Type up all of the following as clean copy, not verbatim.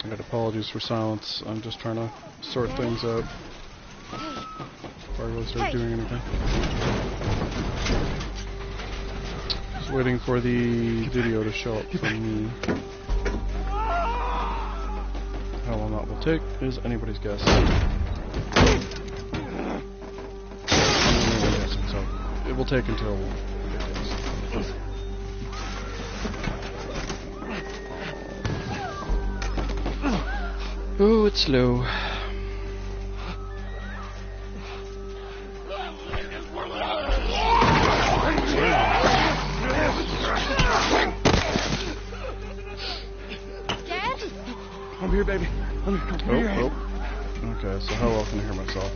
I got apologies for silence. I'm just trying to sort things out before I really start doing anything. Just waiting for the video to show up for me. How long that will take is anybody's guess. I'm guessing, so it will take until it goes. Oh, it's slow. Dad? I'm here, baby. I'm here. Oh. Okay, so how well can I hear myself?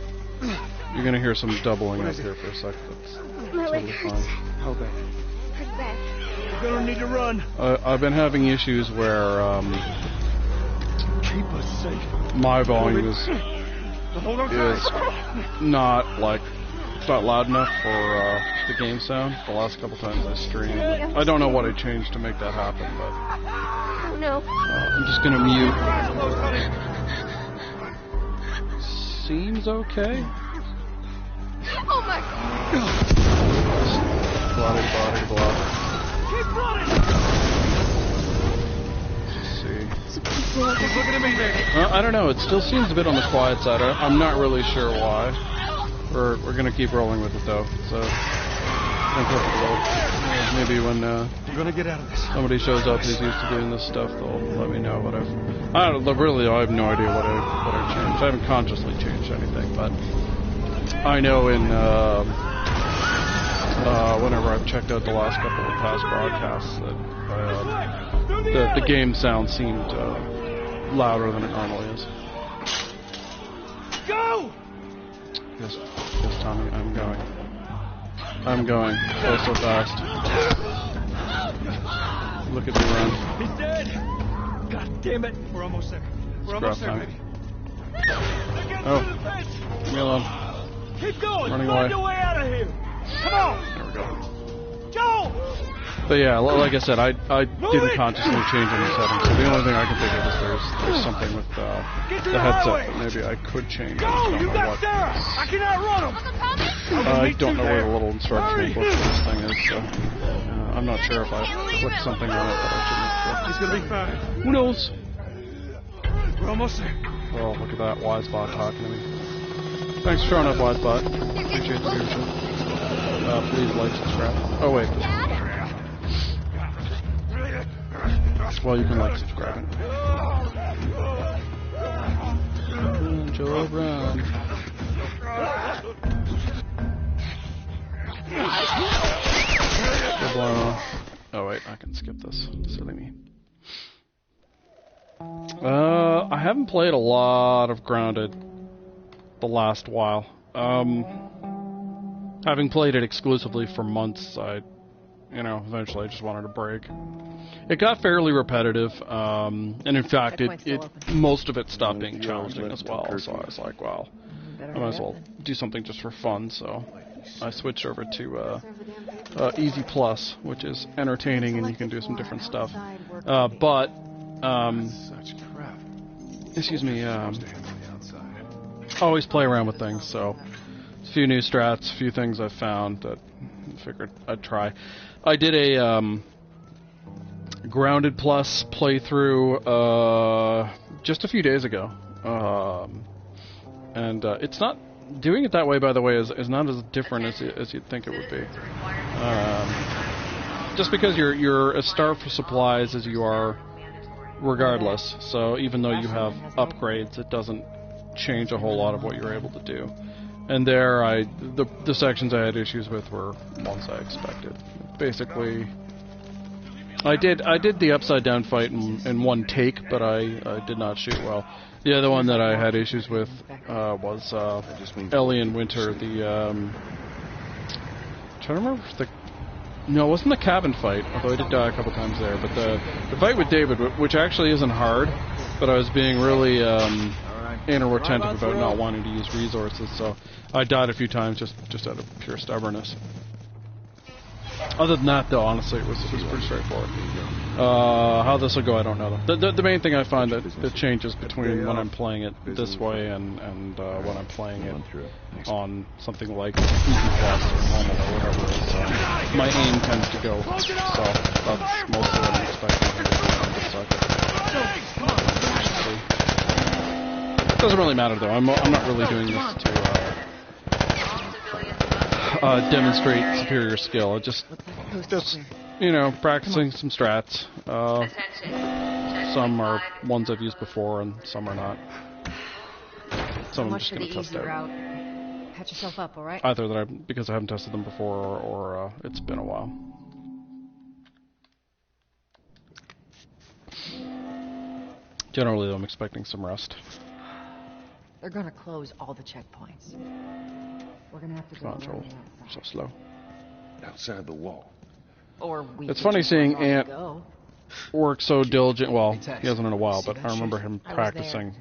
You're gonna hear some doubling up here for a second. That's My leg totally hurts. fine. How bad? Pretty bad. We're gonna need to run. I've been having issues where Keep us safe. my volume is Hold on tight. not like it's not loud enough for the game sound. The last couple times I streamed, I don't know what I changed to make that happen, but Oh no. I'm just gonna mute. Seems okay. Oh my god. Blah. Keep running. Let's see. Keep looking at me, baby. I don't know. It still seems a bit on the quiet side. I'm not really sure why. We're gonna keep rolling with it though. So maybe when We're gonna get out of this. somebody shows up who's used to doing this stuff, they'll let me know what I have no idea what I changed. I haven't consciously changed anything, but I know in whenever I've checked out the last couple of past broadcasts that the game sound seemed louder than it normally is. Go! Yes, Tommy, I'm going. So fast. Look at me run. He's dead. God damn it. We're almost there. We're almost there, baby. Oh, leave me alone. Keep going. Running Find away. a way out of here. Come on. There we go. Go! But yeah, like I said, I didn't consciously change any settings. So the only thing I can think of is there's something with the headset that maybe I could change. I Go! just You don't know got what. Sarah! I can outrun him! I don't know where the little instruction book for this thing is, so I'm not sure if I clicked something on it that I He's shouldn't have gonna be fine. clicked. Who knows? We're almost there. Oh, look at that Wisebot talking to me. Thanks for showing up, Wisebot. Appreciate the viewership. Please like, subscribe. Oh wait. Well, you can like, subscribe. Run, Joe, run. Oh wait, I can skip this. Silly me. I haven't played a lot of Grounded the last while. Having played it exclusively for months, eventually I just wanted a break. It got fairly repetitive, and in fact, most of it stopped being challenging as well, so I was like, well, I might as well do something just for fun, so I switched over to Easy Plus, which is entertaining and you can do some different stuff. Excuse me, always play around with things, so a few new strats, a few things I've found that I figured I'd try. I did a Grounded Plus playthrough just a few days ago, and it's not doing it that way. By the way, is not as different as you'd think it would be. Just because you're as starved for supplies as you are, regardless. So even though you have upgrades, it doesn't change a whole lot of what you're able to do. And there, the sections I had issues with were ones I expected. Basically, I did the upside down fight in one take, but I did not shoot well. The other one that I had issues with was Ellie and Winter. I'm trying to remember if no, it wasn't the cabin fight, although I did die a couple times there. But the fight with David, which actually isn't hard, but I was being really anal retentive about not wanting to use resources, so I died a few times just out of pure stubbornness. Other than that, though, honestly, it was pretty straightforward. How this will go, I don't know. The main thing I find that changes between when I'm playing it this way and when I'm playing it on something like Easy Plus or normal or whatever is my aim tends to go. So that's mostly what I'm expecting here. It doesn't really matter, though. I'm not really doing this to demonstrate superior skill. Just you know, practicing some strats. Some are ones I've used before, and some are not. Some I'm just going to test out. Patch yourself up, all right? Either that because I haven't tested them before, or it's been a while. Generally, I'm expecting some rest. They're gonna close all the checkpoints. We're gonna have to go Joel. So slow. Outside the wall. Or we It's funny seeing Ant go. work so diligent. Well, he hasn't in a while, but I remember him practicing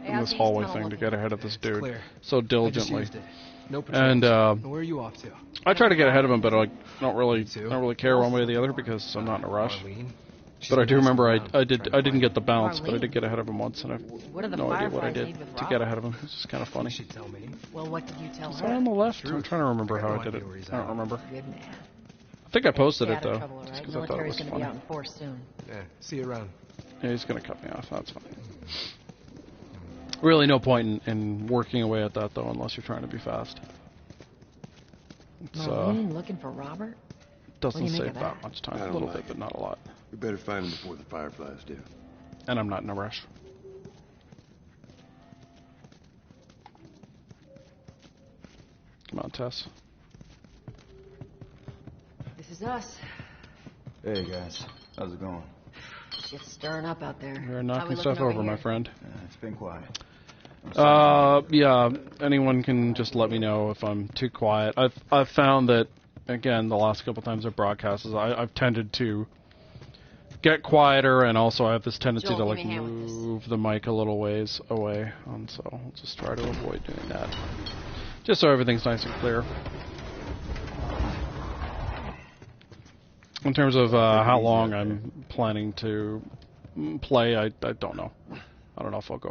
in this hallway thing to get ahead of this dude so diligently. No And where are you off to? I try to get ahead of him, but I don't really care one way or the other because I'm not in a rush. But I do remember I didn't get the bounce, but I did get ahead of him once, and I have no idea what I did to get ahead of him. It's just kind of funny. Well, what did you tell Is her? that on the left? I'm trying to remember how I did it. I don't remember. Good man. I think I posted it, Stay out of though, trouble, all just right? because I thought it was Military's gonna funny. be out in force soon. Yeah, see you around. Yeah, he's going to cut me off. That's fine. Really no point in working away at that, though, unless you're trying to be fast. It's, Marlene looking for Robert? doesn't What do you make save of that that? much time. I A don't little like bit, but it. not a lot. We better find him before the Fireflies do. And I'm not in a rush. Come on, Tess. This is us. Hey guys, how's it going? Shit's stirring up out there. We're How knocking we stuff looking over, my here? friend. It's been quiet. Yeah, anyone can just let me know if I'm too quiet. I've found that, again, the last couple times I've broadcast, I've tended to get quieter, and also I have this tendency Joel, to give like me a hand with this. move the mic a little ways away, and so I'll just try to avoid doing that. Just so everything's nice and clear. In terms of how long I'm planning to play, I don't know. I don't know if I'll go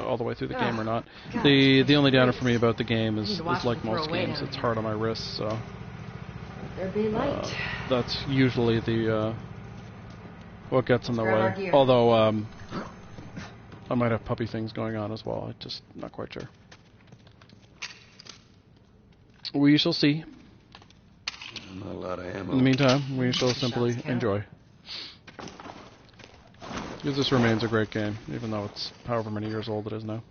all the way through the game or not. The only downer for me about the game is like most games, it's hard on my wrists, so There be light. that's usually the what gets in the Grab our way. gear. Although I might have puppy things going on as well. I'm just not quite sure. We shall see. Not a lot of ammo. In the meantime, we shall simply enjoy. Because this remains a great game, even though it's however many years old it is now.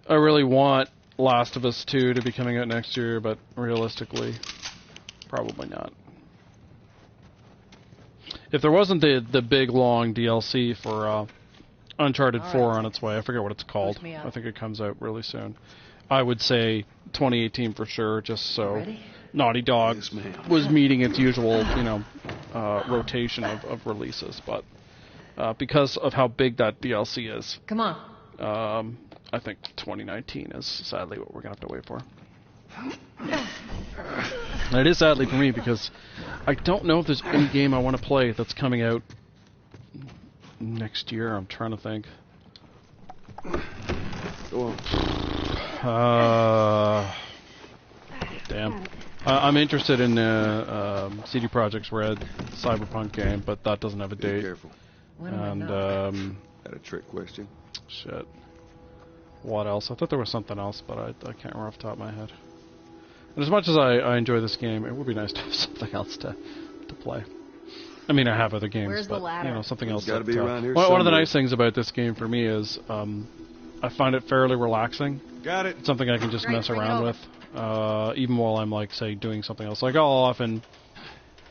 I really want Last of Us 2 to be coming out next year, but realistically, probably not. If there wasn't the big, long DLC for Uncharted 4 on its way, I forget what it's called. Push me up. I think it comes out really soon. I would say 2018 for sure, just so Ready? Naughty Dog Yes, ma'am. was meeting its usual, rotation of releases. But because of how big that DLC is, Come on. I think 2019 is sadly what we're going to have to wait for. And it is sadly for me because I don't know if there's any game I want to play that's coming out next year. I'm trying to think. Go on. Damn. I'm interested in CD Projekt's Red Cyberpunk game, but that doesn't have a Be date. careful. What am I And not? Got a trick question. shit. What else? I thought there was something else, but I can't remember off the top of my head. And as much as I enjoy this game, it would be nice to have something else to play. I mean, I have other games, Where's the but ladder? Something else. Gotta be that, around here one of the somewhere. nice things about this game for me is I find it fairly relaxing. Got it. It's something I can just Great, mess bring it around over. with, even while I'm like, say, doing something else. Like I'll often,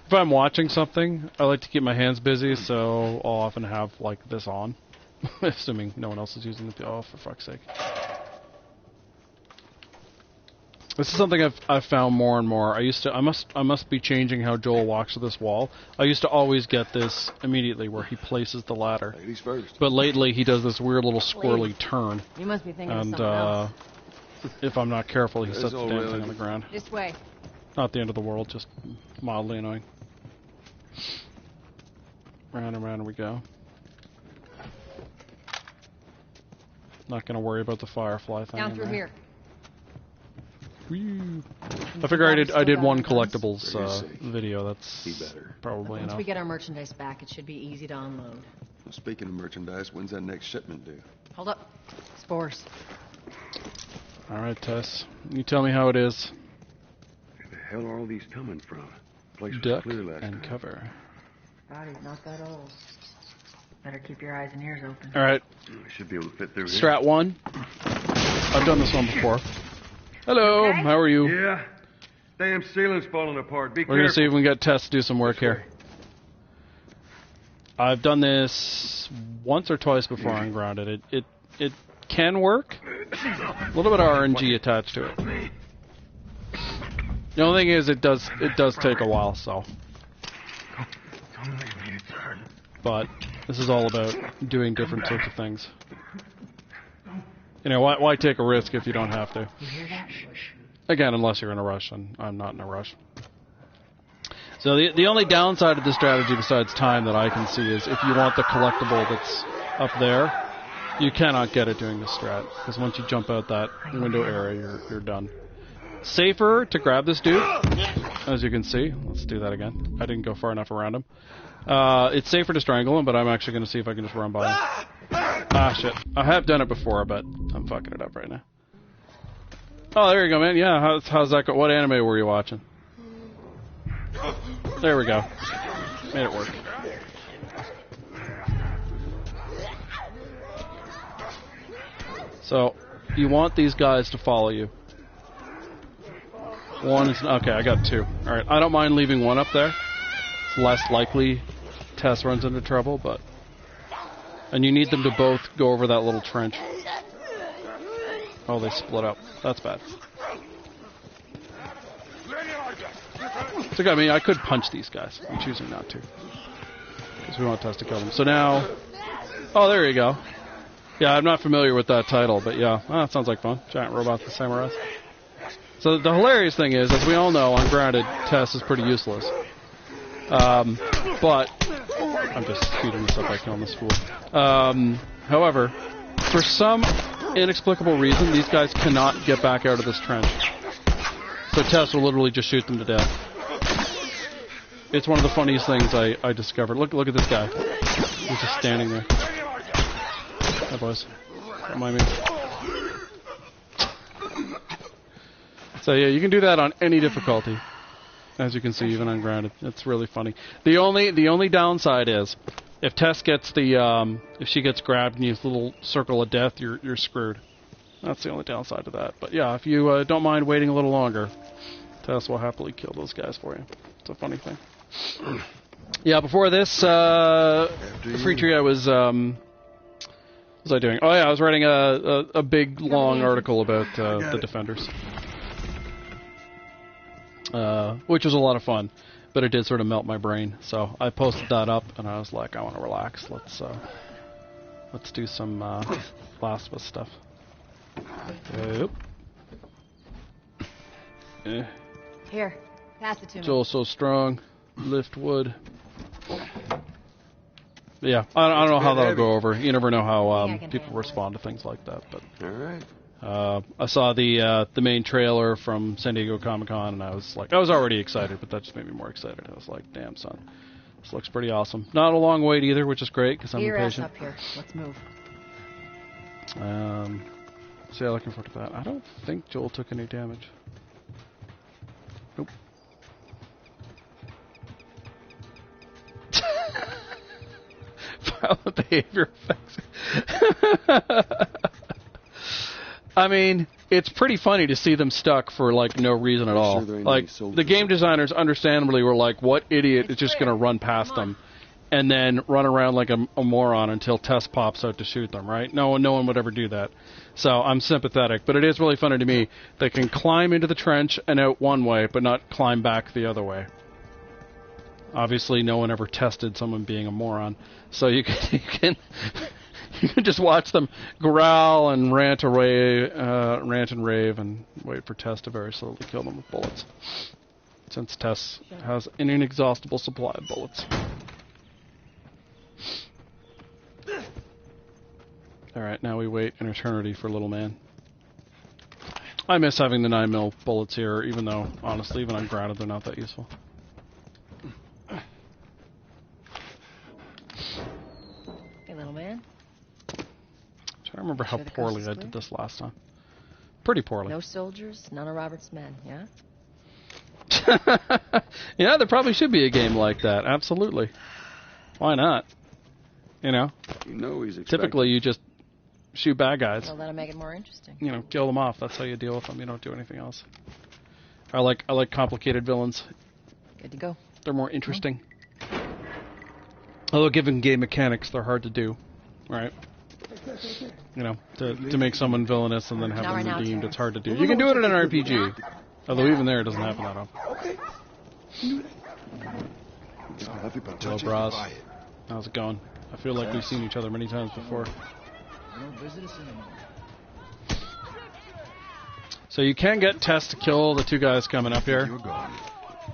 if I'm watching something, I like to keep my hands busy, so I'll often have like this on, assuming no one else is using the. Oh, for fuck's sake! This is something I've found more and more. I must be changing how Joel walks to this wall. I used to always get this immediately where he places the ladder, Ladies first. but lately he does this weird little squirrely turn, You must be thinking of and something else. if I'm not careful, he There's sets the all damn really- thing on the ground. This way. Not the end of the world, just mildly annoying. Round and round we go. Not gonna worry about the firefly thing. Down through there. here. Whee. I figure I did one collectibles video. Be That's better. probably Once enough. we get our merchandise back, it should be easy to unload. Well, speaking of merchandise, when's that next shipment due? Hold up. Spores. All right, Tess. You tell me how it is. Where the hell are all these coming from? Place was Duck clear last and time. cover. Body's not that old. Better keep your eyes and ears open. All right, I should be able to fit through here. Strat 1. I've done this one before. Hello, how are you? Yeah. Damn ceiling's falling apart. Be We're gonna see if we can get Tess to do some work here. I've done this once or twice before on Grounded. It can work. A little bit of RNG attached to it. The only thing is it does take a while, so. But this is all about doing different sorts of things. You know, why take a risk if you don't have to? You hear that? Again, unless you're in a rush, and I'm not in a rush. So the only downside of this strategy besides time that I can see is if you want the collectible that's up there, you cannot get it doing the strat, because once you jump out that window area, you're done. Safer to grab this dude, as you can see. Let's do that again. I didn't go far enough around him. It's safer to strangle him, but I'm actually going to see if I can just run by him. Ah, shit. I have done it before, but I'm fucking it up right now. Oh, there you go, man. Yeah, how's that go? What anime were you watching? There we go. Made it work. So, you want these guys to follow you. One is... Okay, I got two. Alright, I don't mind leaving one up there. It's less likely Tess runs into trouble, but... And you need them to both go over that little trench. Oh, they split up. That's bad. So, I mean, I could punch these guys. I'm choosing not to. Because we want Tess to kill them. So now... Oh, there you go. Yeah, I'm not familiar with that title, but yeah. Oh, that sounds like fun. Giant robots with samurais. So the hilarious thing is, as we all know, on Grounded, Tess is pretty useless. But... I'm just speeding this up by killing this fool. However, for some inexplicable reason, these guys cannot get back out of this trench. So Tess will literally just shoot them to death. It's one of the funniest things I discovered. Look at this guy. He's just standing there. Hi, boys. Don't mind me. So yeah, you can do that on any difficulty. As you can see, even on Grounded. It's really funny. The only downside is, if Tess gets if she gets grabbed in this little circle of death, you're screwed. That's the only downside to that. But yeah, if you don't mind waiting a little longer, Tess will happily kill those guys for you. It's a funny thing. Yeah, before this, Free Tree, I was, what was I doing? Oh yeah, I was writing a big, long article about the Defenders. Which was a lot of fun, but it did sort of melt my brain. So I posted that up, and I was like, I want to relax. Let's do some Last of Us stuff. Yep. Here, pass it to me. Joel's so strong. Lift wood. Yeah, I don't know how that'll go over. You never know how people respond to things like that. But All right. I saw the main trailer from San Diego Comic-Con, and I was already excited, but that just made me more excited. I was like, damn, son. This looks pretty awesome. Not a long wait either, which is great, because I'm impatient. Up here. Let's move. So yeah, looking forward to that. I don't think Joel took any damage. Nope. Violent behavior effects. I mean, it's pretty funny to see them stuck for, like, no reason at all. Like, the game designers understandably were like, what idiot is just going to run past them and then run around like a moron until Tess pops out to shoot them, right? No one would ever do that. So I'm sympathetic, but it is really funny to me. They can climb into the trench and out one way, but not climb back the other way. Obviously, no one ever tested someone being a moron. So you can you can just watch them growl and rant and rave, and wait for Tess to very slowly kill them with bullets. since Tess has an inexhaustible supply of bullets. Alright, now we wait an eternity for little man. I miss having the 9mm bullets here, even though, honestly, even on grounded, they're not that useful. Hey, little man. I'm trying to remember how Sure the coast poorly is I clear? did this last time. Pretty poorly. No soldiers, none of Robert's men, yeah? Yeah, there probably should be a game like that. Absolutely. Why not? You know? You know he's expecting. Typically, you just shoot bad guys. Well, that'll make it more interesting. You know, kill them off. That's how you deal with them. You don't do anything else. I like complicated villains. Good to go. They're more interesting. Although, given game mechanics, they're hard to do, right? You know, to make someone villainous and then have Not them right now, redeemed, Terrence. it's hard to do. You can do it in an RPG, although even there, it doesn't happen that often. Okay. Hello, bros. How's it going? I feel like we've seen each other many times before. So you can get Tess to kill the two guys coming up here.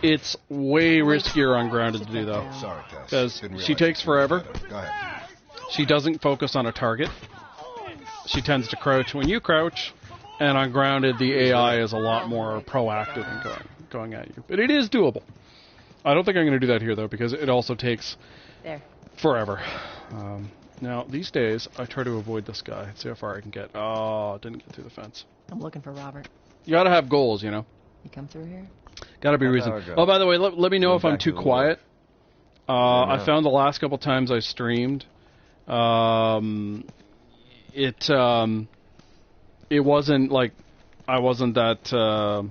It's way riskier on grounded to do, though. Sorry, Tess. Because Didn't she realize takes you were forever. Go ahead. She doesn't focus on a target. She tends to crouch when you crouch, and on grounded, the AI is a lot more proactive in going at you. But it is doable. I don't think I'm going to do that here, though, because it also takes There. forever. Now, these days, I try to avoid this guy. See how far I can get. Oh, didn't get through the fence. I'm looking for Robert. You got to have goals, you know. You come through here? Got to be How'd reasonable. that go? Oh, by the way, let me know Going if I'm back too to the quiet. I know. found the last couple times I streamed, it wasn't like I wasn't that.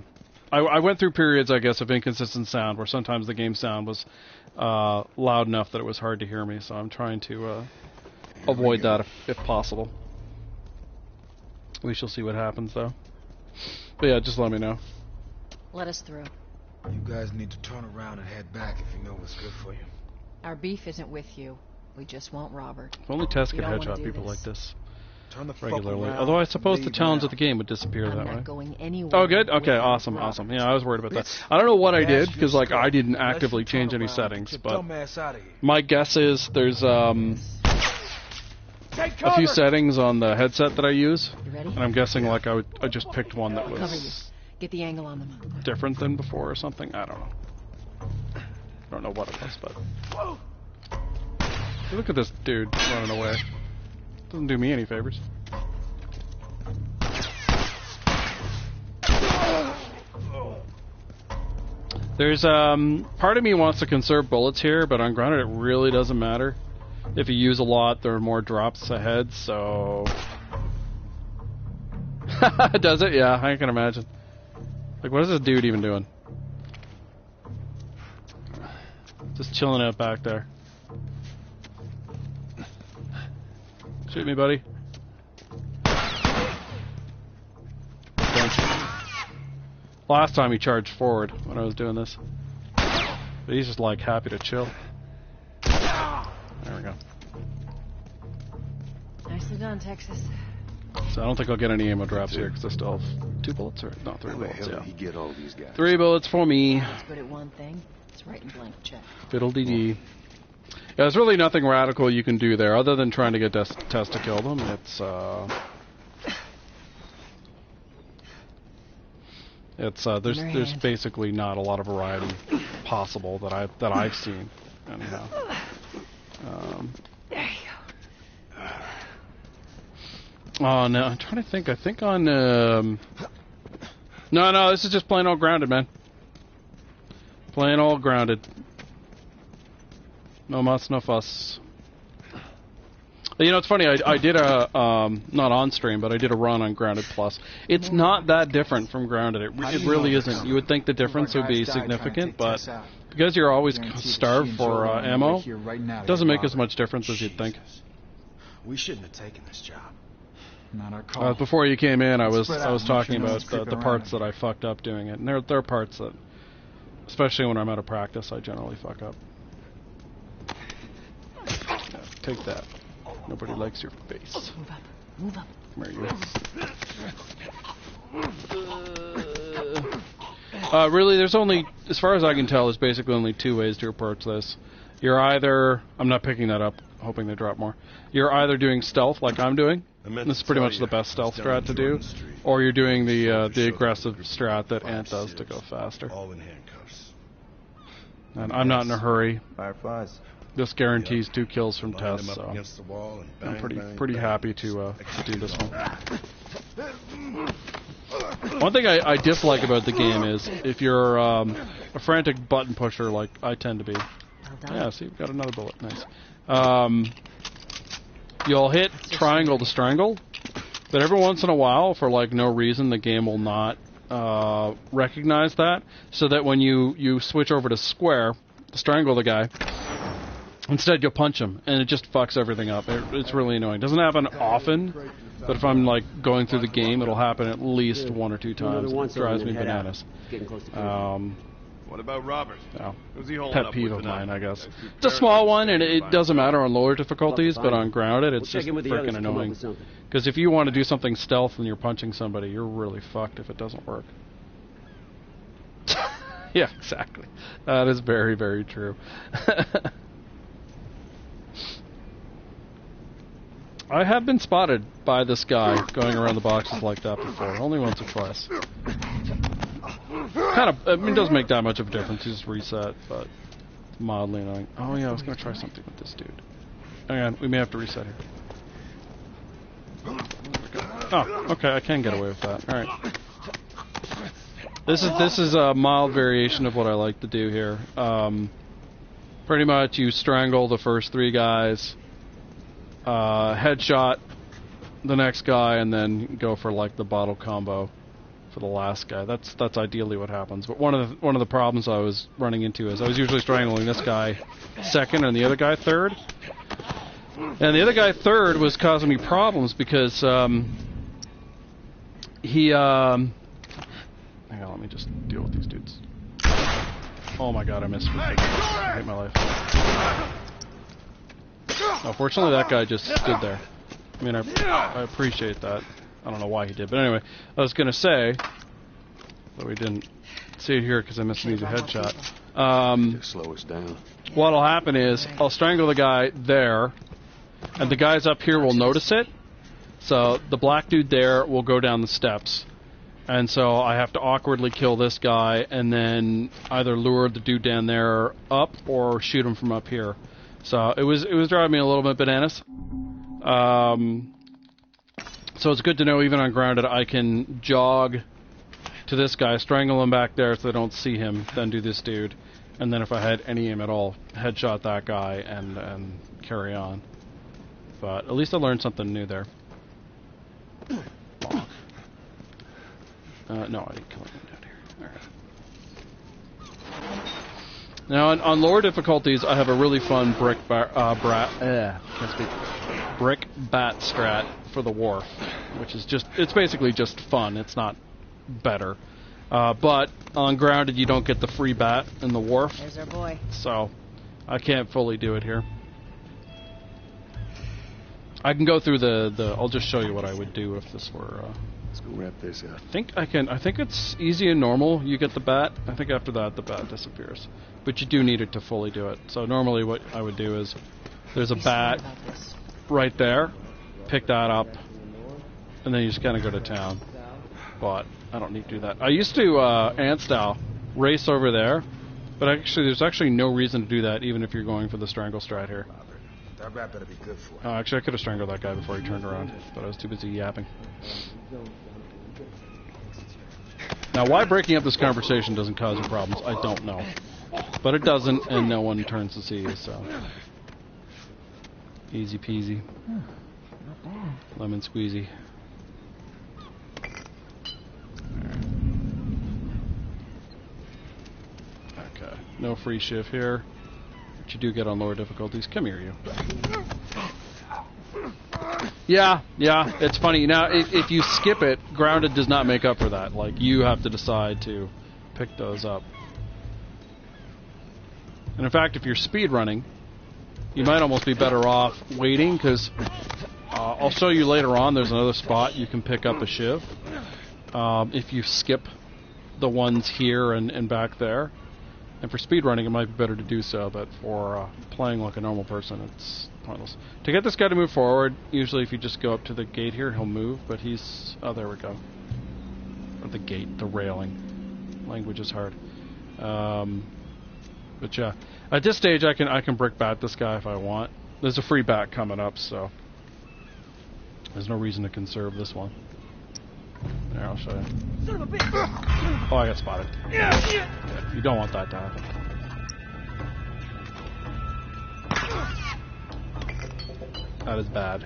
I went through periods, I guess, of inconsistent sound where sometimes the game sound was loud enough that it was hard to hear me. So I'm trying to avoid that if possible. We shall see what happens, though. But yeah, just let me know. Let us through. You guys need to turn around and head back if you know what's good for you. Our beef isn't with you. We just want Robert. If only Tess We could don't wanna headshot do people this. like this Turn the fuck regularly. around Although I and suppose the leave challenge now. of the game would disappear I'm that not way. going anywhere. Oh, good. Okay, without awesome, Robert. awesome. Yeah, I was worried about that. Bitch. I don't know what I did Dash because, your like, I skull. didn't Unless actively you turn change any around, settings. get your But dumb ass out of here. my guess is there's a few settings on the headset that I use, You ready? and I'm guessing like I just picked one that Cover you. was Get the angle on them. different than before or something. I don't know. I don't know what it was, but look at this dude running away. Doesn't do me any favors. There's part of me wants to conserve bullets here, but on grounded it really doesn't matter. If you use a lot, there are more drops ahead, so does it? Yeah, I can imagine. Like, what is this dude even doing? Just chilling out back there. Shoot me, buddy. Thanks. Last time he charged forward when I was doing this. But he's just like happy to chill. There we go. Nicely done, Texas. So I don't think I'll get any ammo drops here because I still have 2 bullets, or no, 3 How the bullets, hell yeah. did he get all these guys? 3 bullets for me. It's good at one thing. It's writing blank check. Fiddle-dee-dee. Yeah, there's really nothing radical you can do there other than trying to get Tess to kill them. There's basically not a lot of variety possible that I've seen anyhow. There you Oh no, I'm trying to think. I think on no, this is just plain old grounded, man. Plain old grounded. No muss, no fuss. You know, it's funny. I did a not on stream, but I did a run on Grounded Plus. It's not that different from Grounded. It really isn't. You would think the difference would be significant, but because you're always starved for ammo, it doesn't make as much difference as you'd think. We shouldn't have taken this job. Not our call. Before you came in, I was Spread out, talking make sure no about one's creeping the around parts it. that I fucked up doing it, and there are parts that, especially when I'm out of practice, I generally fuck up. Yeah, take that. Nobody likes your face. Move up. Move up. Come here, you. Really, there's only, as far as I can tell, there's basically only two ways to approach this. You're either, I'm not picking that up, hoping they drop more. You're either doing stealth like I'm doing. This is pretty much the best stealth strat to do, or you're doing the aggressive strat that Ant does to go faster. All in handcuffs. And I'm not in a hurry. Fireflies. This guarantees 2 kills from Line Tess, them up so against the wall and I'm bang, pretty bang. happy to do this one. One thing I dislike about the game is if you're a frantic button pusher like I tend to be. Well done. Yeah, see, we've got another bullet. Nice. You'll hit triangle to strangle, but every once in a while, for like no reason, the game will not recognize that, so that when you switch over to square to strangle the guy, instead you'll punch him, and it just fucks everything up. It's really annoying. Doesn't happen often, but if I'm like going through the game, it'll happen at least 1 or 2 times. It drives me bananas. What about Robert? No. Who's he holding Pet up peeve with of mine, tonight? I guess. It's a small one, and it doesn't matter on lower difficulties, but on grounded, it's just freaking annoying. Because if you want to do something stealth and you're punching somebody, you're really fucked if it doesn't work. Yeah, exactly. That is very, very true. I have been spotted by this guy going around the boxes like that before, only once or twice. Kind of, I mean, it doesn't make that much of a difference. You just reset, but it's mildly annoying. Oh yeah, I was gonna try something with this dude. Hang on, we may have to reset here. Oh, okay, I can get away with that. All right. This is a mild variation of what I like to do here. Pretty much, you strangle the first 3 guys, headshot the next guy, and then go for like the bottle combo for the last guy. That's ideally what happens. But one of the problems I was running into is I was usually strangling this guy second and the other guy third. And the other guy third was causing me problems because he hang on, let me just deal with these dudes. Oh my god, I missed. I hate my life. Unfortunately, that guy just stood there. I mean, I appreciate that. I don't know why he did, but anyway, I was gonna say, but we didn't see it here because I missed an easy headshot. Just slow us down. What'll happen is I'll strangle the guy there, and the guys up here will notice it. So the black dude there will go down the steps, and so I have to awkwardly kill this guy and then either lure the dude down there up or shoot him from up here. So it was driving me a little bit bananas. So it's good to know even on grounded I can jog to this guy, strangle him back there so they don't see him, then do this dude, and then if I had any aim at all, headshot that guy and carry on. But at least I learned something new there. No, I didn't kill him down here. Alright. Now on lower difficulties, I have a really fun brick bat strat for the wharf, which is it's basically just fun. It's not better. But on grounded, you don't get the free bat in the wharf. There's our boy. So I can't fully do it here. I can go through I'll just show you what I would do if this were. Let's go wrap this up. I think it's easy and normal. You get the bat. I think after that the bat disappears, but you do need it to fully do it. So normally what I would do is there's a bat right there. Pick that up, and then you just kind of go to town. But I don't need to do that. I used to ant style race over there, but actually there's actually no reason to do that even if you're going for the strangle strat here. That rat better be good for you. Actually, I could have strangled that guy before he turned around, but I was too busy yapping. Now, why breaking up this conversation doesn't cause you problems, I don't know. But it doesn't, and no one turns to see you, so... Easy peasy. Not bad. Lemon squeezy. Okay, no free shift here. But you do get on lower difficulties. Come here, you. Yeah, it's funny. Now, if you skip it, grounded does not make up for that. Like, you have to decide to pick those up. And in fact, if you're speed running, you might almost be better off waiting, because I'll show you later on, there's another spot you can pick up a shiv if you skip the ones here and back there. And for speedrunning, it might be better to do so, but for playing like a normal person, it's pointless. To get this guy to move forward, usually if you just go up to the gate here, he'll move, but he's... Oh, there we go. Or the gate, the railing. Language is hard. But yeah, at this stage, I can brick bat this guy if I want. There's a free bat coming up, so there's no reason to conserve this one. There, I'll show you. Son of a bitch! Oh, I got spotted. You don't want that to happen. That is bad.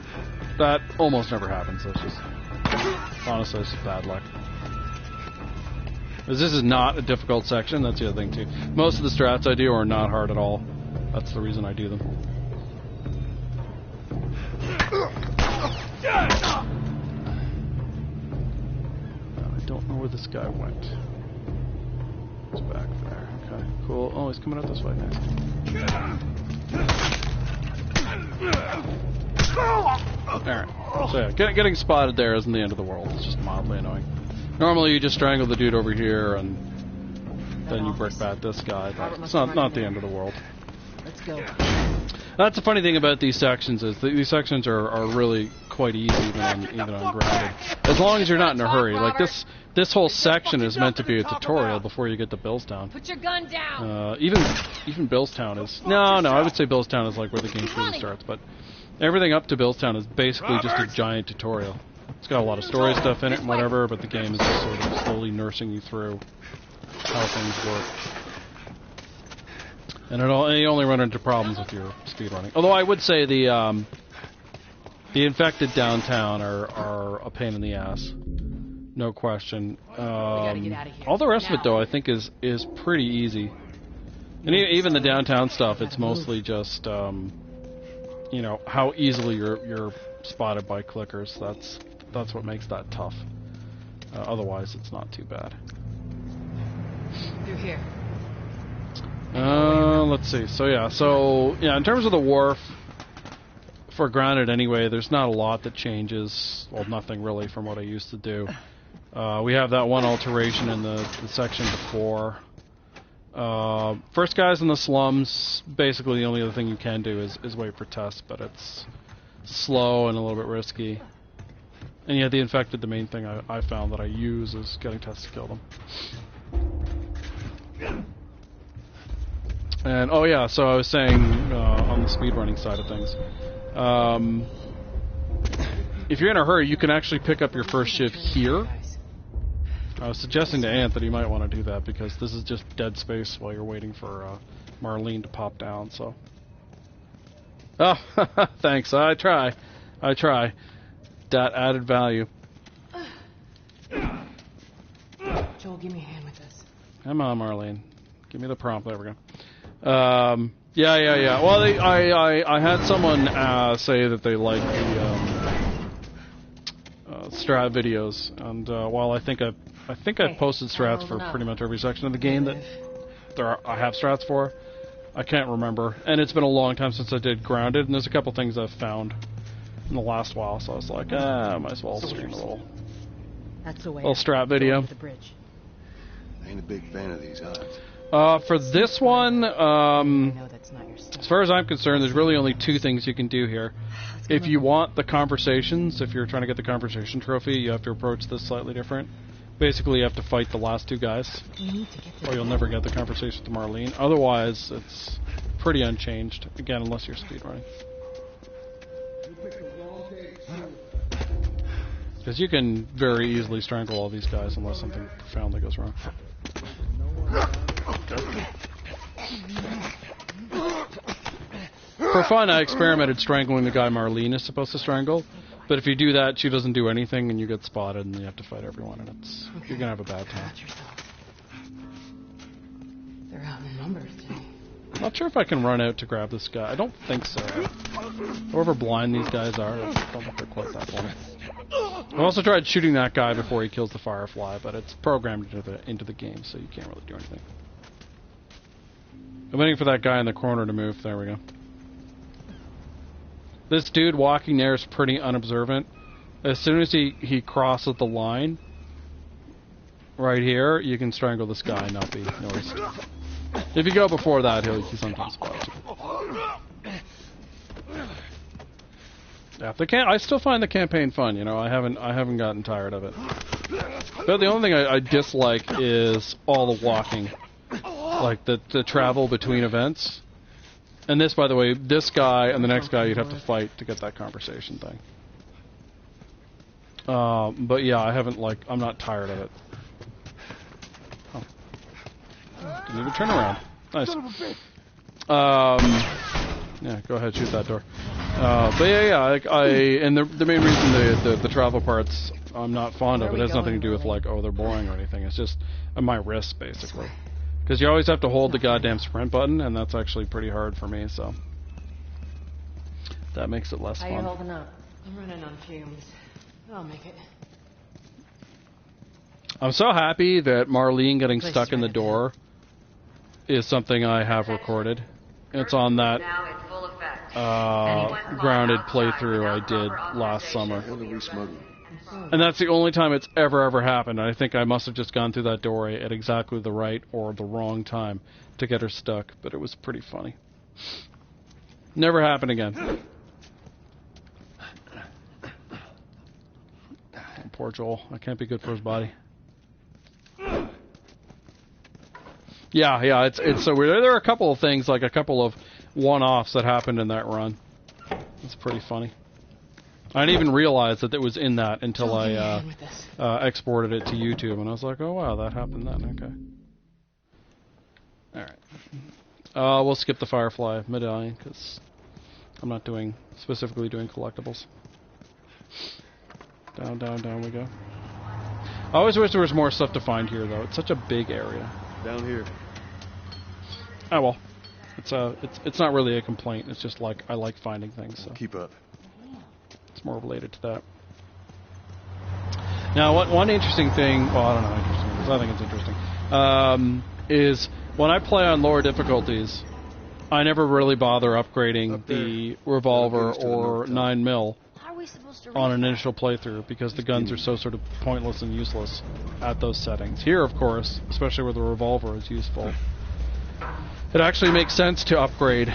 That almost never happens. That's just, honestly, it's just bad luck. Because this is not a difficult section, that's the other thing too. Most of the strats I do are not hard at all. That's the reason I do them. I don't know where this guy went. He's back there. Okay, cool. Oh, he's coming out this way next. Alright. So yeah, getting spotted there isn't the end of the world. It's just mildly annoying. Normally you just strangle the dude over here and then you brick bat this guy, but it's not the end of the world. Let's go. That's the funny thing about these sections is that these sections are really quite easy even on grounded. As long as you're not in a hurry. Like this whole section is meant to be a tutorial before you get to Billstown. Put your gun down. Even Billstown is I would say Billstown is like where the game truly starts, but everything up to Billstown is basically just a giant tutorial. It's got a lot of story stuff in it and whatever, but the game is just sort of slowly nursing you through how things work. And you only run into problems if you're speedrunning. Although I would say the infected downtown are a pain in the ass, no question. All the rest of it though I think is pretty easy. And even the downtown stuff, it's mostly just you know how easily you're spotted by clickers. That's what makes that tough. Otherwise, it's not too bad. Through here. Let's see. So yeah, in terms of the wharf, for grounded anyway, there's not a lot that changes. Well, nothing really from what I used to do. We have that one alteration in the section before. First guys in the slums, basically the only other thing you can do is wait for tests, but it's slow and a little bit risky. And yeah, the infected, the main thing I found that I use is getting tests to kill them. And oh yeah, so I was saying on the speedrunning side of things, if you're in a hurry, you can actually pick up your first shift here. I was suggesting to Ant that he might want to do that because this is just dead space while you're waiting for Marlene to pop down. So, oh, thanks. I try. That added value. Joel, give me a hand with this. Come on, Marlene. Give me the prompt. There we go. Yeah. Well, I had someone say that they like the Strat videos, and while I think I've posted strats for pretty much every section of the game that I have strats for, I can't remember, and it's been a long time since I did Grounded, and there's a couple things I've found in the last while, so I was like, I might as well stream a little strat video. I ain't a big fan of these odds. For this one, as far as I'm concerned, there's really only two things you can do here. If you want the conversations, if you're trying to get the conversation trophy, you have to approach this slightly different. Basically, you have to fight the last two guys, or you'll never get the conversation to Marlene. Otherwise, it's pretty unchanged, again, unless you're speedrunning. Because you can very easily strangle all these guys unless something profoundly goes wrong. For fun, I experimented strangling the guy Marlene is supposed to strangle, but if you do that, she doesn't do anything, and you get spotted, and you have to fight everyone, and you're gonna have a bad time. They're outnumbered today. I'm not sure if I can run out to grab this guy. I don't think so. However blind these guys are, I don't think they're quite that blind. I also tried shooting that guy before he kills the Firefly, but it's programmed into the game, so you can't really do anything. I'm waiting for that guy in the corner to move. There we go. This dude walking there is pretty unobservant. As soon as he crosses the line, right here, you can strangle this guy and not be noticed. If you go before that, he sometimes spots you. Yeah, I still find the campaign fun. You know, I haven't gotten tired of it. But the only thing I dislike is all the walking, like the travel between events. And this, by the way, this guy and the next guy you'd have to fight to get that conversation thing. But yeah, I'm not tired of it. Oh. Didn't even turn around. Nice. Yeah, go ahead, shoot that door. But yeah, and the main reason the travel parts I'm not fond of, it has nothing to do with like, oh, they're boring or anything. It's just my wrist, basically. Because you always have to hold the goddamn sprint button, and that's actually pretty hard for me, so that makes it less fun. How you holding up? I'm running on fumes. I'll make it. I'm so happy that Marlene getting stuck in the door is something I have recorded. It's on that grounded playthrough I did last summer. And that's the only time it's ever happened. I think I must have just gone through that doorway at exactly the right or the wrong time to get her stuck, but it was pretty funny. Never happened again. Poor Joel. I can't be good for his body. Yeah, it's so weird. There are a couple of things, like a couple of one-offs that happened in that run. It's pretty funny. I didn't even realize that it was in that until I exported it to YouTube, and I was like, oh wow, that happened then. Okay. Alright. We'll skip the Firefly medallion, because I'm not specifically doing collectibles. Down we go. I always wish there was more stuff to find here, though. It's such a big area. Down here. Oh well. It's not really a complaint. It's just like I like finding things. So. Keep up. It's more related to that. Now, one interesting thing, well, I don't know how interesting it is, I think it's interesting, is when I play on lower difficulties, I never really bother upgrading the revolver or 9mm on an initial playthrough because the guns are so sort of pointless and useless at those settings. Here, of course, especially where the revolver is useful, it actually makes sense to upgrade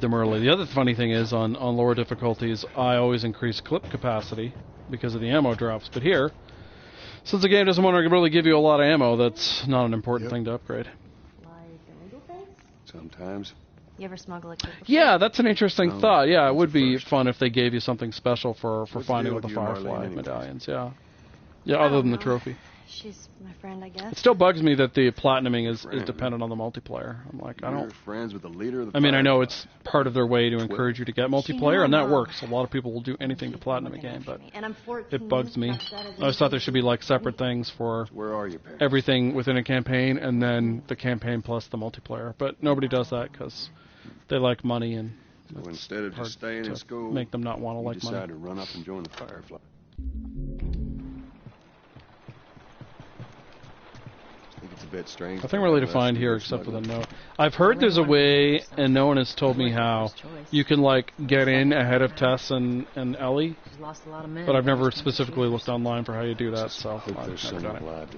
them early. The other funny thing is, on lower difficulties, I always increase clip capacity because of the ammo drops. But here, since the game doesn't want to really give you a lot of ammo, that's not an important thing to upgrade. Sometimes. You ever smuggle a clip? Yeah, that's an interesting thought. Yeah, it would be fun if they gave you something special for finding with the Firefly medallions. Yeah, other than the trophy. She's my friend, I guess. It still bugs me that the platinuming is dependent on the multiplayer. I'm like, I don't. You're friends with the leader of the I mean, I know it's part of their way to encourage you to get multiplayer, and that works. A lot of people will do anything to platinum a game, but it bugs me. I always thought there should be like separate things for everything within a campaign, and then the campaign plus the multiplayer. But nobody does that because they like money, and so instead of just staying in school, make them not want to like money. Decide to run up and join the Firefly. It's a bit strange. Nothing really to find here except for the note. I've heard there's a way, and no one has told me how, you can like get in ahead of Tess and Ellie, but I've never specifically looked online for how you do that, so I've never done it.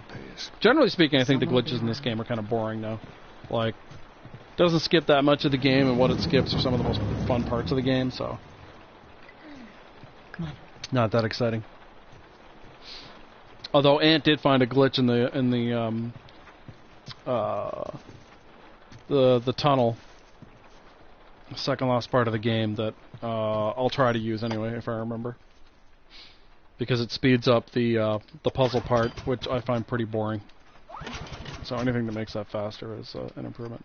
Generally speaking, I think the glitches in this game are kind of boring, though. Like, it doesn't skip that much of the game, and what it skips are some of the most fun parts of the game, so not that exciting. Although Ant did find a glitch in the tunnel, second last part of the game, that I'll try to use anyway if I remember, because it speeds up the puzzle part, which I find pretty boring. So anything that makes that faster is an improvement.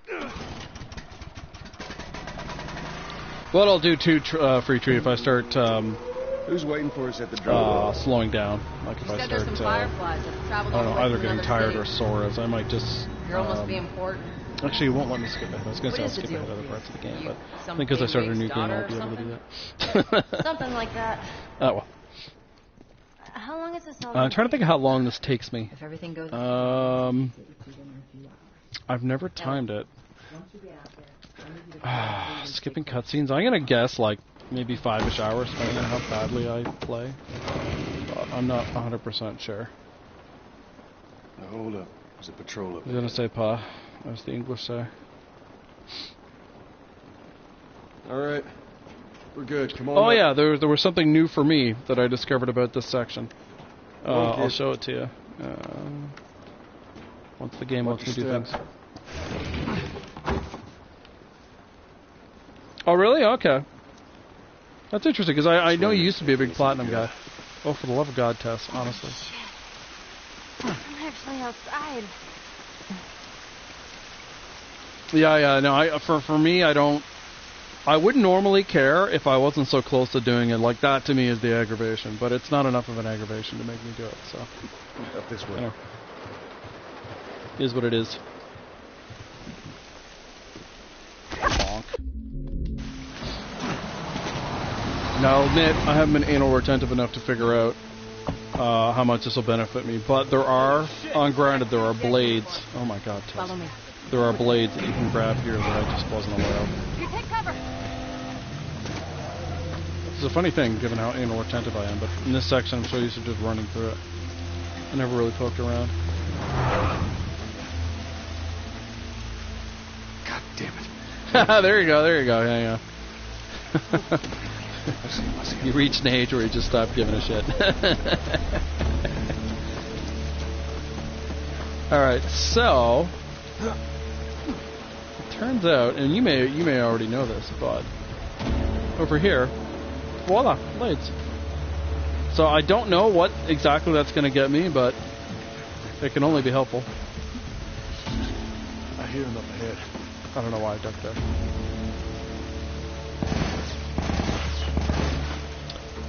What I'll do too, Free Tree, if I start who's waiting for us at the drop? Slowing down, like if I start I don't know, either getting tired or sore, as I might just Girl must be important. Actually, it won't let me skip it. I was going to say I'll skip ahead of other parts of the game, but I think because I started a new game, I won't be able to do that. Something like that. Oh, well. How long is this all? I'm trying to think of how long this takes me. If everything goes I've never timed it. Skipping cutscenes. I'm going to guess like maybe 5-ish hours, depending on how badly I play. But I'm not 100% sure. Now hold up. There's a patrol up I was gonna say pa. That's the English say. All right. We're good. Come on. Oh up. yeah, there was something new for me that I discovered about this section. Okay. I'll show it to you. Once the game lets me do things. Oh really? Okay. That's interesting because I know you used to be a big platinum guy. Oh, for the love of God, Tess, honestly. I'm actually outside. Yeah, no, for me, I wouldn't normally care if I wasn't so close to doing it. Like, that to me is the aggravation, but it's not enough of an aggravation to make me do it, so. Up this way. You know. Is what it is. Bonk. Now, I'll admit, I haven't been anal retentive enough to figure out how much this will benefit me, but there are, ungrounded, there are blades. Oh my God, Tess. Follow me. There are blades that you can grab here that I just wasn't aware of. You take cover. It's a funny thing, given how anal retentive I am, but in this section I'm so used to just running through it. I never really poked around. God damn it. There you go, yeah. You reach an age where you just stop giving a shit. Alright, so it turns out, and you may already know this, but over here, voila, blades. So I don't know what exactly that's going to get me, but it can only be helpful. I hear him up ahead. I don't know why I ducked there.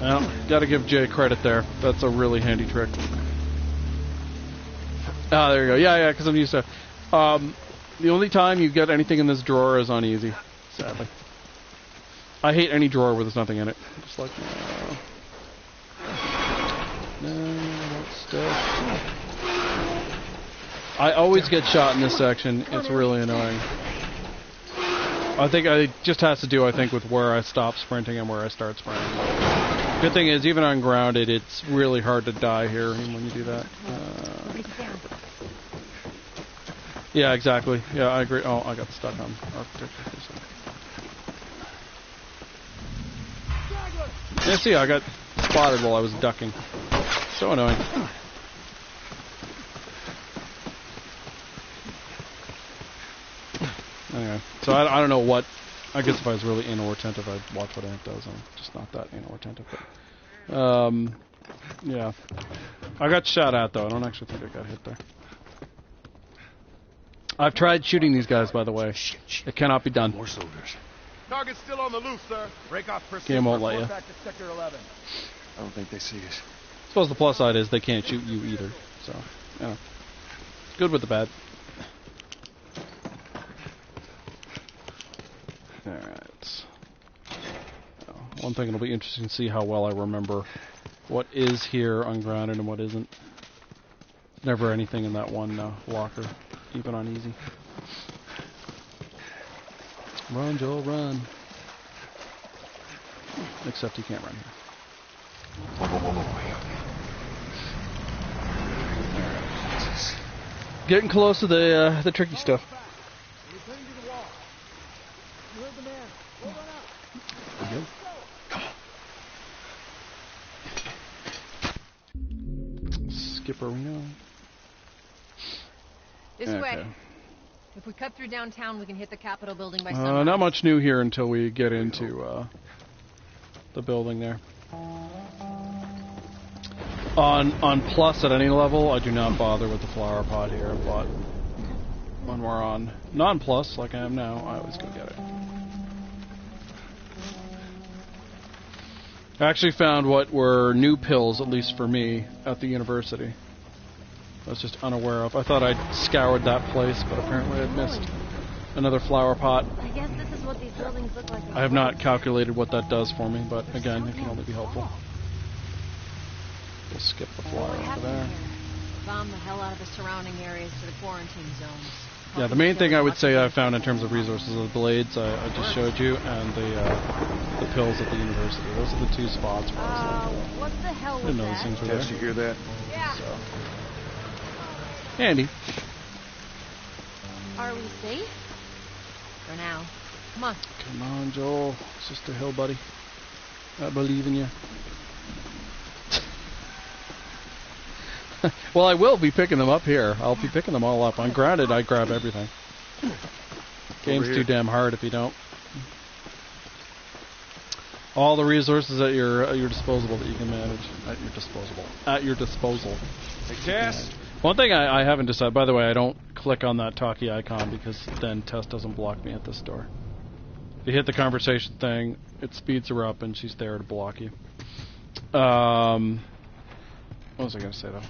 Well, gotta give Jay credit there. That's a really handy trick. Ah, there you go. Yeah, because I'm used to it. The only time you get anything in this drawer is on easy, sadly. I hate any drawer where there's nothing in it. Just like, no, stuff. I always get shot in this section. It's really annoying. I think it just has to do, with where I stop sprinting and where I start sprinting. Good thing is, even on grounded, it's really hard to die here when you do that. Yeah, exactly. Yeah, I agree. Oh, I got stuck on architecture. Yeah, see, I got spotted while I was ducking. So annoying. Anyway, so I don't know what. I guess if I was really anal retentive, I'd watch what Ant does. I'm just not that anal retentive. But, yeah. I got shot at, though. I don't actually think I got hit there. I've tried shooting these guys, by the way. It cannot be done. More soldiers. Target's still on the loose, sir. Break off pursuit. Game won't let you. Back to sector 11. I don't think they see us. I suppose the plus side is they can't shoot you either. So, yeah. Good with the bad. Alright. One thing it'll be interesting to see how well I remember what is here ungrounded and what isn't. Never anything in that one locker, even on easy. Run, Joel, run. Except you can't run here. Getting close to the tricky stuff. Good. Skipper, we know. This way. If we cut through downtown, we can hit the Capitol building by sunrise. Not much new here until we get into the building there. On plus at any level, I do not bother with the flower pot here, but when we're on non-plus, like I am now, I always go get it. I actually found what were new pills, at least for me, at the university. I was just unaware of. I thought I'd scoured that place, but apparently I'd missed another flower pot. I guess this is what these buildings look like. I have not calculated what that does for me, but again, it can only be helpful. We'll skip the flower over there. Bomb the hell out of the surrounding areas to the quarantine zones. Yeah, the main thing I would say I found in terms of resources are the blades I just showed you, and the pills at the university. Those are the two spots where I was like, What the hell I was didn't know these that? things were Tess, there. you hear that? Yeah. So. Handy. Are we safe? For now. Come on. Come on, Joel. It's just a hill, buddy. I believe in you. Well, I will be picking them up here. I'll be picking them all up. On grounded, I grab everything. Game's too damn hard if you don't. All the resources at your disposal that you can manage. At your disposal. Hey, Tess. One thing I haven't decided, by the way, I don't click on that talkie icon because then Tess doesn't block me at this door. If you hit the conversation thing, it speeds her up and she's there to block you. What was I going to say though?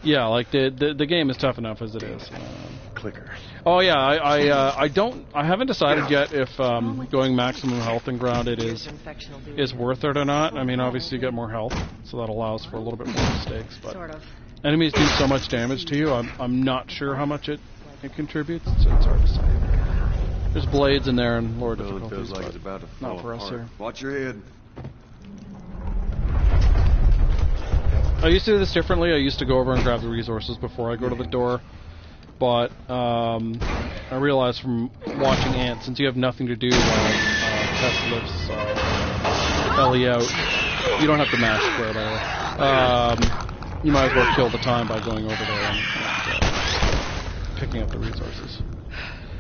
Yeah, like the game is tough enough as it is. Clicker. Oh yeah, I haven't decided yet if going maximum health and grounded is worth it or not. I mean, obviously you get more health, so that allows for a little bit more mistakes. But Sort of. enemies do so much damage to you. I'm not sure how much it contributes. So it's hard to say. There's blades in there and lower difficulties, Feels like but it's about to fall not for us apart. here. Watch your head. I used to do this differently. I used to go over and grab the resources before I go to the door. But I realized from watching Ant, since you have nothing to do while Tess lifts Ellie out, you don't have to mash square there. You might as well kill the time by going over there and picking up the resources.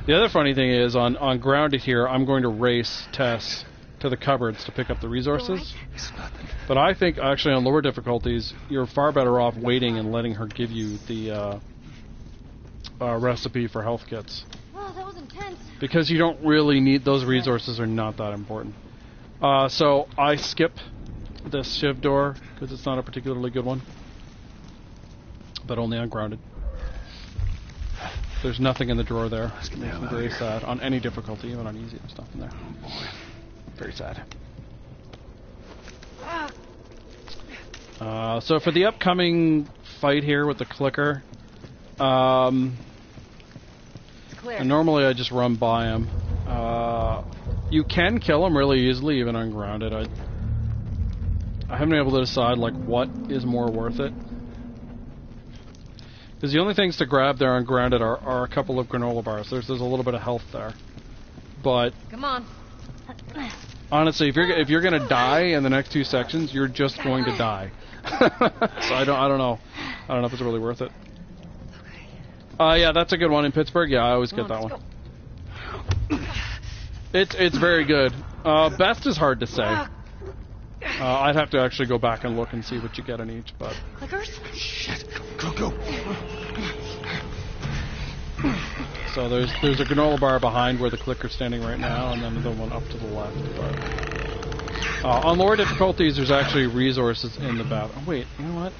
The other funny thing is, on grounded here, I'm going to race Tess to the cupboards to pick up the resources. But I think, actually, on lower difficulties, you're far better off waiting and letting her give you the recipe for health kits. Oh, that was intense. Because you don't really need... Those resources are not that important. So I skip this shiv door, because it's not a particularly good one. But only on grounded. There's nothing in the drawer there. It makes me very sad. On any difficulty, even on easy, there's nothing there. Very sad. So for the upcoming fight here with the clicker, and normally I just run by him. You can kill him really easily, even on grounded. I haven't been able to decide like what is more worth it. Because the only things to grab there on grounded are a couple of granola bars. There's a little bit of health there, but Come on. honestly, if you're gonna die in the next two sections, you're just going to die. So I don't know if it's really worth it. Yeah, that's a good one in Pittsburgh. Yeah, I always get that one. It's very good. Best is hard to say. I'd have to actually go back and look and see what you get in each, but Clickers? Shit. Go. so there's a granola bar behind where the clicker's standing right now, and then the one up to the left. But on lower difficulties, there's actually resources in the bathroom. Oh, wait, you know what?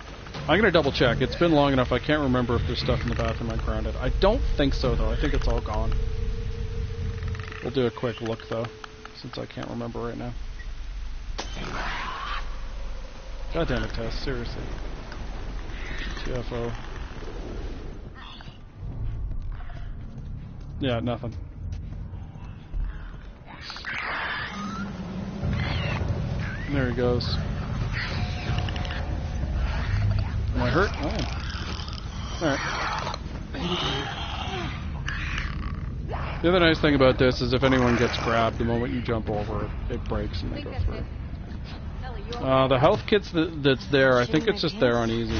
I'm gonna double check. It's been long enough. I can't remember if there's stuff in the bathroom on grounded. I don't think so though. I think it's all gone. We'll do a quick look though, since I can't remember right now. God damn it, Tess. Seriously. TFO. Yeah, nothing. There he goes. Am I hurt? Oh. Alright. The other nice thing about this is if anyone gets grabbed, the moment you jump over, it breaks and they go through. The health kits that's there, I think it's just there on easy.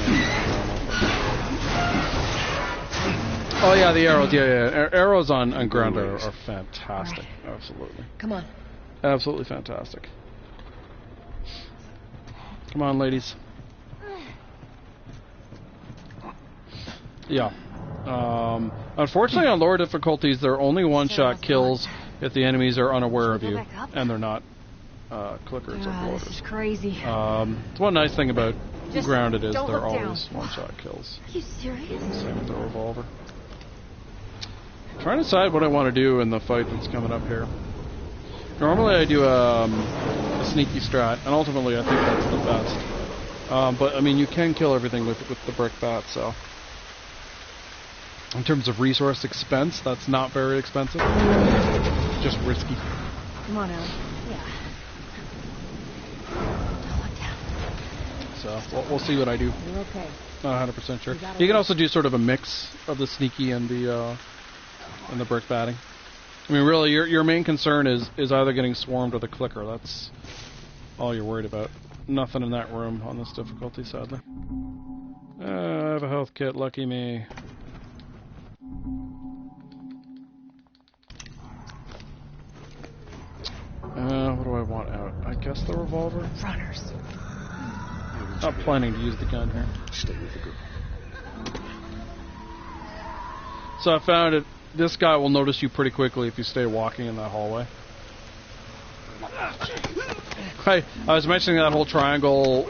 Oh yeah, the arrows, yeah. Arrows on ground are fantastic. Absolutely. Come on. Absolutely fantastic. Come on, ladies. Yeah. Unfortunately, on lower difficulties, there are only one-shot kills if the enemies are unaware of you, and they're not clickers or bloaters. This is crazy. It's one nice thing about Just grounded is don't they're look down. always one-shot kills. Are you serious? Same with the revolver. Trying to decide what I want to do in the fight that's coming up here. Normally I do a sneaky strat, and ultimately I think that's the best. But I mean, you can kill everything with the brick bat, so in terms of resource expense, that's not very expensive. Just risky. Come on, Ellie. Yeah. Don't look down. So we'll see what I do. You're okay. Not 100% sure. You can also do sort of a mix of the sneaky and the brick batting. I mean, really, your main concern is either getting swarmed or the clicker. That's all you're worried about. Nothing in that room on this difficulty, sadly. I have a health kit. Lucky me. What do I want out? I guess the revolver? Runners. Not planning to use the gun here. Stay with the girl. So I found it. This guy will notice you pretty quickly if you stay walking in that hallway. I was mentioning that whole triangle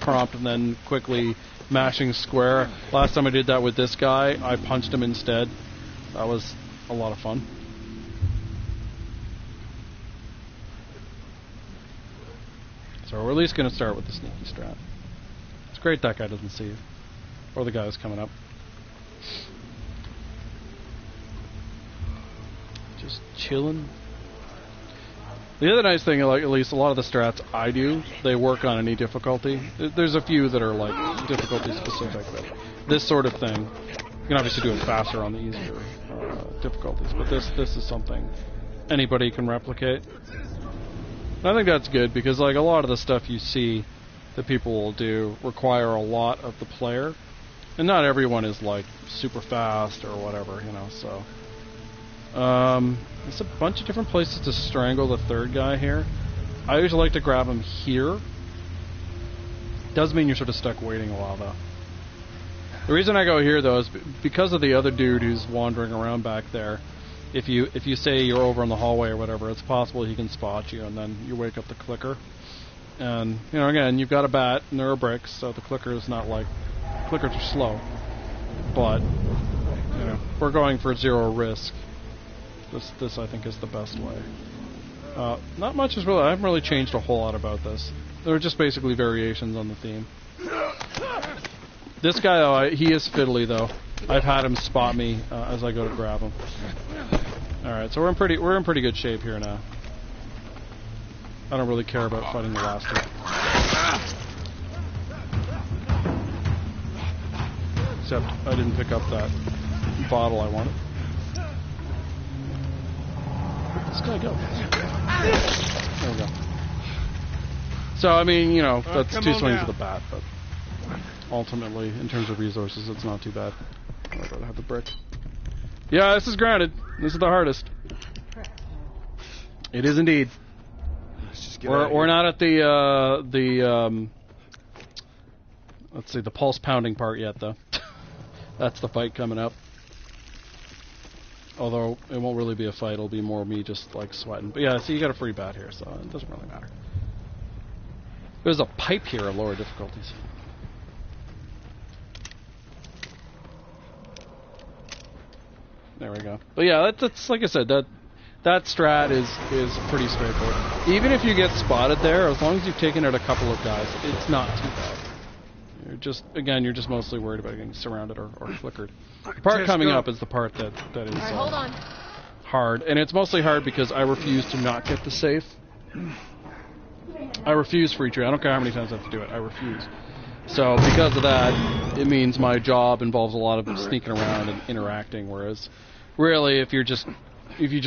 prompt and then quickly mashing square. Last time I did that with this guy, I punched him instead. That was a lot of fun. So we're at least going to start with the sneaky strat. It's great that guy doesn't see you. Or the guy who's coming up. Just chilling. The other nice thing, like at least a lot of the strats I do, they work on any difficulty. There's a few that are like difficulty specific, but this sort of thing, you can obviously do it faster on the easier difficulties. But this is something anybody can replicate. And I think that's good because like a lot of the stuff you see that people will do require a lot of the player, and not everyone is like super fast or whatever, you know. So. There's a bunch of different places to strangle the third guy here. I usually like to grab him here. Does mean you're sort of stuck waiting a while though. The reason I go here though is because of the other dude who's wandering around back there. If you say you're over in the hallway or whatever, it's possible he can spot you and then you wake up the clicker. And you know, again, you've got a bat and there are bricks, so the clicker is not like clickers are slow. But you know, we're going for zero risk. This I think is the best way. Not much is really. I haven't really changed a whole lot about this. They're just basically variations on the theme. This guy though, he is fiddly though. I've had him spot me as I go to grab him. All right, so we're in pretty good shape here now. I don't really care about fighting the last two. Except I didn't pick up that bottle I wanted. Where'd this guy go? There we go. So, I mean, you know, that's two swings of the bat, but ultimately, in terms of resources, it's not too bad. I'd rather have the brick. Yeah, this is grounded. This is the hardest. It is indeed. We're not at the let's see, the pulse pounding part yet, though. That's the fight coming up. Although it won't really be a fight, it'll be more me just like sweating. But yeah, see, you got a free bat here, so it doesn't really matter. There's a pipe here of lower difficulties. There we go. But yeah, that's like I said, that strat is pretty straightforward. Even if you get spotted there, as long as you've taken out a couple of guys, it's not too bad. You're just mostly worried about getting surrounded or flickered. The part coming up is the part that is hold on. hard, and it's mostly hard because I refuse to not get the safe. I refuse free trade. I don't care how many times I have to do it. I refuse. So because of that, it means my job involves a lot of sneaking around and interacting. Whereas, really, if you just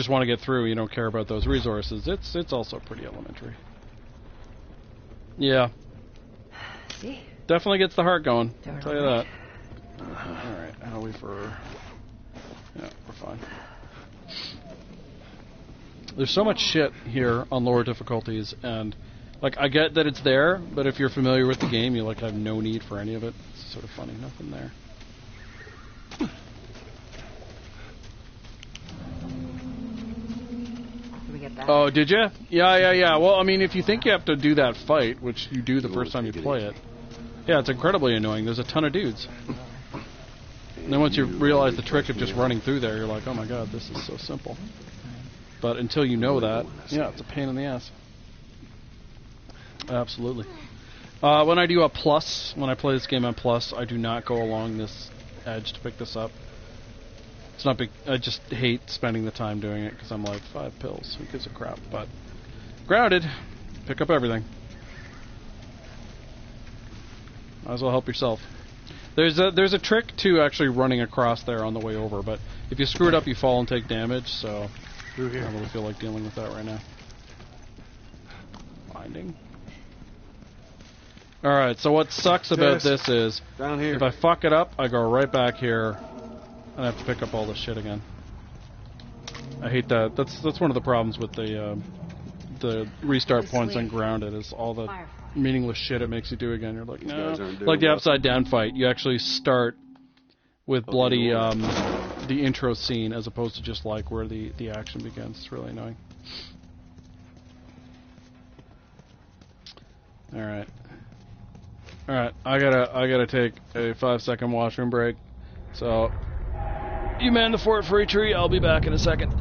want to get through, you don't care about those resources. It's also pretty elementary. Yeah. See? Definitely gets the heart going. I'll tell you that. Alright, how are we for... Yeah, we're fine. There's so much shit here on lower difficulties, and like I get that it's there, but if you're familiar with the game, you like have no need for any of it. It's sort of funny, nothing there. Did we get that? Oh, did you? Yeah. Well, I mean, if you think you have to do that fight, which you do the first time you play it, yeah, it's incredibly annoying. There's a ton of dudes. And then once you realize the trick of just running through there, you're like, oh my god, this is so simple. But until you know that, yeah, it's a pain in the ass. Absolutely. When I do a plus, when I play this game on plus, I do not go along this edge to pick this up. It's not big. I just hate spending the time doing it because I'm like, 5 pills. Who gives a crap? But grounded, pick up everything. Might as well help yourself. There's a trick to actually running across there on the way over, but if you screw it up, you fall and take damage. So I don't really feel like dealing with that right now. Finding. All right. So what sucks about this is Down here. if I fuck it up, I go right back here, and I have to pick up all this shit again. I hate that. That's one of the problems with the restart points on Grounded is all the meaningless shit it makes you do again. You're like, no. Like the upside down fight, you actually start with bloody the intro scene as opposed to just like where the action begins. It's really annoying. All right. I gotta take a 5-second washroom break. So you man the fort for a tree. I'll be back in a second.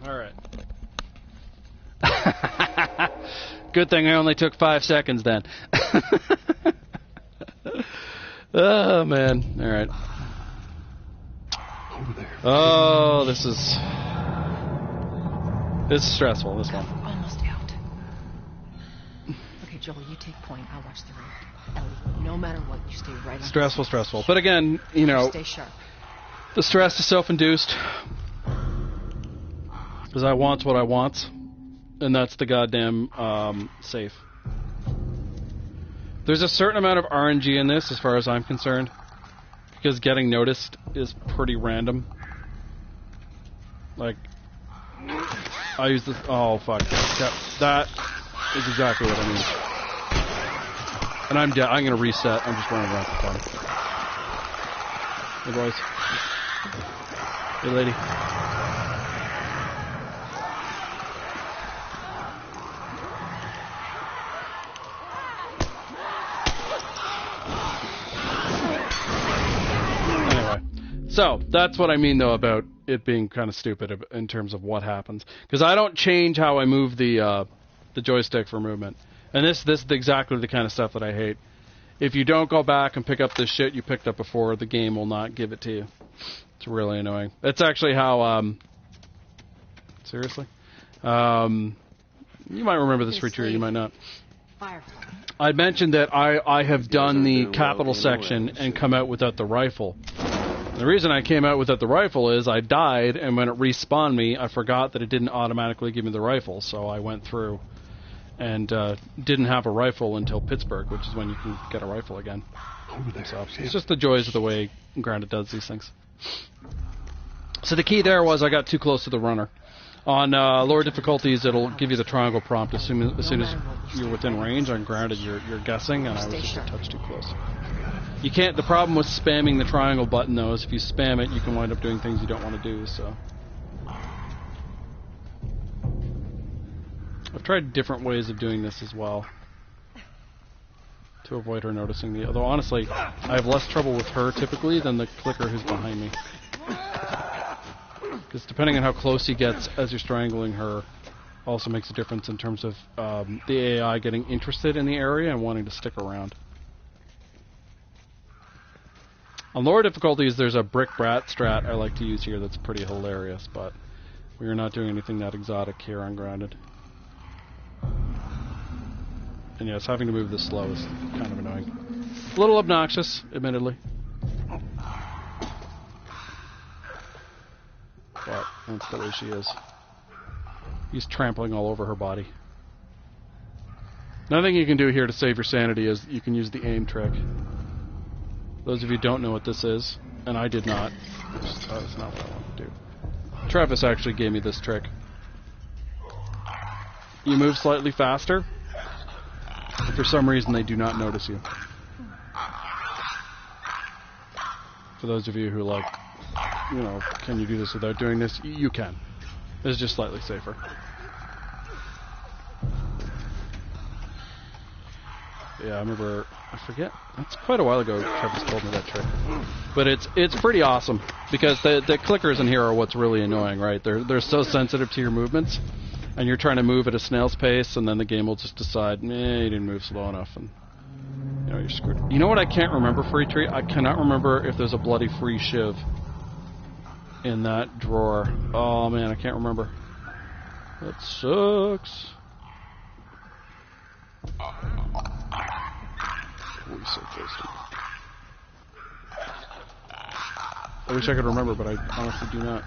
Alright. Good thing I only took 5 seconds then. Oh, man. Alright. Over there. Oh, this is stressful, this one. Almost out. Okay, Joel, you take point. I'll watch the rear. Ellie, no matter what, you stay right on. Stressful. But again, you know, Stay sharp. the stress is self-induced. Because I want what I want, and that's the goddamn safe. There's a certain amount of RNG in this, as far as I'm concerned, because getting noticed is pretty random. Like, I use this. Oh fuck! That is exactly what I mean. And I'm dead. I'm gonna reset. I'm just running around for fun. Hey boys. Hey lady. So, that's what I mean, though, about it being kind of stupid in terms of what happens. Because I don't change how I move the joystick for movement. And this is exactly the kind of stuff that I hate. If you don't go back and pick up the shit you picked up before, the game will not give it to you. It's really annoying. That's actually how, seriously? You might remember this feature, you might not. I mentioned that I have done the capital section and come out without the rifle. The reason I came out without the rifle is I died, and when it respawned me, I forgot that it didn't automatically give me the rifle, so I went through and didn't have a rifle until Pittsburgh, which is when you can get a rifle again. So it's just the joys of the way Grounded does these things. So the key there was I got too close to the runner. On lower difficulties, it'll give you the triangle prompt as soon as you're within range. On Grounded, you're guessing, and I was just a touch too close. You can't. The problem with spamming the triangle button, though, is if you spam it, you can wind up doing things you don't want to do. So, I've tried different ways of doing this as well to avoid her noticing me. Although honestly, I have less trouble with her typically than the clicker who's behind me. Because depending on how close he gets as you're strangling her, also makes a difference in terms of the AI getting interested in the area and wanting to stick around. On lower difficulties, there's a brick brat strat I like to use here that's pretty hilarious, but we are not doing anything that exotic here on Grounded. And yes, having to move this slow is kind of annoying. A little obnoxious, admittedly. But that's the way she is. He's trampling all over her body. Nothing you can do here to save your sanity is you can use the aim trick. Those of you who don't know what this is, and I did not, that's not what I want to do. Travis actually gave me this trick. you move slightly faster. But for some reason, they do not notice you. For those of you who like, you know, can you do this without doing this? You can. It's just slightly safer. Yeah, I remember, I forget, that's quite a while ago Travis told me that trick. But it's pretty awesome, because the clickers in here are what's really annoying, right? They're so sensitive to your movements, and you're trying to move at a snail's pace, and then the game will just decide, you didn't move slow enough, and you know, you're screwed. You know what I can't remember, Free Tree? I cannot remember if there's a bloody free shiv in that drawer. Oh man, I can't remember. That sucks. Oh, so thirsty. I wish I could remember, but I honestly do not.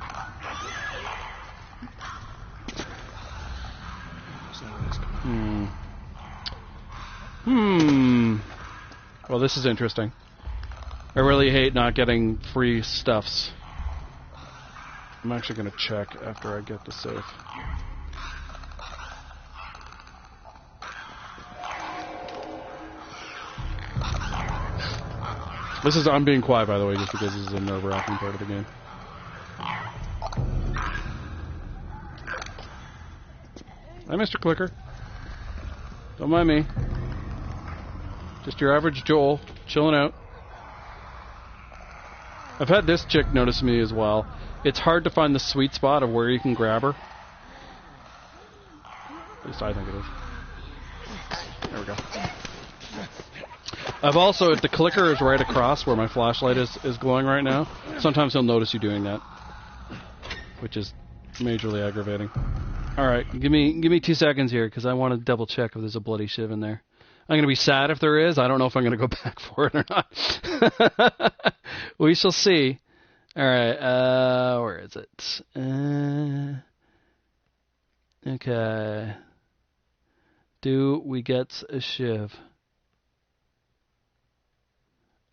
Well, this is interesting. I really hate not getting free stuffs. I'm actually going to check after I get the save. This is, I'm being quiet, by the way, just because this is a nerve-wracking part of the game. Hi, Mr. Clicker. Don't mind me. Just your average Joel, chilling out. I've had this chick notice me as well. It's hard to find the sweet spot of where you can grab her. At least I think it is. There we go. I've also, if the clicker is right across where my flashlight is glowing right now, sometimes he'll notice you doing that, which is majorly aggravating. All right, give me 2 seconds here, because I want to double check if there's a bloody shiv in there. I'm going to be sad if there is. I don't know if I'm going to go back for it or not. We shall see. All right, where is it? Okay. Do we get a shiv?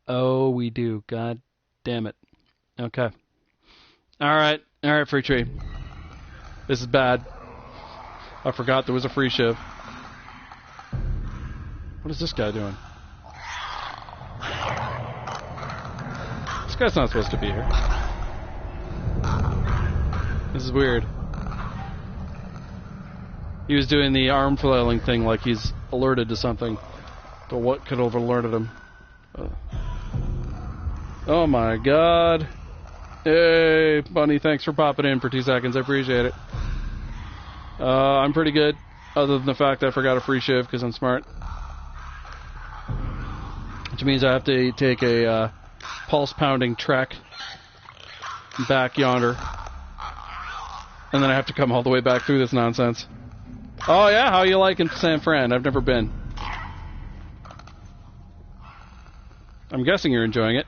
Oh, we do. God damn it. Okay. All right, Free Tree. This is bad. I forgot there was a free shiv. What is this guy doing? This guy's not supposed to be here. This is weird. He was doing the arm flailing thing like he's alerted to something. But what could have alerted him? Oh my god. Hey, Bunny, thanks for popping in for 2 seconds. I appreciate it. I'm pretty good, other than the fact that I forgot a free shiv because I'm smart. Which means I have to take a pulse-pounding trek back yonder. And then I have to come all the way back through this nonsense. Oh yeah, how you liking San Fran? I've never been. I'm guessing you're enjoying it.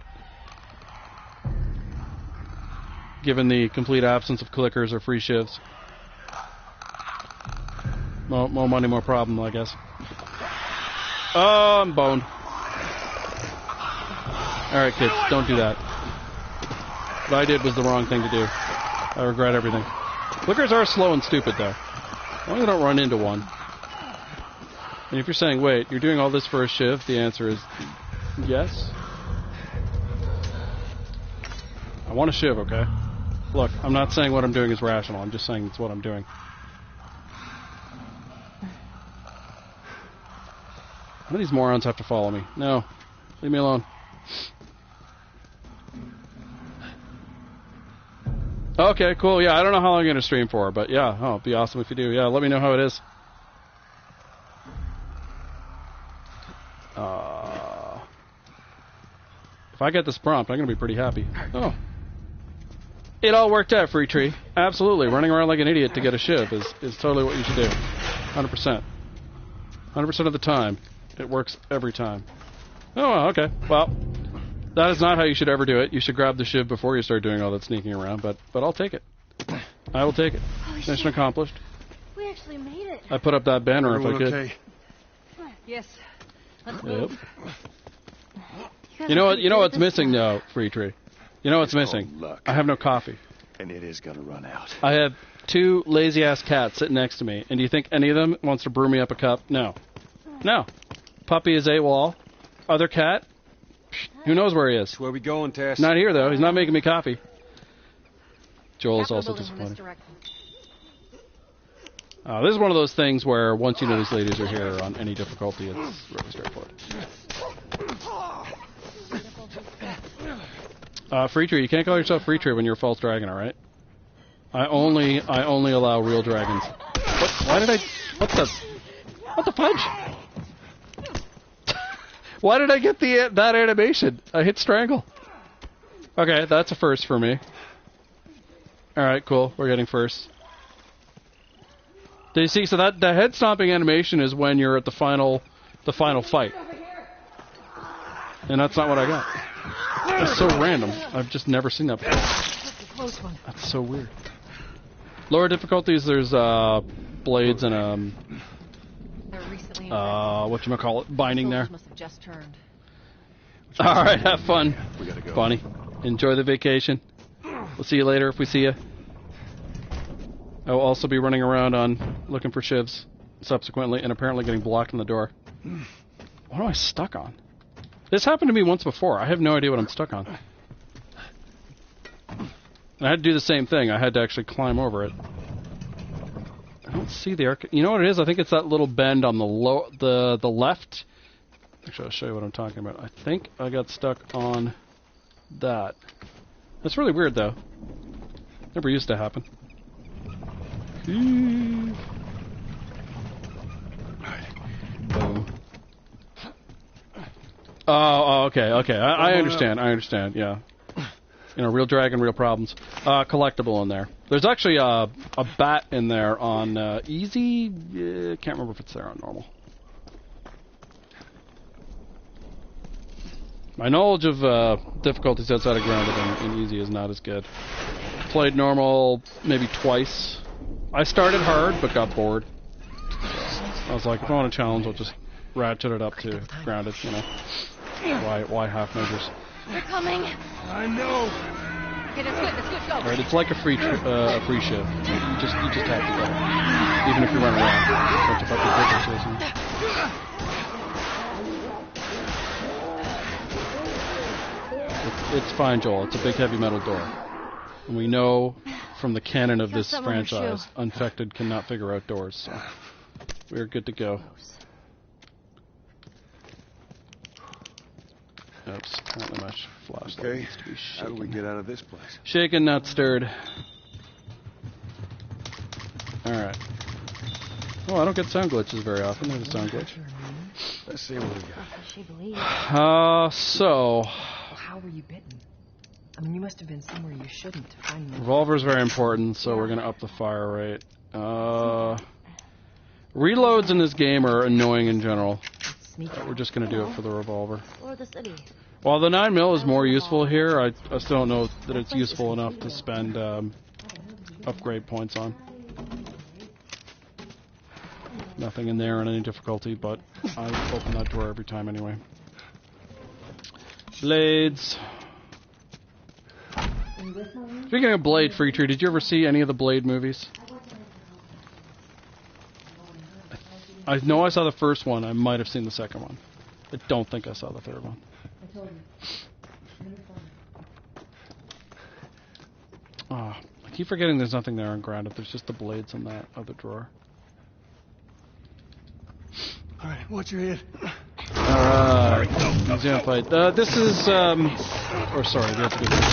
Given the complete absence of clickers or free shivs. More money, more problem, I guess. Oh, I'm boned. Alright, kids, don't do that. What I did was the wrong thing to do. I regret everything. Clickers are slow and stupid, though. As long as I don't run into one. And if you're saying, wait, you're doing all this for a shiv, the answer is yes. I want a shiv, okay? Look, I'm not saying what I'm doing is rational. I'm just saying it's what I'm doing. None of these morons have to follow me. No. Leave me alone. Okay, cool. Yeah, I don't know how long I'm going to stream for, but yeah, oh, it'd be awesome if you do. Yeah, let me know how it is. If I get this prompt, I'm going to be pretty happy. Oh. It all worked out, Free Tree. Absolutely. Running around like an idiot to get a shiv is totally what you should do. 100%. 100% of the time. It works every time. Oh, okay. Well, that is not how you should ever do it. You should grab the shiv before you start doing all that sneaking around, but I'll take it. I will take it. Mission accomplished. We actually made it. I put up that banner if I could. Okay. Yes. Let's Yep. move. You know what's missing though, Free Tree? You know what's missing? Luck. I have no coffee. And it is gonna run out. I have 2 lazy-ass cats sitting next to me, and do you think any of them wants to brew me up a cup? No. No. Puppy is AWOL. Other cat? Who knows where he is? Where we going, Tess? Not here, though. He's not making me coffee. Joel is Capitol also building from this disappointed. direction. This is one of those things where once you know these ladies are here on any difficulty, it's really straightforward. Free tree. You can't call yourself free tree when you're a false dragon, all right? I only allow real dragons. What? Why did I? What the fudge? Why did I get that animation? I hit strangle. Okay, that's a first for me. All right, cool. We're getting first. Do you see? So that the head stomping animation is when you're at the final fight, and that's not what I got. That's so random. I've just never seen that before. That's a close one. That's so weird. Lower difficulties, there's blades and They're recently whatchamacallit, binding there. must have just turned. All right, have fun, We gotta go. Bonnie. Enjoy the vacation. We'll see you later if we see you. I will also be running around on looking for shivs subsequently, and apparently getting blocked in the door. What am I stuck on? This happened to me once before. I have no idea what I'm stuck on. And I had to do the same thing. I had to actually climb over it. I don't see the arc. You know what it is? I think it's that little bend on the left. Actually, I'll show you what I'm talking about. I think I got stuck on that. That's really weird, though. Never used to happen. Boom. Oh, okay. I understand. Yeah. You know, real dragon, real problems. Collectible in there. There's actually a bat in there on easy. Can't remember if it's there on normal. My knowledge of difficulties outside of grounded in easy is not as good. Played normal maybe twice. I started hard but got bored. I was like, if I want a challenge, I'll just ratchet it up to grounded. You know, why half measures? They're coming. I know. Okay, that's good, go. Right, it's like a free shift. You just have to go, even if you run around. Don't you fucking differences. It's fine, Joel. It's a big heavy metal door, and we know from the canon of this someone on your franchise, Infected cannot figure out doors, so we're good to go. Oops, apparently my flashlight Okay, needs to be how do we shaken. get out of this place? Shaken, not stirred. Alright. Oh, I don't get sound glitches very often. There's a sound glitch. Let's see what we got. She believes. So... Well, how were you bitten? I mean, you must have been somewhere you shouldn't to find me. Revolver's very important, so we're gonna up the fire rate. Reloads in this game are annoying in general. Sneaky. We're just gonna do it for the revolver. Explore the city. While the 9mm is more useful here, I still don't know that it's useful enough to spend upgrade points on. Nothing in there on any difficulty, but I open that door every time anyway. Blades. Speaking of Blade, Free Tree, did you ever see any of the Blade movies? I know I saw the first one. I might have seen the second one. I don't think I saw the third one. Oh, I keep forgetting there's nothing there on grounded. There's just the blades in that other drawer. All right, watch your head. Museum fight. This is, or sorry, we have to do this.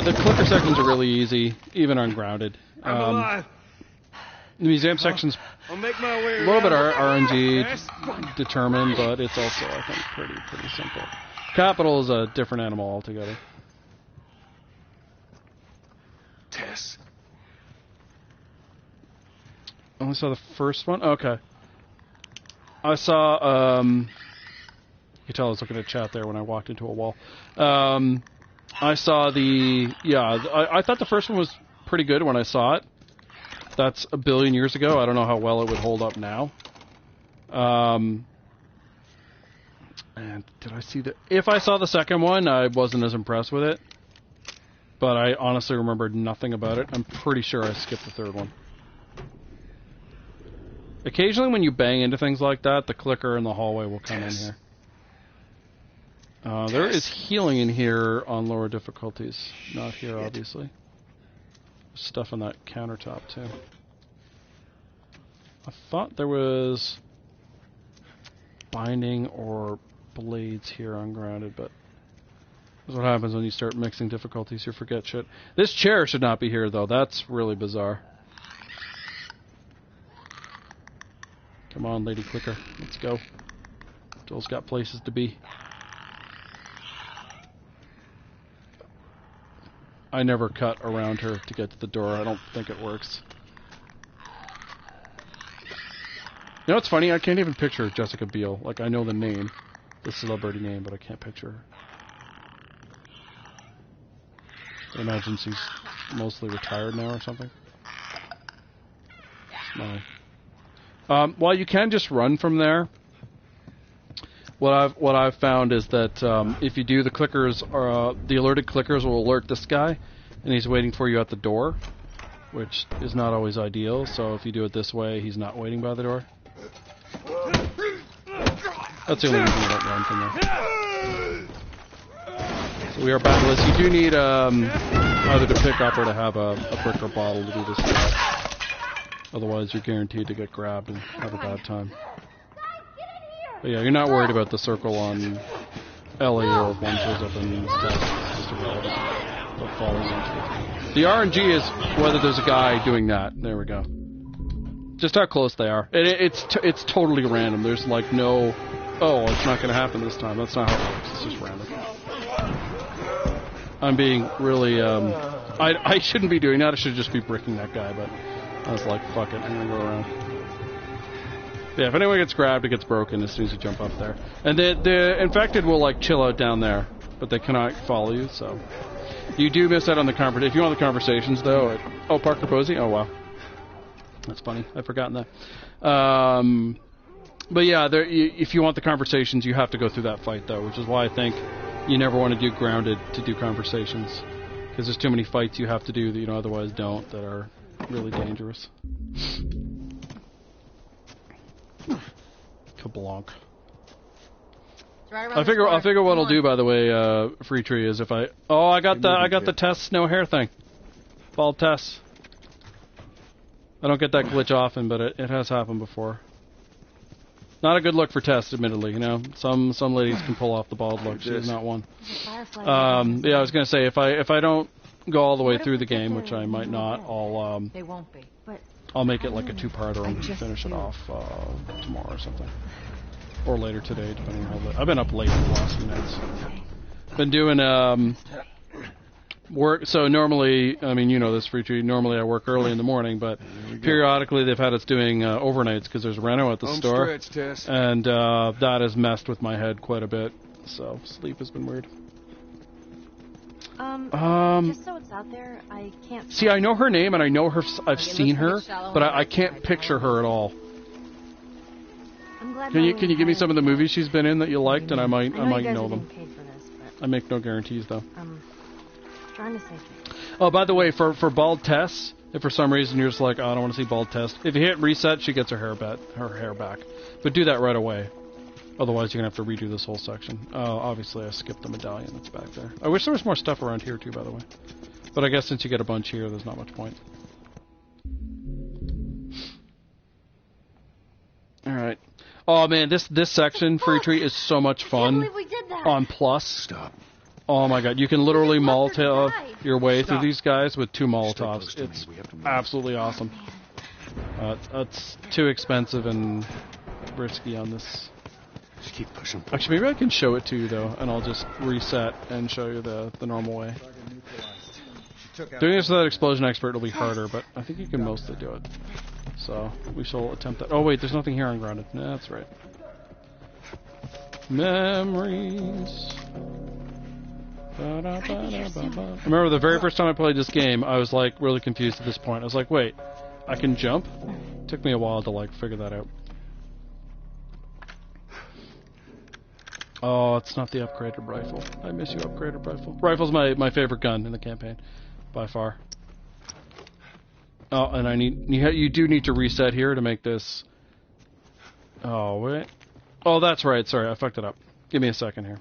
The clicker sections are really easy, even on grounded. I'm alive. The museum section's I'll make my way a little bit around. RNG determined, but it's also, I think, pretty simple. Capital is a different animal altogether. Tess. Only saw the first one? Okay. I saw, you can tell I was looking at chat there when I walked into a wall. I saw I thought the first one was pretty good when I saw it. That's a billion years ago. I don't know how well it would hold up now. And did I see if I saw the second one, I wasn't as impressed with it. but I honestly remembered nothing about it. I'm pretty sure I skipped the third one. Occasionally when you bang into things like that, the clicker in the hallway will come in here. There is healing in here on lower difficulties. Not here, obviously. There's stuff on that countertop, too. I thought there was binding or blades here ungrounded, but that's what happens when you start mixing difficulties. You forget shit. This chair should not be here, though. That's really bizarre. Come on, Lady Clicker. Let's go. Joel's got places to be. I never cut around her to get to the door. I don't think it works. You know what's funny? I can't even picture Jessica Biel. Like, I know the name, the celebrity name, but I can't picture her. I imagine she's mostly retired now or something. No. Well, you can just run from there. What I've found is that if you do, the clickers, the alerted clickers will alert this guy, and he's waiting for you at the door, which is not always ideal. So if you do it this way, he's not waiting by the door. That's the only reason I don't run from there. So we are backless. You do need either to pick up or to have a brick or bottle to do this job. Otherwise, you're guaranteed to get grabbed and have a bad time. But yeah, you're not worried about the circle on Ellie or if one shows up in stealth. It's just irrelevant. They'll follow you into it. The RNG is whether there's a guy doing that. There we go. Just how close they are. It's totally random. There's like no, oh, it's not going to happen this time. That's not how it works. It's just random. I'm being really, I shouldn't be doing that. I should just be bricking that guy, but I was like, fuck it, I'm going to go around. Yeah, if anyone gets grabbed, it gets broken as soon as you jump up there. And the infected will, like, chill out down there, but they cannot follow you, so. You do miss out on the conversation. If you want the conversations, though, oh, Parker Posey? Oh, wow. That's funny. I've forgotten that. But yeah, if you want the conversations, you have to go through that fight, though, which is why I think you never want to do grounded to do conversations. Because there's too many fights you have to do that you otherwise don't that are really dangerous. Kablonk. Right I figure what I'll do, by the way, Free Tree, is if I got the Tess no hair thing. Bald Tess. I don't get that glitch often, but it has happened before. Not a good look for Tess, admittedly. Some ladies can pull off the bald look. She's not one. Yeah, I was gonna say if I don't go all the way through the game, which I might not, They won't be. But I'll make it like a two-parter and finish it off tomorrow or something, or later today, depending on how late. I've been up late in the last few nights. Been doing work. So normally, I mean, this Free Tree. Normally I work early in the morning, but periodically they've had us doing overnights because there's Reno at the store, and that has messed with my head quite a bit. So sleep has been weird. Just so it's out there, I can't see. I know her name and I know her. I've seen her, but I can't picture her at all. I'm glad Can you give me some of the movies she's been in that you liked, and I might know them. Paid for this, but I make no guarantees though. Trying to save you. Oh, by the way, for Bald Tess, if for some reason you're just like, oh, I don't want to see Bald Tess, if you hit reset, she gets her hair back. But do that right away. Otherwise, you're going to have to redo this whole section. Obviously, I skipped the medallion that's back there. I wish there was more stuff around here, too, by the way. But I guess since you get a bunch here, there's not much point. Alright. Oh, man, this section, Free Tree, is so much fun. I can't believe we did that. On Plus. Stop. Oh, my God. You can literally Molotov your way through these guys with 2 Molotovs. It's absolutely awesome. It's too expensive and risky on this. Just keep pushing. Actually, maybe I can show it to you, though, and I'll just reset and show you the normal way. Doing this with that explosion expert will be harder, but I think you can mostly do it. So, we shall attempt that. Oh, wait, there's nothing here on grounded. Nah, that's right. Memories. I remember the very first time I played this game, I was, like, really confused at this point. I was like, wait, I can jump? It took me a while to, like, figure that out. Oh, it's not the upgraded rifle. I miss you, upgraded rifle. Rifle's my favorite gun in the campaign, by far. Oh, and I need you do need to reset here to make this. Oh wait. Oh, that's right. Sorry, I fucked it up. Give me a second here.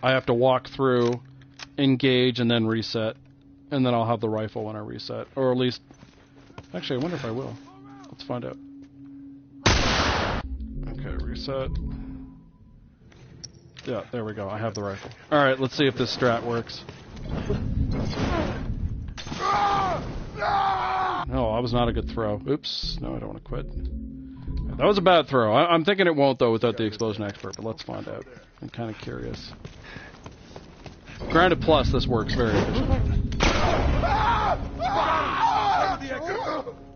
I have to walk through, engage, and then reset, and then I'll have the rifle when I reset, or at least. Actually, I wonder if I will. Let's find out. Okay, reset. Yeah, there we go. I have the rifle. Alright, let's see if this strat works. No, that was not a good throw. Oops. No, I don't want to quit. That was a bad throw. I'm thinking it won't, though, without the explosion expert, but let's find out. I'm kind of curious. Granted, plus, this works very efficiently.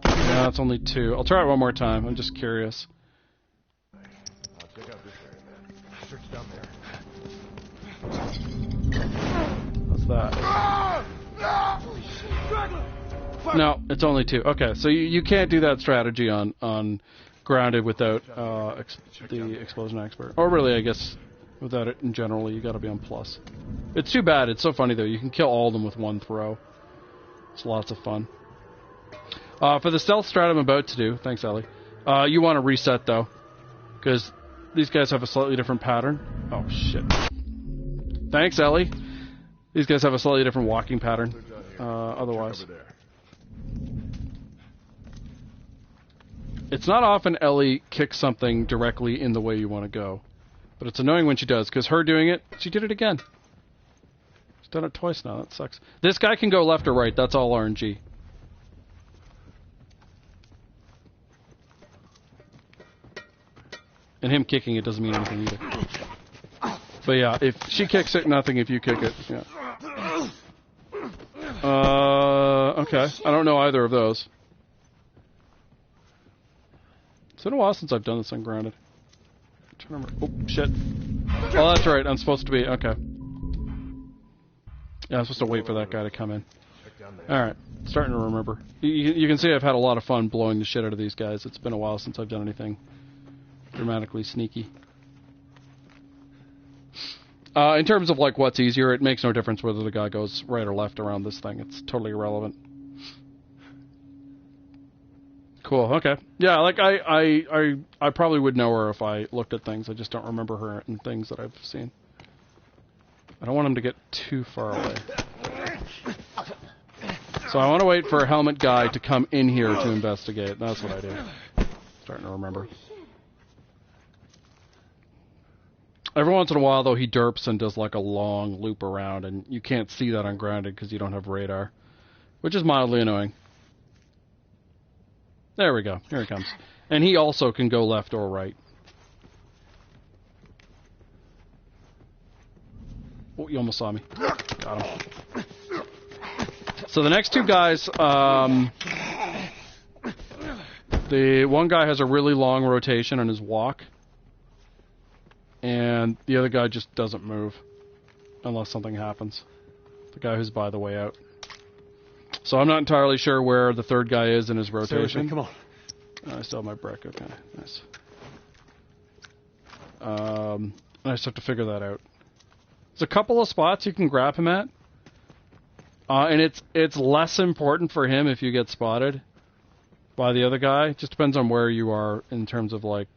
Yeah, it's only 2. I'll try it one more time. I'm just curious. What's that? No, it's only 2. Okay, so you can't do that strategy on grounded without the explosion expert. Or really, I guess, without it in general, you gotta be on plus. It's too bad. It's so funny, though. You can kill all of them with one throw. It's lots of fun. For the stealth strat I'm about to do, thanks, Ellie, you want to reset, though, because these guys have a slightly different pattern. Oh, shit. Thanks, Ellie. These guys have a slightly different walking pattern, otherwise. It's not often Ellie kicks something directly in the way you want to go, but it's annoying when she does, because her doing it, she did it again. She's done it twice now, that sucks. This guy can go left or right, that's all RNG. And him kicking it doesn't mean anything either. But yeah, if she kicks it, nothing. If you kick it, yeah. Okay. I don't know either of those. It's been a while since I've done this ungrounded. I'm trying to remember. Oh, shit. Oh, that's right. I'm supposed to be... Okay. Yeah, I'm supposed to wait for that guy to come in. Alright. Starting to remember. You can see I've had a lot of fun blowing the shit out of these guys. It's been a while since I've done anything dramatically sneaky. In terms of like what's easier, it makes no difference whether the guy goes right or left around this thing. It's totally irrelevant. Cool. Okay. Yeah. Like I probably would know her if I looked at things. I just don't remember her in things that I've seen. I don't want him to get too far away. So I want to wait for a helmet guy to come in here to investigate. That's what I do. Starting to remember. Every once in a while, though, he derps and does like a long loop around, and you can't see that on grounded because you don't have radar, which is mildly annoying. There we go. Here he comes. And he also can go left or right. Oh, you almost saw me. Got him. So the next two guys, the one guy has a really long rotation on his walk. And the other guy just doesn't move unless something happens. The guy who's by the way out. So I'm not entirely sure where the third guy is in his rotation. Come on. I still have my brick. Okay, nice. I just have to figure that out. There's a couple of spots you can grab him at. And it's less important for him if you get spotted by the other guy. It just depends on where you are in terms of like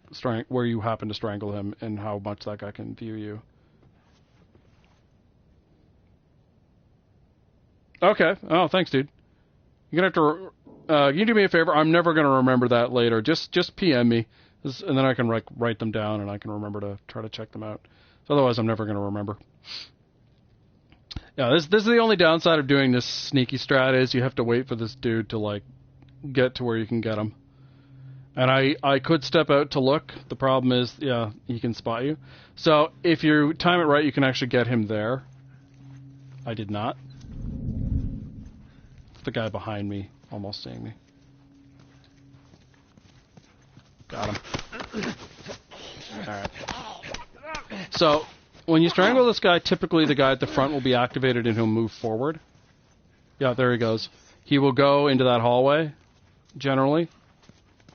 where you happen to strangle him and how much that guy can view you. Okay. Oh, thanks, dude. You're gonna have to. Can you do me a favor? I'm never gonna remember that later. Just PM me, and then I can write them down and I can remember to try to check them out. So otherwise, I'm never gonna remember. Yeah, this is the only downside of doing this sneaky strat is you have to wait for this dude to like get to where you can get him. And I could step out to look. The problem is, yeah, he can spot you. So if you time it right, you can actually get him there. I did not. It's the guy behind me almost seeing me. Got him. Alright. So when you strangle this guy, typically the guy at the front will be activated and he'll move forward. Yeah, there he goes. He will go into that hallway, generally,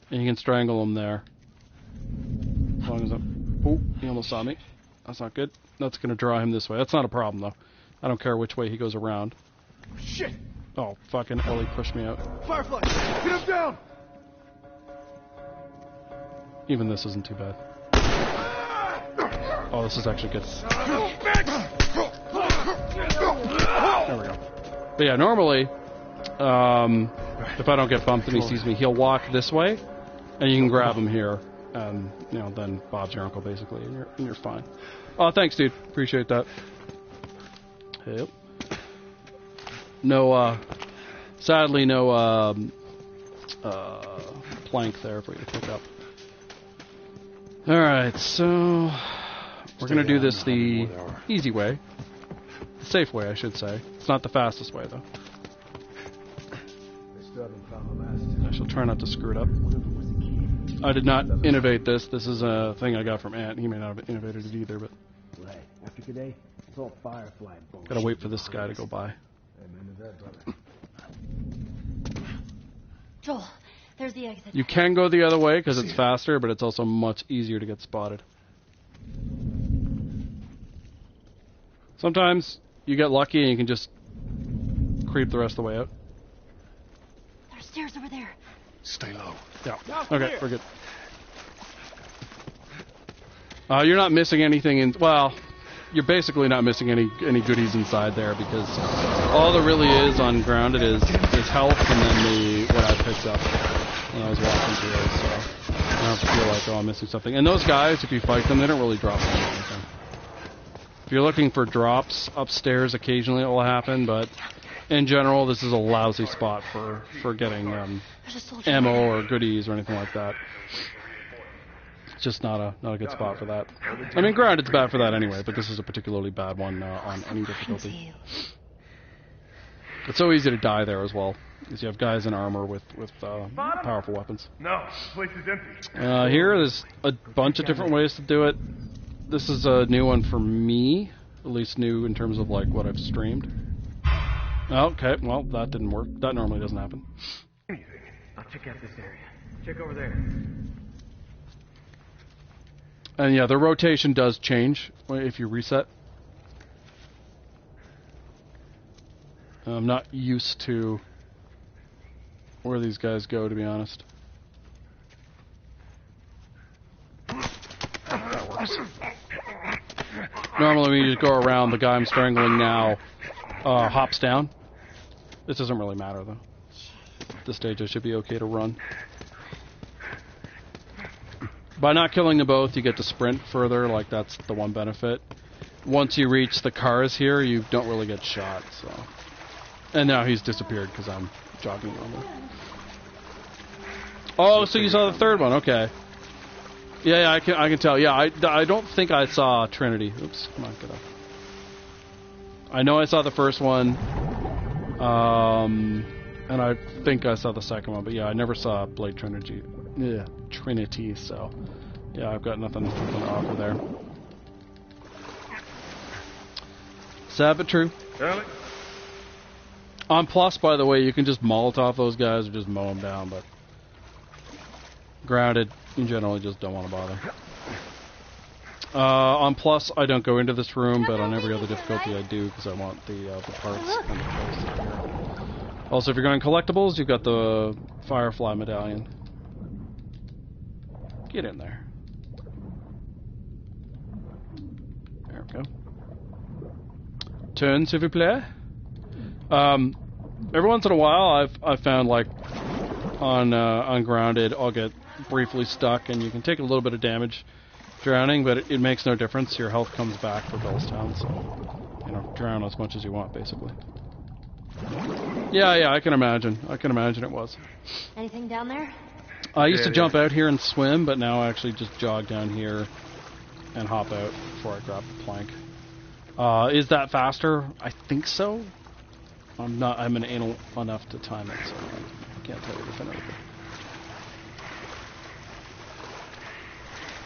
and you can strangle him there. As long as Oh, he almost saw me. That's not good. That's going to draw him this way. That's not a problem, though. I don't care which way he goes around. Shit! Oh, fucking Ellie pushed me out. Firefly! Get him down! Even this isn't too bad. Oh, this is actually good. There we go. But yeah, normally, if I don't get bumped and he sees me, he'll walk this way, and you can grab him here, and you know, then Bob's your uncle basically, and you're fine. Oh, thanks, dude. Appreciate that. Yep. No, sadly, no plank there for you to pick up. All right, so we're gonna do this the easy way, the safe way, I should say. It's not the fastest way, though. I shall try not to screw it up. I did not innovate this. This is a thing I got from Ant. He may not have innovated it either, but Right. After today, it's all Firefly bullshit. gotta wait for this guy to go by. Amen to that, brother. Joel, there's the exit. You can go the other way because it's faster, but it's also much easier to get spotted. Sometimes you get lucky and you can just creep the rest of the way out. There's stairs over there. Stay low. Yeah. Okay, we're good. You're not missing anything in. Well, you're basically not missing any goodies inside there because all there really is on Grounded is health and then what I picked up when I was walking through those. So I don't have to feel like, oh, I'm missing something. And those guys, if you fight them, they don't really drop anything. If you're looking for drops upstairs, occasionally it will happen, but in general, this is a lousy spot for getting ammo or goodies or anything like that. It's just not a good spot for that. I mean, Grounded's bad for that anyway, but this is a particularly bad one on any difficulty. It's so easy to die there as well, because you have guys in armor with powerful weapons. No, this place is empty. Here, there's a bunch of different ways to do it. This is a new one for me, at least new in terms of like what I've streamed. Okay, well, that didn't work. That normally doesn't happen. I'll check out this area. Check over there. And yeah, the rotation does change if you reset. I'm not used to where these guys go, to be honest. That works. Normally when you just go around, the guy I'm strangling now hops down. This doesn't really matter, though. At this stage, I should be okay to run. By not killing them both, you get to sprint further, like that's the one benefit. Once you reach the cars here, you don't really get shot, so... And now he's disappeared because I'm jogging normally. Oh, so you saw the third one, okay. Yeah, I can tell. Yeah, I don't think I saw Trinity. Oops, come on, get up. I know I saw the first one, and I think I saw the second one, but yeah, I never saw Blade Trinity. Yeah, Trinity. So, yeah, I've got nothing to offer there. Sad but true. Alex? On Plus, by the way, you can just Molotov those guys or just mow them down, but Grounded, in general, just don't want to bother. On Plus, I don't go into this room, but on every other difficulty I do because I want the parts and the place to here. Also, if you're going collectibles, you've got the Firefly medallion. Get in there. There we go. Turn, s'il vous plaît. Every once in a while, I've found like on Grounded, I'll get briefly stuck, and you can take a little bit of damage drowning, but it makes no difference. Your health comes back for Billstown, so you know, drown as much as you want, basically. Yeah, I can imagine. I can imagine it was. Anything down there? I used to jump out here and swim, but now I actually just jog down here and hop out before I grab the plank. Is that faster? I think so. I'm an anal enough to time it, so I can't tell you definitively.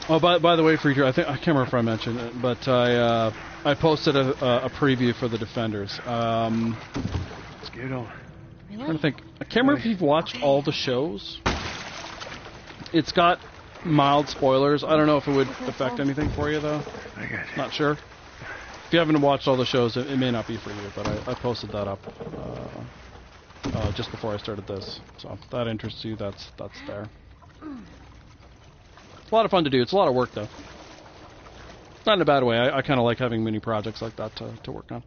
Oh, by the way, Freaker, I can't remember if I mentioned it, but I posted a preview for the Defenders. Let's get on. I'm trying to think. I can't remember if you've watched all the shows. It's got mild spoilers. I don't know if it would affect anything for you, though. I got you. Not sure. If you haven't watched all the shows, it may not be for you, but I posted that up just before I started this. So if that interests you, that's there. It's a lot of fun to do. It's a lot of work, though. Not in a bad way. I kind of like having mini projects like that to work on.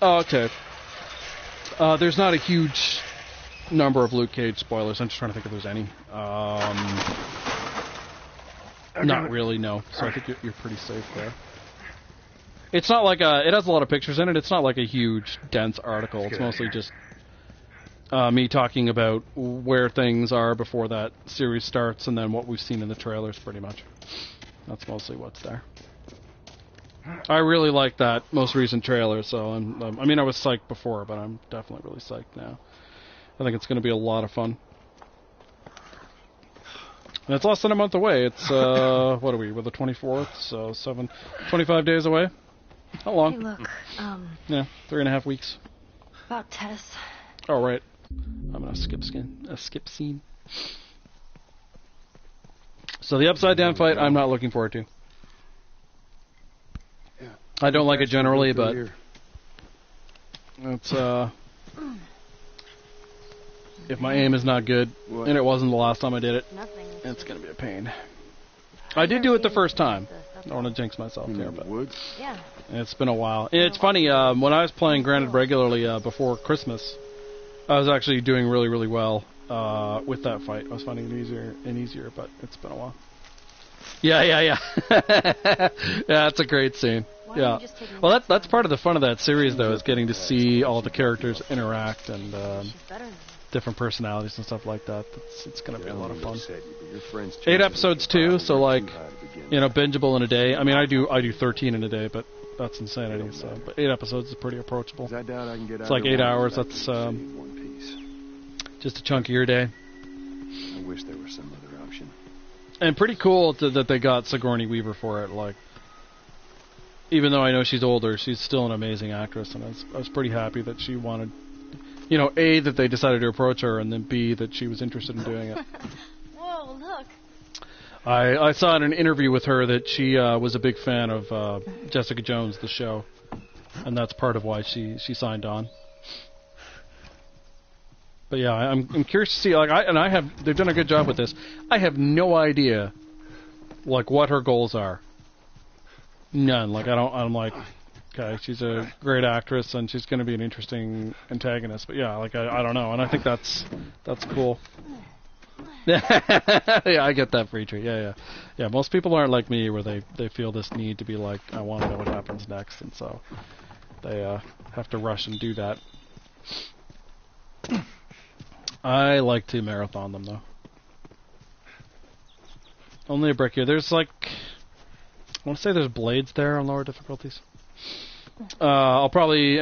Oh, okay. There's not a huge number of Luke Cage spoilers. I'm just trying to think if there's any. Not really, no. So I think you're pretty safe there. It's not like it has a lot of pictures in it. It's not like a huge, dense article. It's mostly just me talking about where things are before that series starts, and then what we've seen in the trailers, pretty much. That's mostly what's there. I really like that most recent trailer, so I mean, I was psyched before, but I'm definitely really psyched now. I think it's going to be a lot of fun. And it's less than a month away. It's, what are we, we're the 24th, so 25 days away. How long? Hey, look, Yeah, 3.5 weeks. about Tess. Oh, right. I'm gonna skip scene. So the upside down fight, I'm not looking forward to. I don't like it generally, but it's if my aim is not good, and it wasn't the last time I did it, it's gonna be a pain. I did do it the first time. I don't want to jinx myself here, but Yeah. it's been a while. It's funny, when I was playing Granted regularly before Christmas, I was actually doing really, really well with that fight. I was finding it easier and easier, but it's been a while. Yeah. Yeah, that's a great scene. Yeah. Well, that's part of the fun of that series, though, is getting to see all the characters interact and different personalities and stuff like that. It's going to be a lot of fun. 8 episodes too, so like, bingeable in a day. I mean, I do 13 in a day, but that's insanity. So, but 8 episodes is pretty approachable. It's like 8 hours. That's just a chunk of your day. I wish there was some other option. And pretty cool that they got Sigourney Weaver for it. Like, even though I know she's older, she's still an amazing actress, and I was pretty happy that she wanted, A, that they decided to approach her, and then B, that she was interested in doing it. Whoa, look. I saw in an interview with her that she was a big fan of Jessica Jones, the show, and that's part of why she signed on. But yeah, I'm curious to see. They've done a good job with this. I have no idea, like, what her goals are. None. Like, I'm like, okay, she's a great actress and she's going to be an interesting antagonist. But yeah, like, I don't know, and I think that's cool. Yeah, I get that free treat. Yeah. Most people aren't like me, where they feel this need to be like, I want to know what happens next, and so they have to rush and do that. I like to marathon them, though. Only a brick here. There's like, I want to say there's blades there on lower difficulties. I'll probably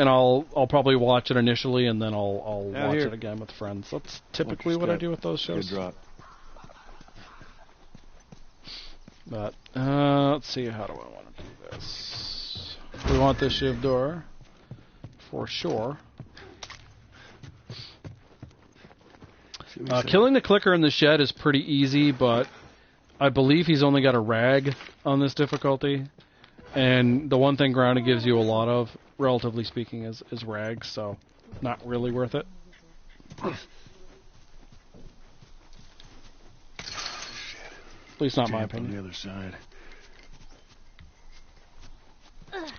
watch it initially, and then I'll watch it again with friends. That's typically what I do with those shows. Good drop. But let's see, how do I want to do this? We want this shiv door for sure. Killing the clicker in the shed is pretty easy, but I believe he's only got a rag on this difficulty. And the one thing Grounded gives you a lot of, relatively speaking, is rags, so not really worth it. At least not my opinion. On the other side.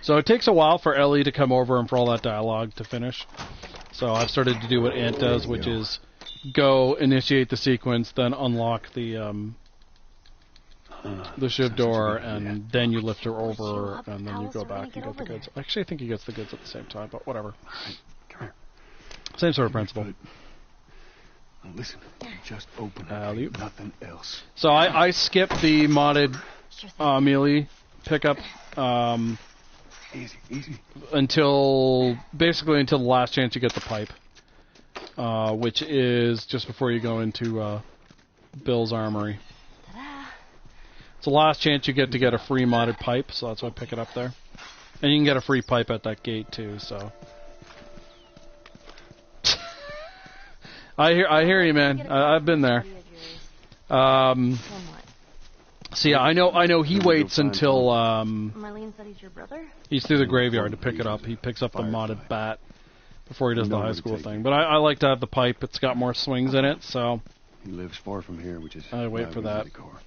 So it takes a while for Ellie to come over and for all that dialogue to finish. So I've started to do what Ant does, which is go initiate the sequence, then unlock the shiv door, and then you lift her over, and then you go back and get the goods. Actually, I think he gets the goods at the same time, but whatever. Come here. Same sort of principle. Now listen, just open it. Nothing else. So I skipped the modded melee pickup Easy. until the last chance you get the pipe, which is just before you go into Bill's armory. It's the last chance you get to get a free modded pipe, so that's why I pick it up there. And you can get a free pipe at that gate too, so. I hear you, man. I've been there. Somewhat. So yeah, I know he waits until Marlene said he's your brother? he's through the graveyard to pick it up. He picks up the modded bat before he does the high school thing. But I like to have the pipe. It's got more swings in it, so He lives far from here, which is I wait why for we that. need a car.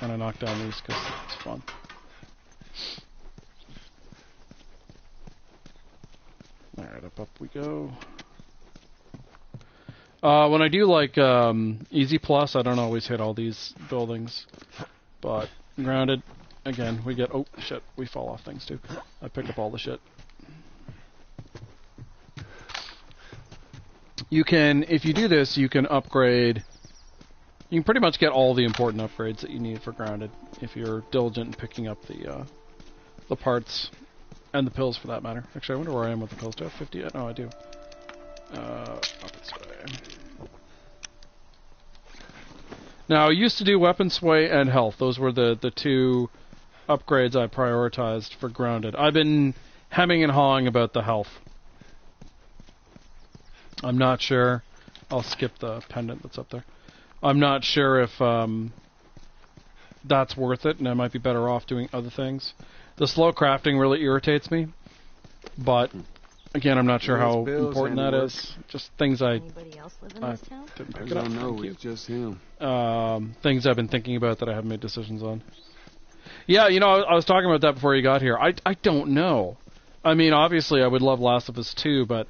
And I knock down these because it's fun. Alright, up we go. When I do like Easy Plus, I don't always hit all these buildings. But Grounded, again, we get... Oh, shit, we fall off things too. I pick up all the shit. You can, if you do this, you can upgrade... You can pretty much get all the important upgrades that you need for Grounded if you're diligent in picking up the parts and the pills for that matter. Actually, I wonder where I am with the pills. Do I have 50 yet? No, I do. Up this way. Now, I used to do Weapon Sway and Health. Those were the two upgrades I prioritized for Grounded. I've been hemming and hawing about the Health. I'm not sure. I'll skip the pendant that's up there. I'm not sure if that's worth it, and I might be better off doing other things. The slow crafting really irritates me, but again, I'm not sure how important that is. Just things Anybody else live in this town? didn't pick I it up. don't know. Thank you. It's just him. Things I've been thinking about that I haven't made decisions on. Yeah, you know, I was talking about that before you got here. I don't know. I mean, obviously, I would love Last of Us 2, but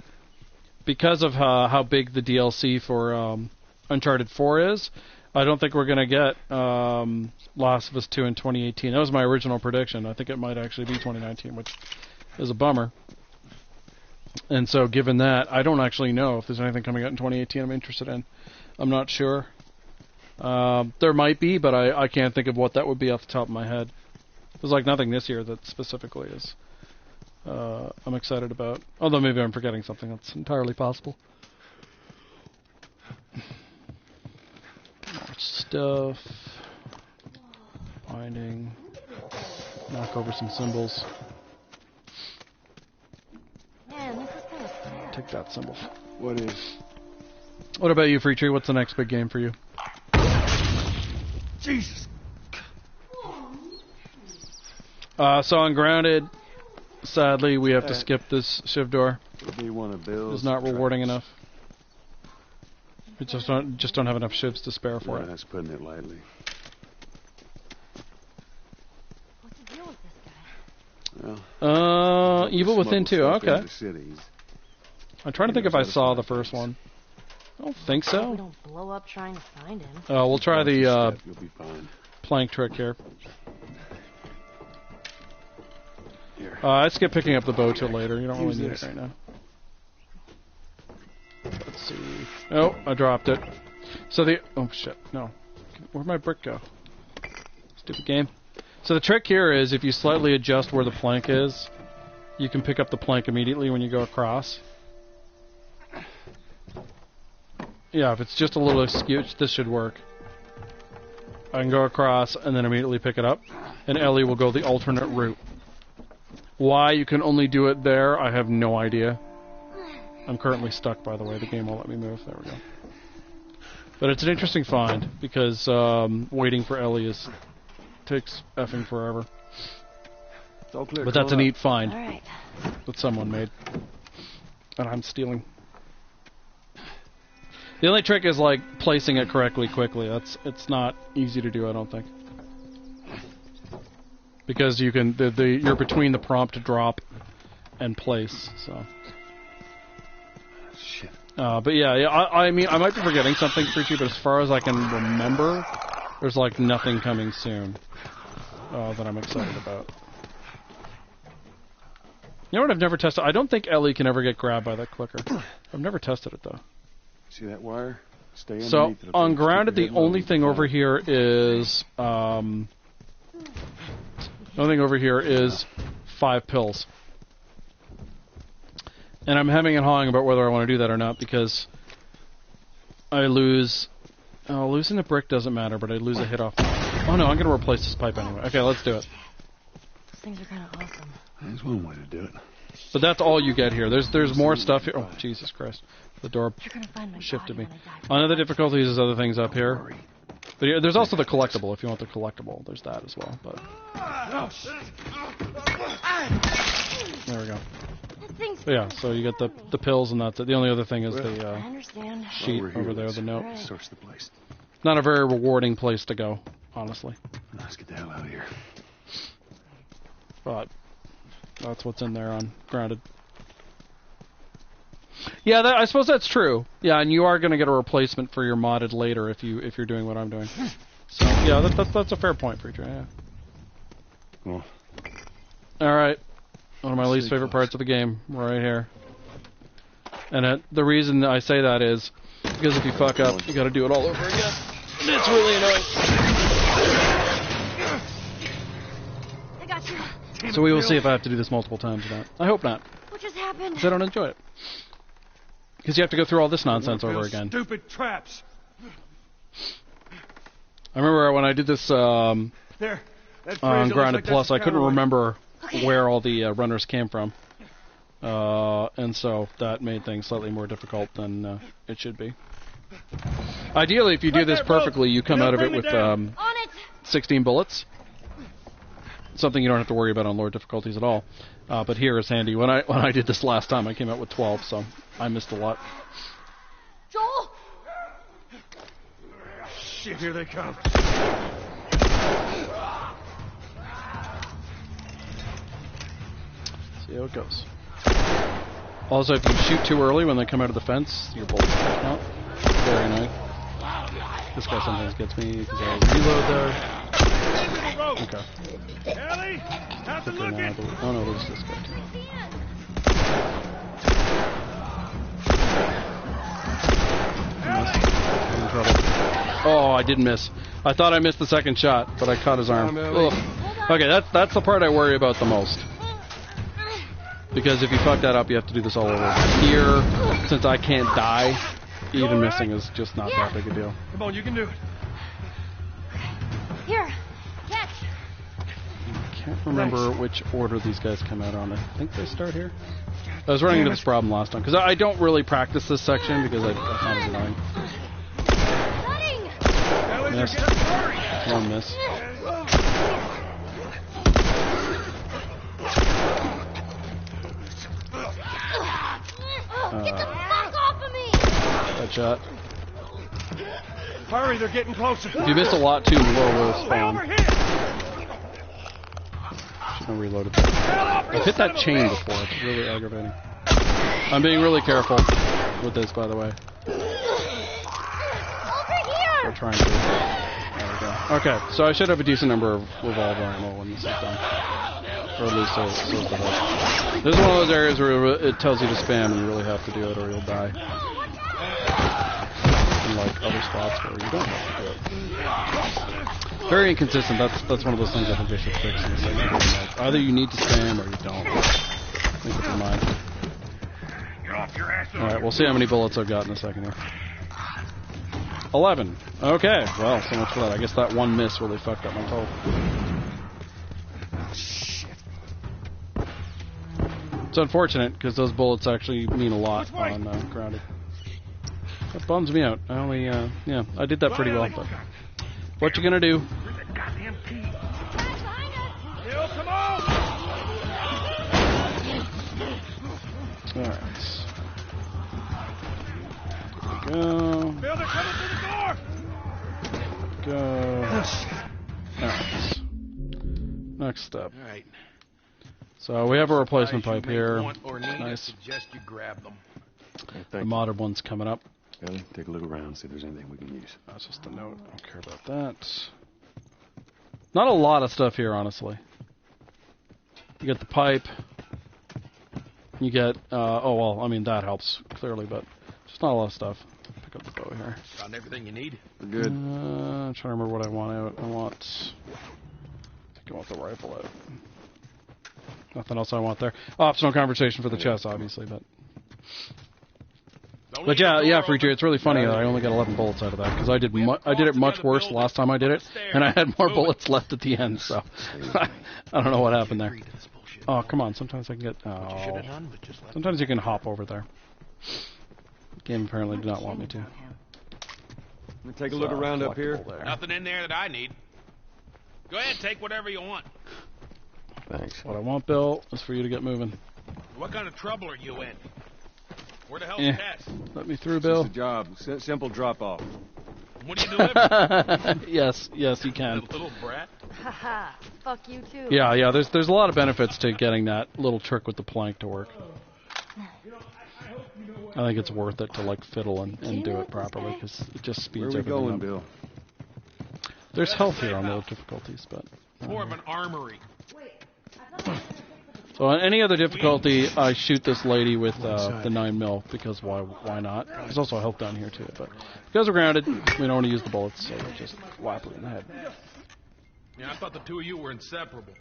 because of how big the DLC for Uncharted 4 is, I don't think we're going to get Last of Us 2 in 2018. That was my original prediction. I think it might actually be 2019, which is a bummer. And so given that, I don't actually know if there's anything coming out in 2018 I'm interested in. I'm not sure. There might be, but I can't think of what that would be off the top of my head. There's like nothing this year that specifically is I'm excited about. Although maybe I'm forgetting something. That's entirely possible. More stuff. Binding. Knock over some symbols. Man, this is kind of sad. Take that symbol. What is? What about you, Free Tree? What's the next big game for you? Jesus. So on Grounded, sadly, we have to skip this Shiv door. It'll be one of Bill's. It's not rewarding enough. We just don't have enough Shivs to spare for Yeah, it. that's putting it lightly. What's the deal with this guy? Well, Evil Within 2, smuggle stuff okay. into cities. I'm trying to think if I saw the first one. I don't think We so. don't blow up trying to find him. We'll try the You'll be fine. plank trick here. Here. I skip picking up the bow till later. You don't really Use need this. it right now. Let's see. Oh, I dropped it. So the... Oh, shit. No. Where'd my brick go? Stupid game. So the trick here is if you slightly adjust where the plank is, you can pick up the plank immediately when you go across. Yeah, if it's just a little askew, this should work. I can go across and then immediately pick it up, and Ellie will go the alternate route. Why you can only do it there, I have no idea. I'm currently stuck, by the way. The game won't let me move. There we go. But it's an interesting find, because waiting for Ellie takes effing forever. It's all clear. But that's a neat find All right. that someone made. And I'm stealing. The only trick is, like, placing it correctly quickly. It's not easy to do, I don't think. Because you can... you're between the prompt to drop and place, so... Shit. But yeah, I mean, I might be forgetting something for you, but as far as I can remember, there's like nothing coming soon that I'm excited about. You know what I've never tested? I don't think Ellie can ever get grabbed by that clicker. I've never tested it, though. See that wire? Stay So, underneath it. on Grounded, the only thing over here is... the only thing over here is 5 pills. And I'm hemming and hawing about whether I want to do that or not, because I lose... Oh, losing the brick doesn't matter, but I lose a hit off... Oh no, I'm going to replace this pipe anyway. Okay, let's do it. Those things are kind of awesome. There's one way to do it. But that's all you get here. There's more stuff here. Oh, Jesus Christ. The door You're gonna find my shifted body me. when I die. On other difficulties, there's other things up here. But yeah, there's also the collectible. If you want the collectible, there's that as well. But there we go. That thing's But yeah, so you get the pills and that's it. The only other thing is I the understand. sheet Over here, over there, let's the note. search the place. Not a very rewarding place to go, honestly. Let's get the hell out of here. But that's what's in there on Grounded. Yeah, I suppose that's true. Yeah, and you are going to get a replacement for your modded later if you're doing what I'm doing. So yeah, that's a fair point, Preacher. Yeah. Well, All right, one of my least favorite parts of the game, right here. And the reason I say that is because if you fuck up, you got to do it all over again. And it's really annoying. I got you. So we will see if I have to do this multiple times or not. I hope not, What just happened? 'cause I don't enjoy it. Because you have to go through all this nonsense over again. Stupid traps. I remember when I did this There. That on phrase, it looks Grounded like Plus, that's I couldn't counterweight. remember where all the runners came from. And so that made things slightly more difficult than it should be. Ideally, if you do this perfectly, you come out of it with On it! 16 bullets. Something you don't have to worry about on lower difficulties at all. But here is handy. When I did this last time, I came out with 12, so I missed a lot. Joel! Shit, here they come. See how it goes. Also, if you shoot too early when they come out of the fence, your bullets don't count. Very annoying. This guy sometimes gets me because I reload there. Okay. Ellie, how's it Okay, now I looking? believe- oh no, there's this guy too. I'm in trouble. Oh, I did miss. I thought I missed the second shot, but I caught his arm. Ugh. Okay, that's the part I worry about the most. Because if you fuck that up, you have to do this all over. Here, since I can't die, even missing is just not that big a deal. Come on, you can do it. Here, catch! I can't remember which order these guys come out on. I think they start here. I was running into this problem last time, because I don't really practice this section because I find it annoying. Cutting! Ellie, you're Missed. getting hurry. One miss. Get the fuck off of me! That shot. Hurry, they're getting closer. If you miss a lot too, more will Way over spawn. here. Should have reloaded that. I've hit that chain before. It's really aggravating. I'm being really careful with this, by the way. Over We're here! trying to. There we go. Okay, so I should have a decent number of revolver ammo when this is done. Or at least so is the hope. This is one of those areas where it tells you to spam and you really have to do it or you'll die. Unlike other spots where you don't have to do it. Very inconsistent. That's one of those things I think they should fix in the second game. Like, either you need to spam or you don't. Make up your mind. Alright, we'll see how many bullets I've got in a second here. 11. Okay, well, so much for that. I guess that one miss really fucked up my total. It's unfortunate, because those bullets actually mean a lot on Grounded. That bums me out. I only, yeah, I did that pretty well, but what you gonna do? Bill, come on. Alright. There we go. Bill, they're coming through the door. Go. Alright. Next up. All right. So we have a replacement pipe here. Nice. Nice. Suggest you grab them. The modded one's coming up. Ellie, take a look around, see if there's anything we can use. That's just a note. I don't care about that. Not a lot of stuff here, honestly. You get the pipe. You get, oh, well, I mean, that helps, clearly, but just not a lot of stuff. Pick up the bow here. Found everything you need. We're good. I'm trying to remember what I want out. I think I want the rifle out. Nothing else I want there. Optional conversation for the chest, obviously, but... But yeah, Freaky, it's really funny that I only got 11 bullets out of that, because I did it much worse last time I did it, and I had more bullets left at the end, so I don't know what happened there. Oh, come on, sometimes I can get... Oh. Sometimes you can hop over there. The game apparently did not want me to. Let me take a look around up here. Nothing in there that I need. Go ahead, take whatever you want. Thanks. What I want, Bill, is for you to get moving. What kind of trouble are you in? Where the hell's Tess? Let me through, Bill. It's a job. Simple drop-off. What are you delivering? Yes, you can. Little brat. Haha. Fuck you too. Yeah. There's a lot of benefits to getting that little trick with the plank to work. I think it's worth it to like fiddle and do it properly, because it just speeds everything up. Where are we going, Bill? There's health here on the difficulties, but More of an armory. so on any other difficulty, I shoot this lady with the 9mm, because why not? There's also health down here too, but because we're grounded, we don't want to use the bullets, so we just whap her in the head. Yeah, I thought the two of you were inseparable.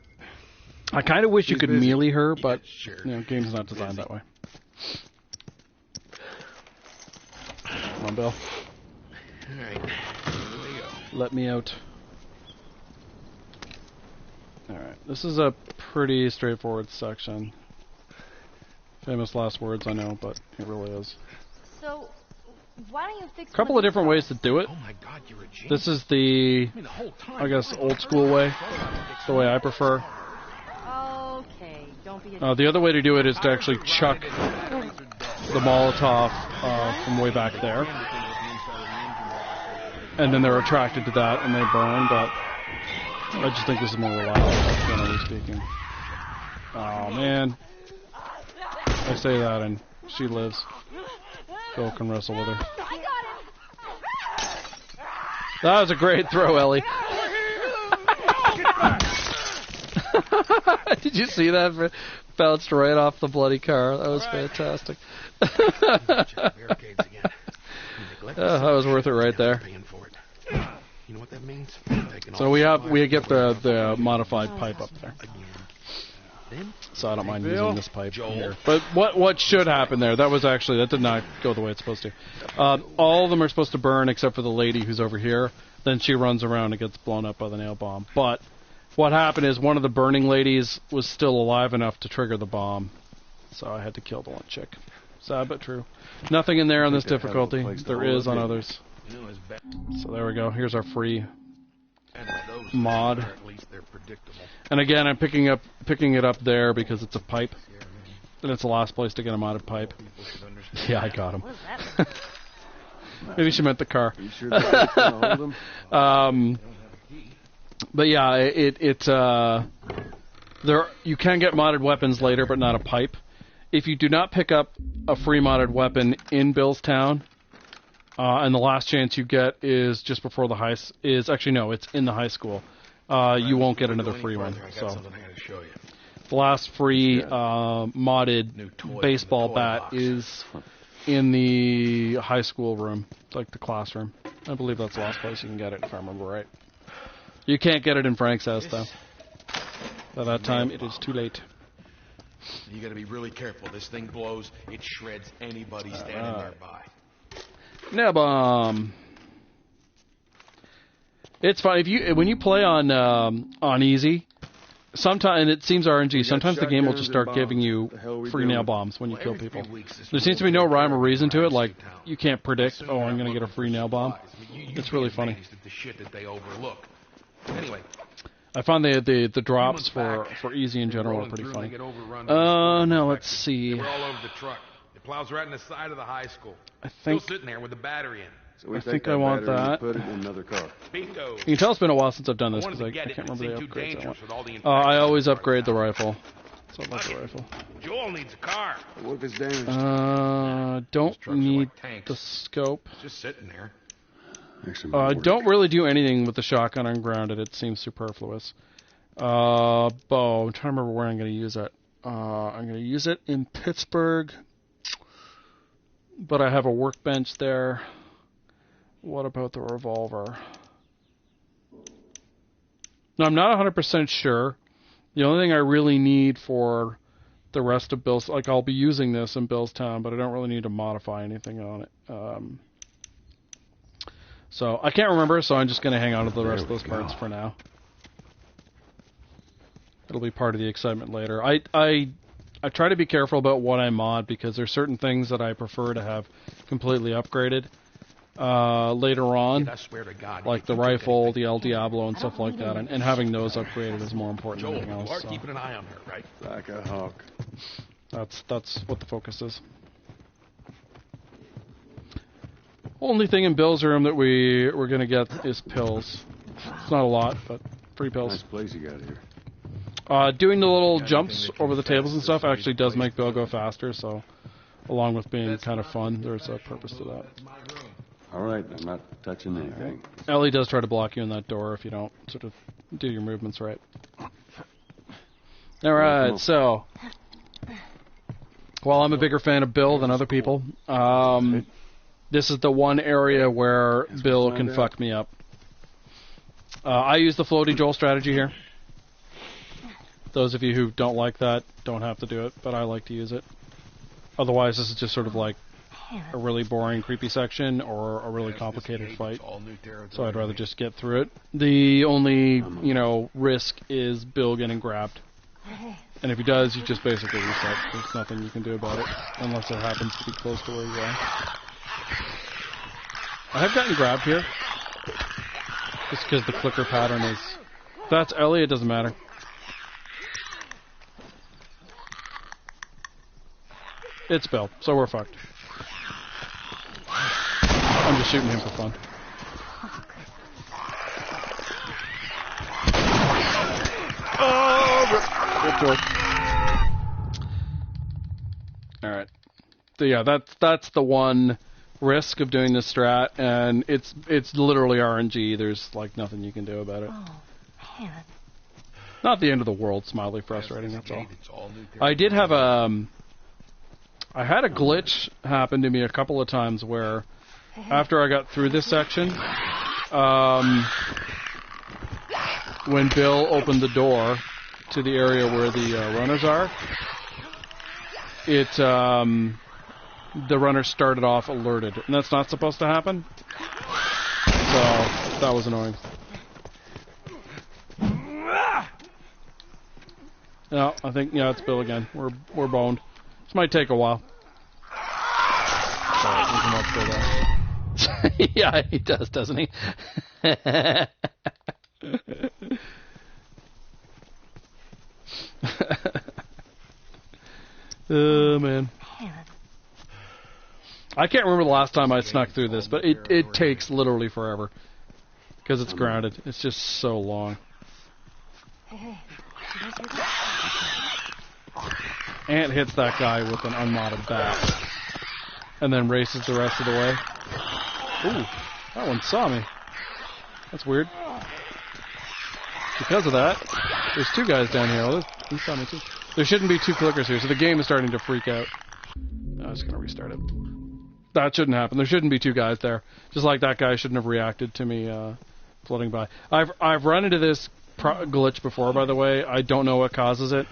I kind of wish you could melee her, but game's not designed that way. Come on, Bill. Alright, here we go. Let me out. Alright, this is a pretty straightforward section. Famous last words, I know, but it really is. So, why don't you fix A couple of different ways to do it. Oh my God, you're a genius. This is the, I guess, old school way. It's the way I prefer. Okay, don't be a The other way to do it is to actually chuck the Molotov from way back there. And then they're attracted to that and they burn, but I just think this is more reliable, generally speaking. Oh, man. I say that and she lives. Bill can wrestle with her. That was a great throw, Ellie. Did you see that? Bounced right off the bloody car. That was fantastic. That was worth it right there. You know what that means? So we get the modified pipe up there. So I don't mind using this pipe here. But what should happen there? That did not go the way it's supposed to. All of them are supposed to burn except for the lady who's over here. Then she runs around and gets blown up by the nail bomb. But what happened is one of the burning ladies was still alive enough to trigger the bomb. So I had to kill the one chick. Sad but true. Nothing in there on this difficulty. There is on others. So there we go. Here's our free mod. And again, I'm picking it up there because it's a pipe. And it's the last place to get a modded pipe. Yeah, I got him. Maybe she meant the car. You sure that's gonna hold him? But yeah, there you can get modded weapons later, but not a pipe. If you do not pick up a free modded weapon in Billstown, and the last chance you get is just before it's in the high school. You won't get another free one. So the last free modded baseball bat is in the high school room, like the classroom. I believe that's the last place you can get it, if I remember right. You can't get it in Frank's house, though. By that time, it is too late. You gotta be really careful. This thing blows, it shreds anybody standing nearby. No, it's fine when you play on easy. Sometimes, and it seems RNG. Sometimes the game will just start giving you free nail bombs when you kill people. There seems to be no rhyme or reason to it. Like you can't predict. Oh, I'm gonna get a free nail bomb. It's really funny. The shit that they overlook. Anyway, I found the drops for easy in general are pretty funny. No, let's see. We're all over the truck. It plows right in the side of the high school. I think still sitting there with the battery in. So I think I want that. Put it in another car. Bingo. You can tell it's been a while since I've done this because I can't remember the upgrades I want. I always upgrade the rifle. So I like the rifle. Joel needs a car. What if it's damaged? Don't need the scope. Just sitting there. Don't really do anything with the shotgun ungrounded. It seems superfluous. Bow. I'm trying to remember where I'm going to use it. I'm going to use it in Pittsburgh, but I have a workbench there. What about the revolver? No, I'm not 100% sure. The only thing I really need for the rest of Bill's... Like, I'll be using this in Bill's Town, but I don't really need to modify anything on it. So, I can't remember, so I'm just going to hang on to the rest of those parts for now. It'll be part of the excitement later. I try to be careful about what I mod, because there's certain things that I prefer to have completely upgraded later on, I swear to God, like the rifle, the El Diablo, and stuff like that, and having those upgraded is more important Joel, than anything else. you are So. keeping an eye on her, right? Like a hawk. That's what the focus is. Only thing in Bill's room that we're going to get is pills. It's not a lot, but free pills. Nice place you got here. Doing the little jumps over the tables and stuff actually does make Bill go faster, so along with being kind of fun, there's a purpose to that. All right, I'm not touching anything. Ellie does try to block you in that door if you don't sort of do your movements right. Alright, so... While I'm a bigger fan of Bill than other people, this is the one area where Bill can fuck me up. I use the floaty Joel strategy here. Those of you who don't like that don't have to do it, but I like to use it. Otherwise, this is just sort of like a really boring, creepy section or a really complicated fight. So I'd rather just get through it. The only, risk is Bill getting grabbed. And if he does, you just basically reset. There's nothing you can do about it, unless it happens to be close to where you are. I have gotten grabbed here. Just because the clicker pattern is... If that's Ellie, it doesn't matter. It's Bill, so we're fucked. I'm just shooting him for fun. Oh, alright. So yeah, that's the one risk of doing this strat, and it's literally RNG. There's like nothing you can do about it. Oh, man. Not the end of the world. It's mildly frustrating. That's all. I did have I had a glitch happen to me a couple of times where, after I got through this section, when Bill opened the door to the area where the runners are, the runners started off alerted, and that's not supposed to happen. So that was annoying. No, I think it's Bill again. We're boned. This might take a while. Yeah, he does, doesn't he? Oh, man. I can't remember the last time I snuck through this, but it takes literally forever. Because it's grounded. It's just so long. Ant hits that guy with an unmodded bat. And then races the rest of the way. Ooh, that one saw me. That's weird. Because of that, there's two guys down here. Oh, he saw me too. There shouldn't be two clickers here, so the game is starting to freak out. I'm just going to restart it. That shouldn't happen. There shouldn't be two guys there. Just like that guy shouldn't have reacted to me floating by. I've run into this glitch before, by the way. I don't know what causes it.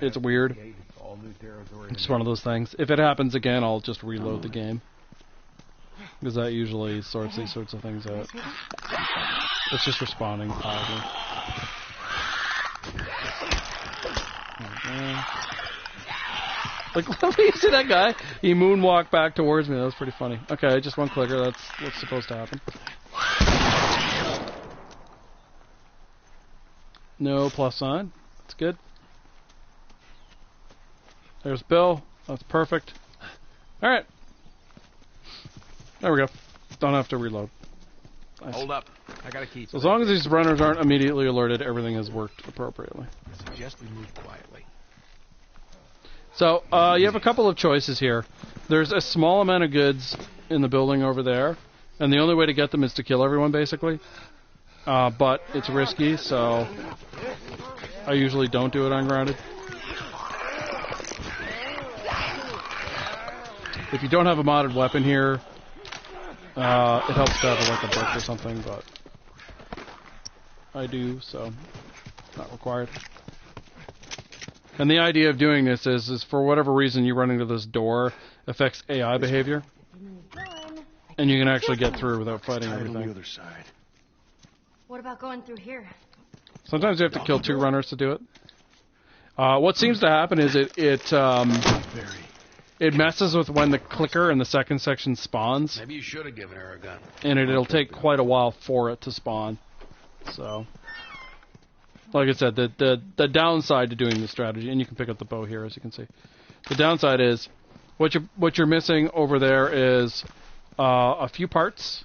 It's weird. It's just one of those things. If it happens again, I'll just reload the game. Because that usually sorts these sorts of things out. It's just responding, probably. Like, let me see that guy. He moonwalked back towards me. That was pretty funny. Okay, just one clicker. That's what's supposed to happen. No plus sign. That's good. There's Bill. That's perfect. Alright. There we go. Don't have to reload. Nice. Hold up. I got a key. So as long as these runners aren't immediately alerted, everything has worked appropriately. I suggest we move quietly. So, you have a couple of choices here. There's a small amount of goods in the building over there, and the only way to get them is to kill everyone, basically. But it's risky, so I usually don't do it ungrounded. If you don't have a modded weapon here, it helps to have like a brick or something, but I do, so not required. And the idea of doing this is for whatever reason you run into this door affects AI behavior. And you can actually get through without fighting everything. On the other side. What about going through here? Sometimes you have to kill 2 runners to do it. What seems to happen is it messes with when the clicker in the second section spawns. Maybe you should have given her a gun. And it'll take quite a while for it to spawn. So, like I said, the downside to doing this strategy, and you can pick up the bow here, as you can see. The downside is what you're missing over there is a few parts,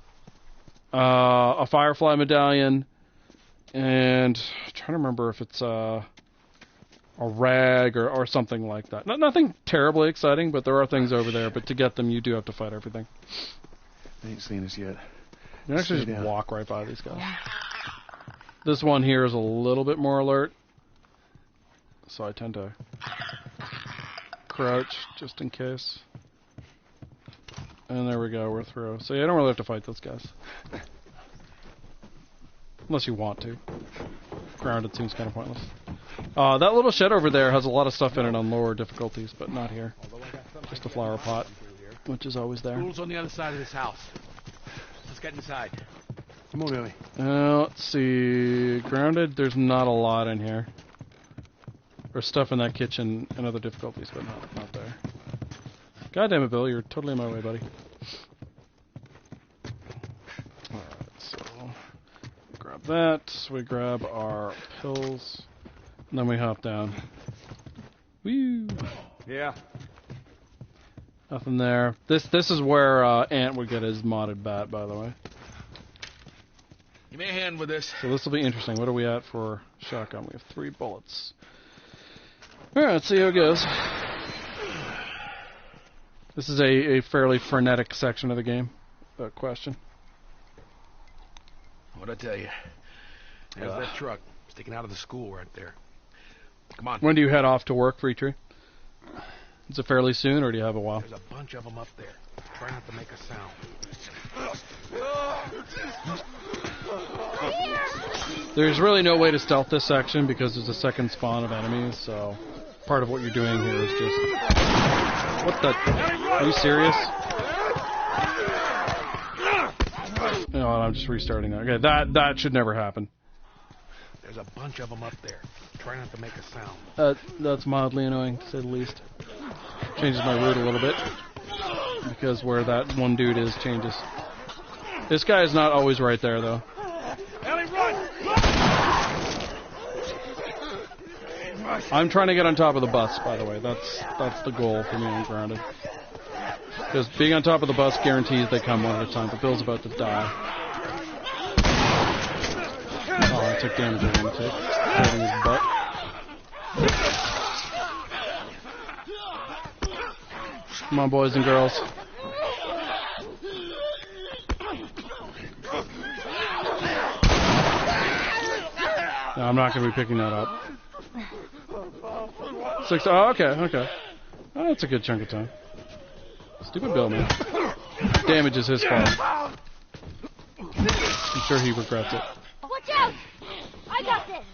a Firefly medallion, and I'm trying to remember if it's a rag or something like that. Nothing terribly exciting, but there are things over there. But to get them, you do have to fight everything. They ain't seen us yet. You can actually just walk right by these guys. This one here is a little bit more alert, so I tend to crouch just in case. And there we go, we're through. So yeah, I don't really have to fight those guys. Unless you want to. Grounded seems kind of pointless. That little shed over there has a lot of stuff in it on lower difficulties, but not here. Just a flower pot, which is always there. School's on the other side of this house. Let's get inside. Come on, Ellie. Let's see. Grounded, there's not a lot in here. There's stuff in that kitchen and other difficulties, but not there. God damn it, Bill, you're totally in my way, buddy. Alright, so grab that. We grab our pills. And then we hop down. Woo! Yeah. Nothing there. This is where Ant would get his modded bat, by the way. Give me a hand with this. So this will be interesting. What are we at for shotgun? We have 3 bullets. Alright, let's see how it goes. This is a fairly frenetic section of the game. Without question. What'd I tell you? There's that truck sticking out of the school right there. Come on. When do you head off to work, Free Tree? Is it fairly soon, or do you have a while? There's a bunch of them up there. Try not to make a sound. There's really no way to stealth this section because there's a second spawn of enemies, so part of what you're doing here is just... What the... Are you serious? No, I'm just restarting that. Okay, that should never happen. There's a bunch of them up there. Try not to make a sound. That's mildly annoying, to say the least. Changes my route a little bit. Because where that one dude is changes. This guy is not always right there, though. Ellie, run! I'm trying to get on top of the bus, by the way. That's the goal for me on Grounded. Because being on top of the bus guarantees they come one at a time, but Bill's about to die. Oh, I took damage I didn't take. Holding his butt. Come on, boys and girls. No, I'm not going to be picking that up. 6. Oh, okay. Oh, that's a good chunk of time. Stupid Bill, man. Damage is his fault. I'm sure he regrets it. Watch out! I got this!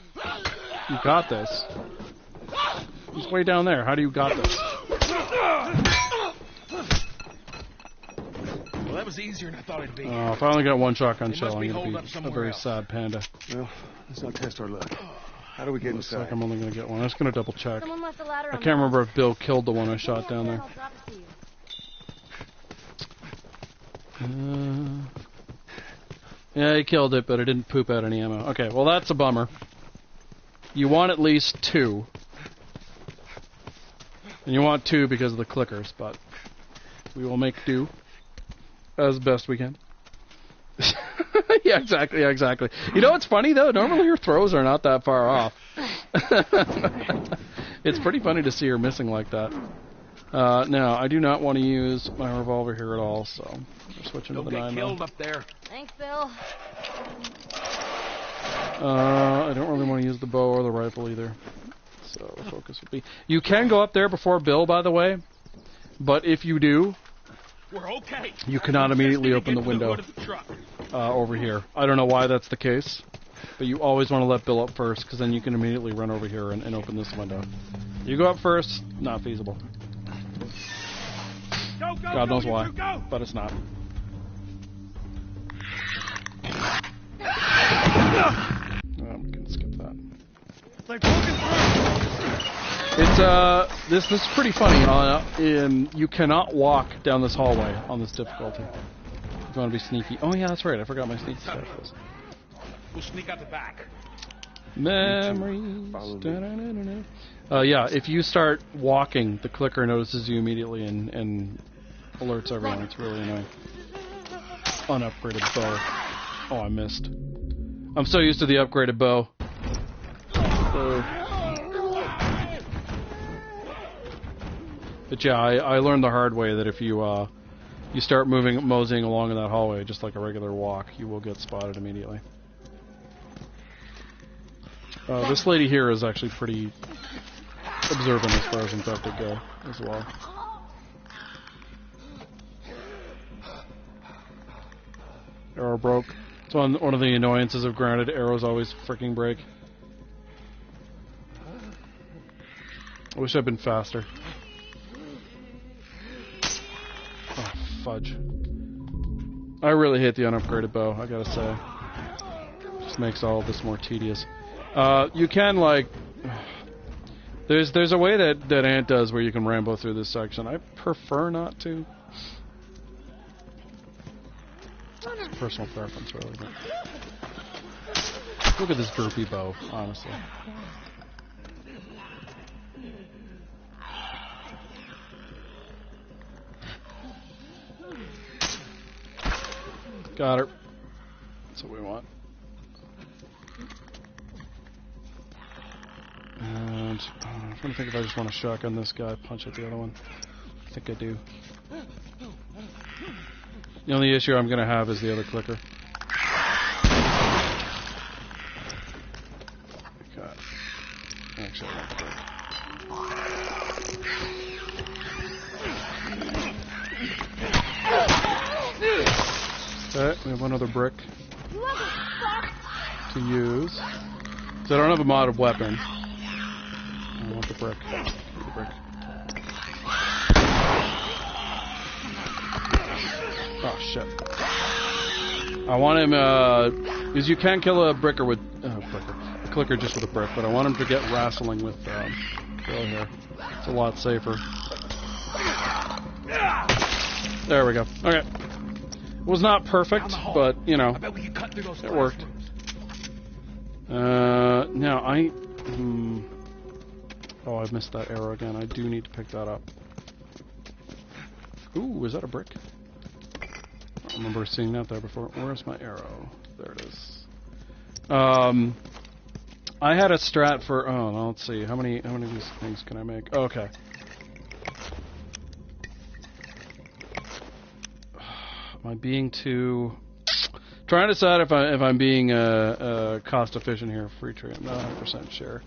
You got this? He's way down there. How do you got this? Well, that was easier than I thought it'd be. Oh, if I only got one shotgun They shell, must I'm be going holed to up be a very somewhere sad panda. Well, let's not test our luck. How do we get Looks inside? like I'm only going to get one. I'm just going to double check. Someone left a ladder I on can't the remember if Bill killed the one I shot down there. I'll drop it to you. Yeah, he killed it, but it didn't poop out any ammo. Okay, well that's a bummer. You want at least 2. And you want 2 because of the clickers, but we will make do as best we can. Yeah, exactly. You know what's funny, though? Normally your throws are not that far off. It's pretty funny to see her missing like that. Now, I do not want to use my revolver here at all, so we're switching to the 9 Don't get killed up there. Thanks, Bill. I don't really want to use the bow or the rifle either. So the focus would be... You can go up there before Bill, by the way. But if you do, We're okay. you cannot immediately open the window over here. I don't know why that's the case. But you always want to let Bill up first, because then you can immediately run over here and open this window. You go up first, not feasible. Go, God knows why, go. but it's not. I'm gonna skip that. They're poking through. It's this is pretty funny. You cannot walk down this hallway on this difficulty. If you want to be sneaky. Oh yeah, that's right. I forgot my sneaky specialist. We'll sneak out the back. Memories. Yeah, if you start walking, the clicker notices you immediately and alerts everyone. It's really annoying. Unupgraded bow. Oh, I missed. I'm so used to the upgraded bow. But yeah, I learned the hard way that if you start moseying along in that hallway just like a regular walk, you will get spotted immediately. This lady here is actually pretty observant as far as infected go as well. Arrow broke. It's one of the annoyances of grounded. Arrows always freaking break. I wish I'd been faster. Oh, fudge. I really hate the unupgraded bow, I gotta say. Just makes all of this more tedious. You can, like... There's a way that Ant does where you can rambo through this section. I prefer not to. It's personal preference, really. But look at this droopy bow, honestly. Got her. That's what we want. And I'm trying to think if I just want to shotgun this guy, punch at the other one. I think I do. The only issue I'm going to have is the other clicker. Okay. Actually, I won't click. Okay, we have another brick to use. So I don't have a modded weapon. I want the brick. The brick. Oh shit! I want him. Because you can kill a bricker with a clicker just with a brick, but I want him to get wrestling with Bill here. It's a lot safer. There we go. Okay. It was not perfect, but you know, it worked. Now I. Oh, I missed that arrow again. I do need to pick that up. Ooh, is that a brick? I don't remember seeing that there before. Where's my arrow? There it is. I had a strat for. Oh, no, let's see. How many of these things can I make? Oh, okay. Am I being too? Trying to decide if I'm being cost efficient here. Free trade. I'm not 100% sure.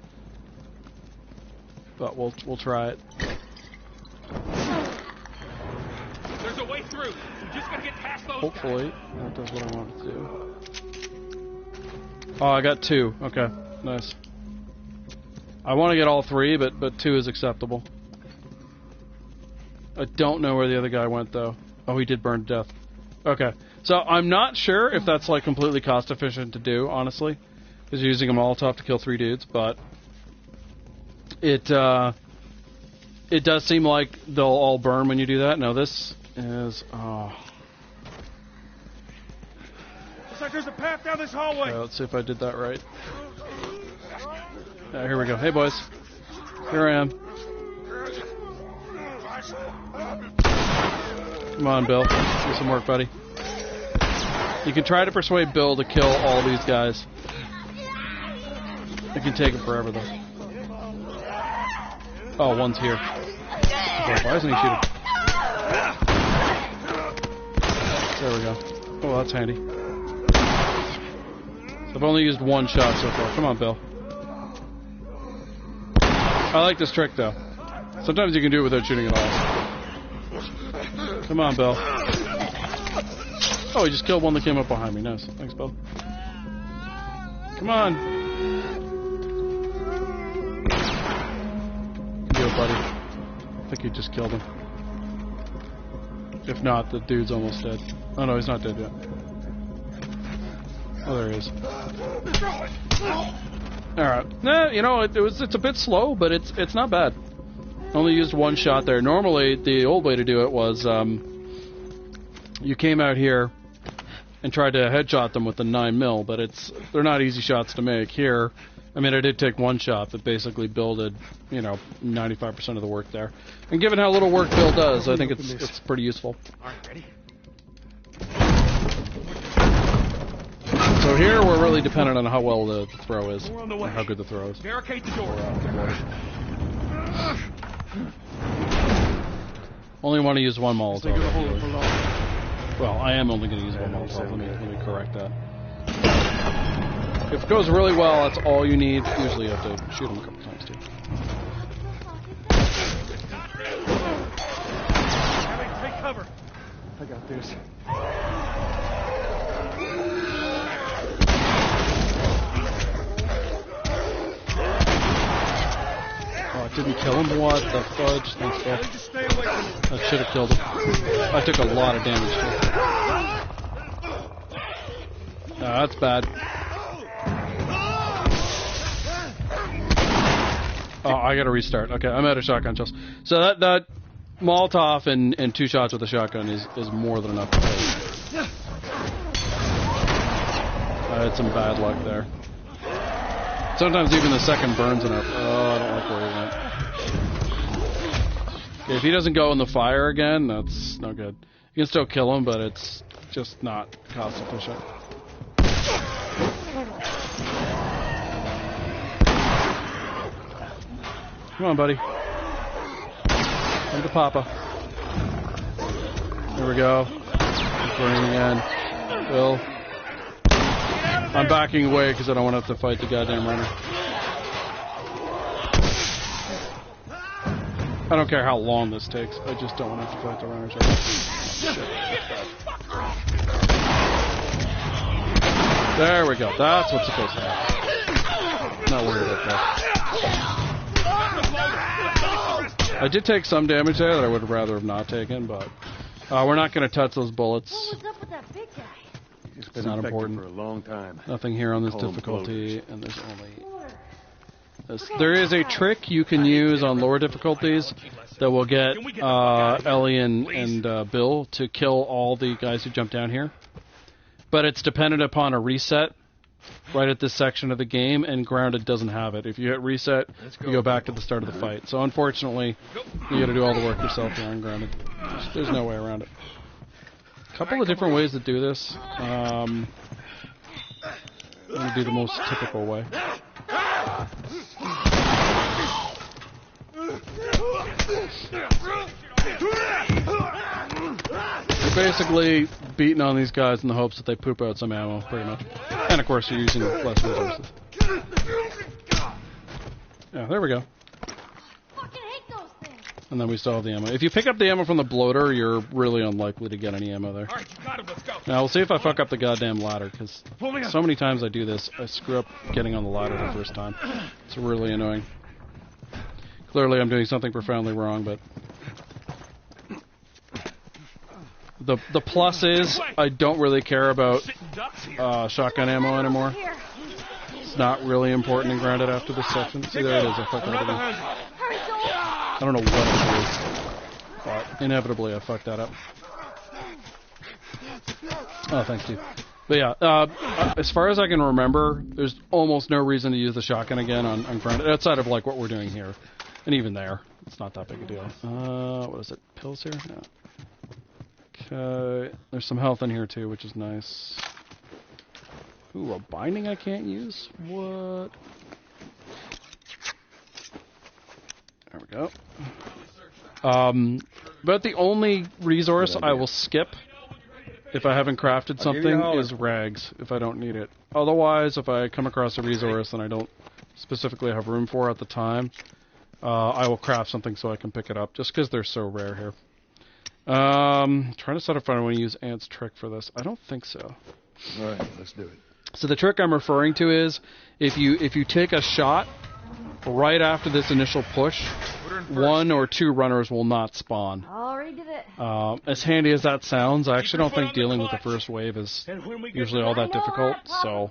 But we'll try it. There's a way through. You just gotta get past those. Hopefully, that does what I want it to do. Oh, I got 2. Okay, nice. I want to get all 3, but 2 is acceptable. I don't know where the other guy went though. Oh, he did burn to death. Okay, so I'm not sure if that's like completely cost efficient to do, honestly, because you're using a Molotov to kill 3 dudes, but. It does seem like they'll all burn when you do that. Now this is Looks like there's a path down this hallway. Okay, let's see if I did that right. Here we go. Hey boys, here I am. Come on, Bill. Do some work, buddy. You can try to persuade Bill to kill all these guys. It can take him forever though. Oh, one's here. Oh, why isn't he shooting? There we go. Oh, that's handy. So I've only used 1 shot so far. Come on, Bill. I like this trick, though. Sometimes you can do it without shooting at all. Come on, Bill. Oh, he just killed one that came up behind me. Nice. Thanks, Bill. Come on. Do it, buddy. I think he just killed him. If not, the dude's almost dead. Oh no, he's not dead yet. Oh, there he is. Alright. Nah, you know, it's a bit slow, but it's not bad. Only used one shot there. Normally, the old way to do it was, you came out here and tried to headshot them with the 9mm, but they're not easy shots to make. Here, I mean, I did take one shot, but basically Bill did, 95% of the work there. And given how little work Bill does, I think it's pretty useful. Alright, ready? So here, we're really dependent on how well the throw is, We're on the or way. how good the throw is. Barricade the door. Only want to use one Molotov. They're gonna hold it for long. Well, I am only going to use one Molotov. Let me correct that. If it goes really well, that's all you need. Usually you have to shoot them a couple times, too. Take cover. I got this. Oh, it didn't kill him? What the fudge? Thanks, Phil. Just stay away from me. That should have killed him. I took a lot of damage, too. No, that's bad. Oh, I gotta restart. Okay, I'm out of shotgun shells. So that Molotov and 2 shots with a shotgun is more than enough to kill. I had some bad luck there. Sometimes even the second burns enough. Oh, I don't like where he went. If he doesn't go in the fire again, that's no good. You can still kill him, but it's just not cost efficient. Come on, buddy. Come to Papa. There we go. Burning again. Bill. I'm backing away because I don't want to have to fight the goddamn runner. I don't care how long this takes. I just don't want to have to fight the runners. There we go. That's what's supposed to happen. Not worried about that. I did take some damage there that I would rather have not taken, but we're not going to touch those bullets. What was up with that big guy? It's not important. For a long time. Nothing here on this Call them difficulty, and there's only this. There is a trick you can use on lower difficulties that will get Ellie and Bill to kill all the guys who jump down here, but it's dependent upon a reset right at this section of the game, and Grounded doesn't have it. If you hit reset, you go back to the start of the fight. So unfortunately, you got to do all the work yourself here on Grounded. There's no way around it. A couple of different ways to do this. I'm going to do the most typical way. You're basically beating on these guys in the hopes that they poop out some ammo, pretty much. And of course, you're using less resources. Yeah, there we go. Fucking hate those things. And then we still have the ammo. If you pick up the ammo from the bloater, you're really unlikely to get any ammo there. Alright, you got him. Let's go. Now, we'll see if I fuck up the goddamn ladder, because so many times I do this, I screw up getting on the ladder the first time. It's really annoying. Clearly, I'm doing something profoundly wrong, but... The plus is, I don't really care about shotgun ammo anymore. It's not really important in Grounded after this section. See, there it is. I fucked that up. I don't know what it is, but inevitably I fucked that up. Oh, thanks, dude. But yeah, as far as I can remember, there's almost no reason to use the shotgun again on Grounded, outside of like what we're doing here. And even there, it's not that big a deal. What is it? Pills here? No. Okay, there's some health in here too, which is nice. Ooh, a binding I can't use? What? There we go. But the only resource I will skip if I haven't crafted something is rags, if I don't need it. Otherwise, if I come across a resource and I don't specifically have room for at the time, I will craft something so I can pick it up, just because they're so rare here. Trying to set up if I want to use Ant's trick for this. I don't think so. All right, let's do it. So the trick I'm referring to is if you take a shot right after this initial push, 1 or 2 runners will not spawn. Already did it. As handy as that sounds, I actually don't think dealing with the first wave is usually all that difficult, so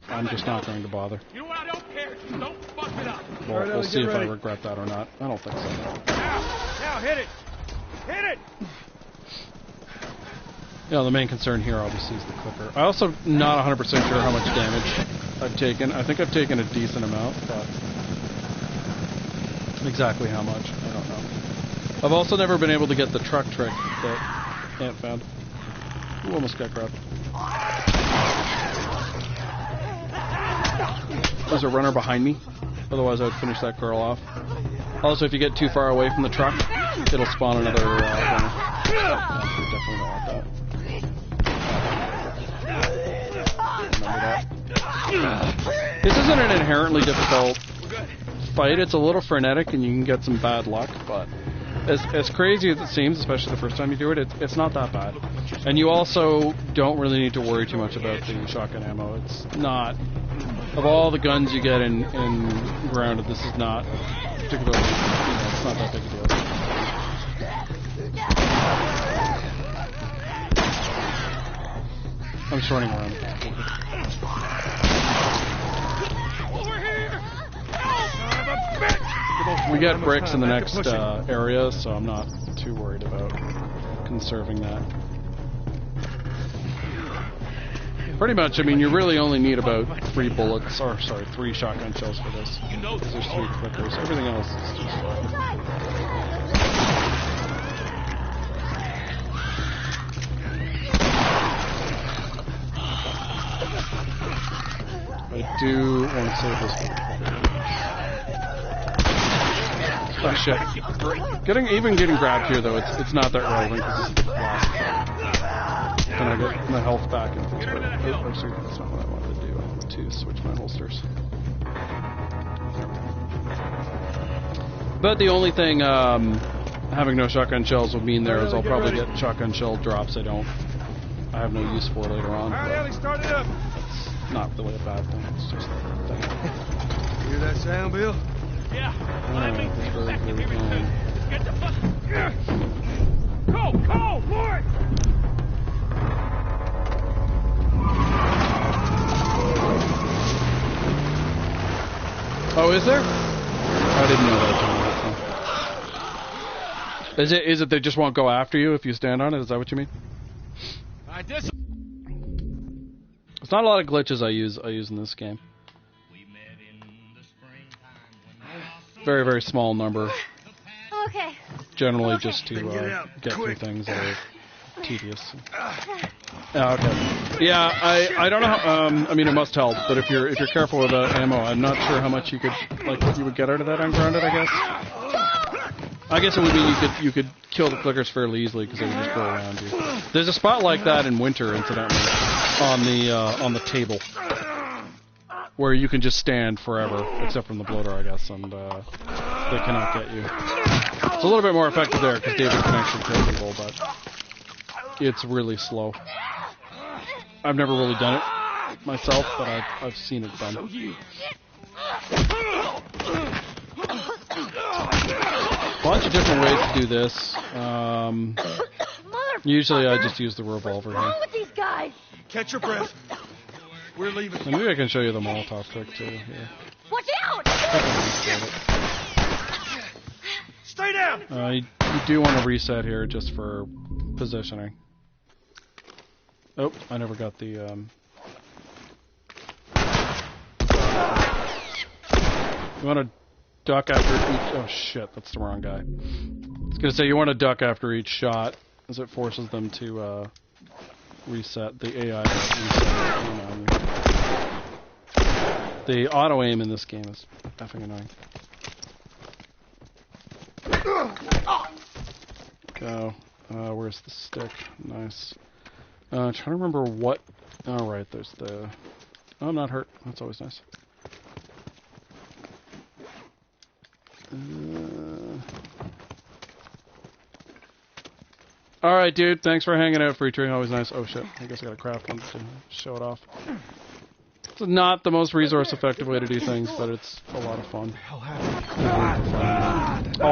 I'm just not going to bother. You know what? I don't care. Don't fuck it up. Well, we'll see if I regret that or not. I don't think so. Now, hit it. Hit it. Yeah, the main concern here obviously is the clicker. I also not 100% sure how much damage I've taken. I think I've taken a decent amount, but exactly how much, I don't know. I've also never been able to get the truck trick that Ant found. Ooh, almost got grabbed. There's a runner behind me. Otherwise I would finish that girl off. Also, if you get too far away from the truck, it'll spawn another runner. Yeah, you definitely don't want that. This isn't an inherently difficult fight. It's a little frenetic and you can get some bad luck, but as crazy as it seems, especially the first time you do it, it's not that bad. And you also don't really need to worry too much about the shotgun ammo. It's not... Of all the guns you get in Grounded, this is not particularly... it's not that big a deal. I'm just running around. We get bricks in the next area, so I'm not too worried about conserving that. Pretty much, I mean, you really only need about 3 bullets, or sorry, 3 shotgun shells for this. Because there's 3 clickers. Everything else is just... I do want to save this one. Oh shit. Even getting grabbed here though, it's not that relevant because this is the last. Can I get my health back? Oh, actually, that's not what I wanted to do. I wanted to switch my holsters. But the only thing having no shotgun shells will mean there is I'll probably get shotgun shell drops I have no use for later on. Alright, Ellie, start it up. It's not really a bad thing, it's just a thing. Hear that sound, Bill? Yeah. Let me Let's get the fuck. Go, Lord! Oh, is there? I didn't know that. Is it they just won't go after you if you stand on it? Is that what you mean? There's not a lot of glitches I use in this game. Very, very small number. Okay. Generally just to get through things that are tedious. Okay. Yeah, I don't know how, I mean, it must help, but if you're careful with ammo, I'm not sure how much you could, like, what you would get out of that ungrounded, I guess. I guess it would mean you could kill the clickers fairly easily because they would just go around you. There's a spot like that in Winter, incidentally, on the table, where you can just stand forever, except from the bloater, I guess, and they cannot get you. It's a little bit more effective there because David can actually kill people, but it's really slow. I've never really done it myself, but I've seen it done. A bunch of different ways to do this. Usually I just use the revolver What's wrong here. with these guys? Catch your breath. We're leaving. And maybe I can show you the Molotov trick too. Here. Watch out! Stay down. You do want to reset here just for positioning. Oh, I never got the. You want to duck after each. Oh shit, that's the wrong guy. I was gonna say you want to duck after each shot, as it forces them to reset the AI. The auto aim in this game is effing annoying. Go. Where's the stick? Nice. Trying to remember what. Oh right, there's the. Oh, I'm not hurt. That's always nice. Alright, dude. Thanks for hanging out, Free Tree. Always nice. Oh, shit. I guess I gotta craft one to show it off. It's not the most resource-effective way to do things, but it's a lot of fun. Oh,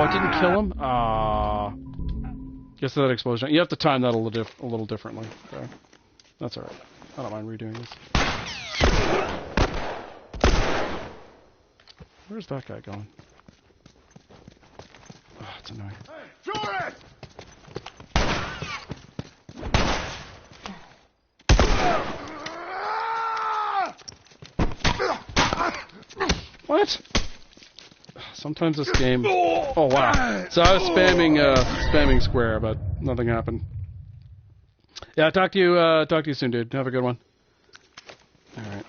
it didn't kill him? Ah. Guess that explosion. You have to time that a little differently. Okay. That's alright. I don't mind redoing this. Where's that guy going? Oh, it's annoying. Hey, Torres! What? Sometimes this game... Oh, wow. So I was spamming square, but nothing happened. Yeah, talk to you soon, dude. Have a good one. Alright.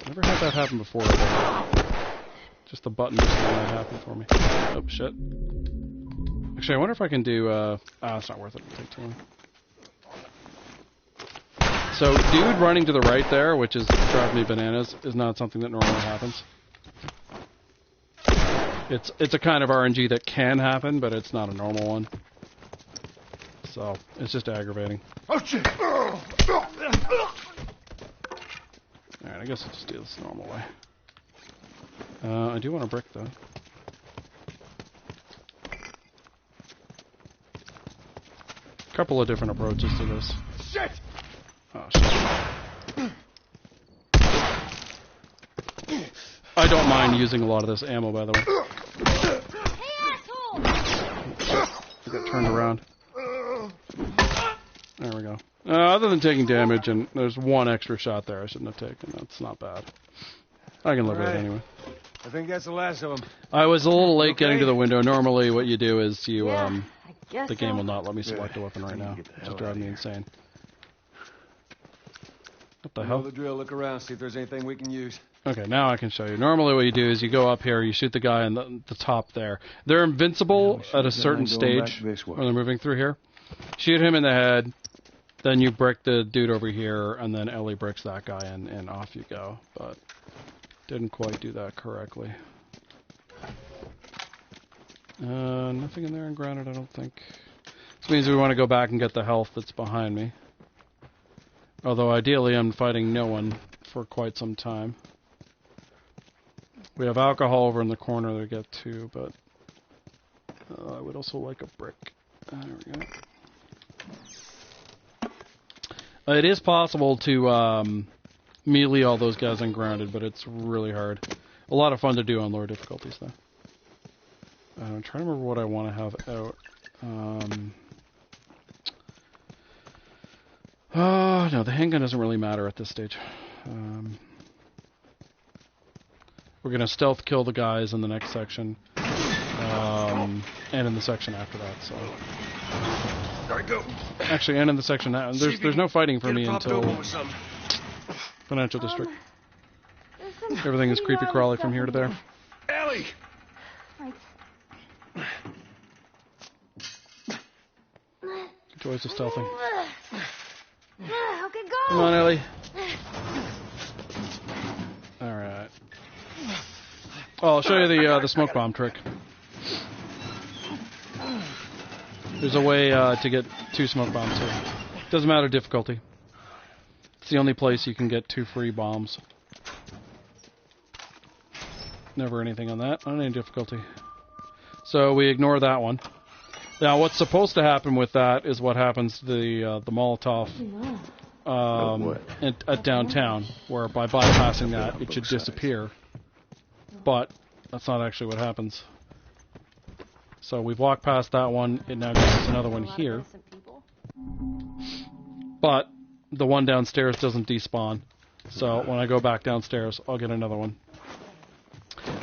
Never had that happen before. Just the button just let that happen for me. Oh, shit. Actually, I wonder if I can do... it's not worth it. It'll take too long. So, dude running to the right there, which is driving me bananas, is not something that normally happens. It's a kind of RNG that can happen, but it's not a normal one. So, it's just aggravating. Oh, shit! Alright, I guess I'll just do this the normal way. I do want a brick, though. Couple of different approaches to this. Shit! Oh, shit. I don't mind using a lot of this ammo, by the way. I got turned around. There we go. Other than taking damage, and there's one extra shot there I shouldn't have taken. That's not bad. I can live with it anyway. I think that's the last of them. I was a little late getting to the window. Normally what you do is you, I guess the game will not let me select a weapon right now. Just drive me insane. What the hell? Know the drill. Look around, see if there's anything we can use. Okay, now I can show you. Normally what you do is you go up here, you shoot the guy on the top there. They're invincible at a certain stage when they're moving through here. Shoot him in the head, then you brick the dude over here, and then Ellie bricks that guy, and off you go. But didn't quite do that correctly. Nothing in there ungrounded, I don't think. This means we want to go back and get the health that's behind me. Although ideally I'm fighting no one for quite some time. We have alcohol over in the corner to get to, but I would also like a brick. There we go. It is possible to melee all those guys ungrounded, but it's really hard. A lot of fun to do on lower difficulties, though. I'm trying to remember what I want to have out. No, the handgun doesn't really matter at this stage. We're going to stealth kill the guys in the next section. And in the section after that, so... Gotta go. Actually, and in the section now. There's no fighting for me until Financial District. Everything is creepy crawly from here to there. Ellie! Joys of stealthing. Okay, go. Come on, Ellie. Alright. Oh, I'll show you the smoke bomb trick. There's a way to get 2 smoke bombs here. Doesn't matter difficulty. It's the only place you can get 2 free bombs. Never anything on that, on any difficulty. So we ignore that one. Now what's supposed to happen with that is what happens to the Molotov at downtown, where by bypassing that it should disappear. But that's not actually what happens. So we've walked past that one, it now gives us another one here. But the one downstairs doesn't despawn. So when I go back downstairs, I'll get another one.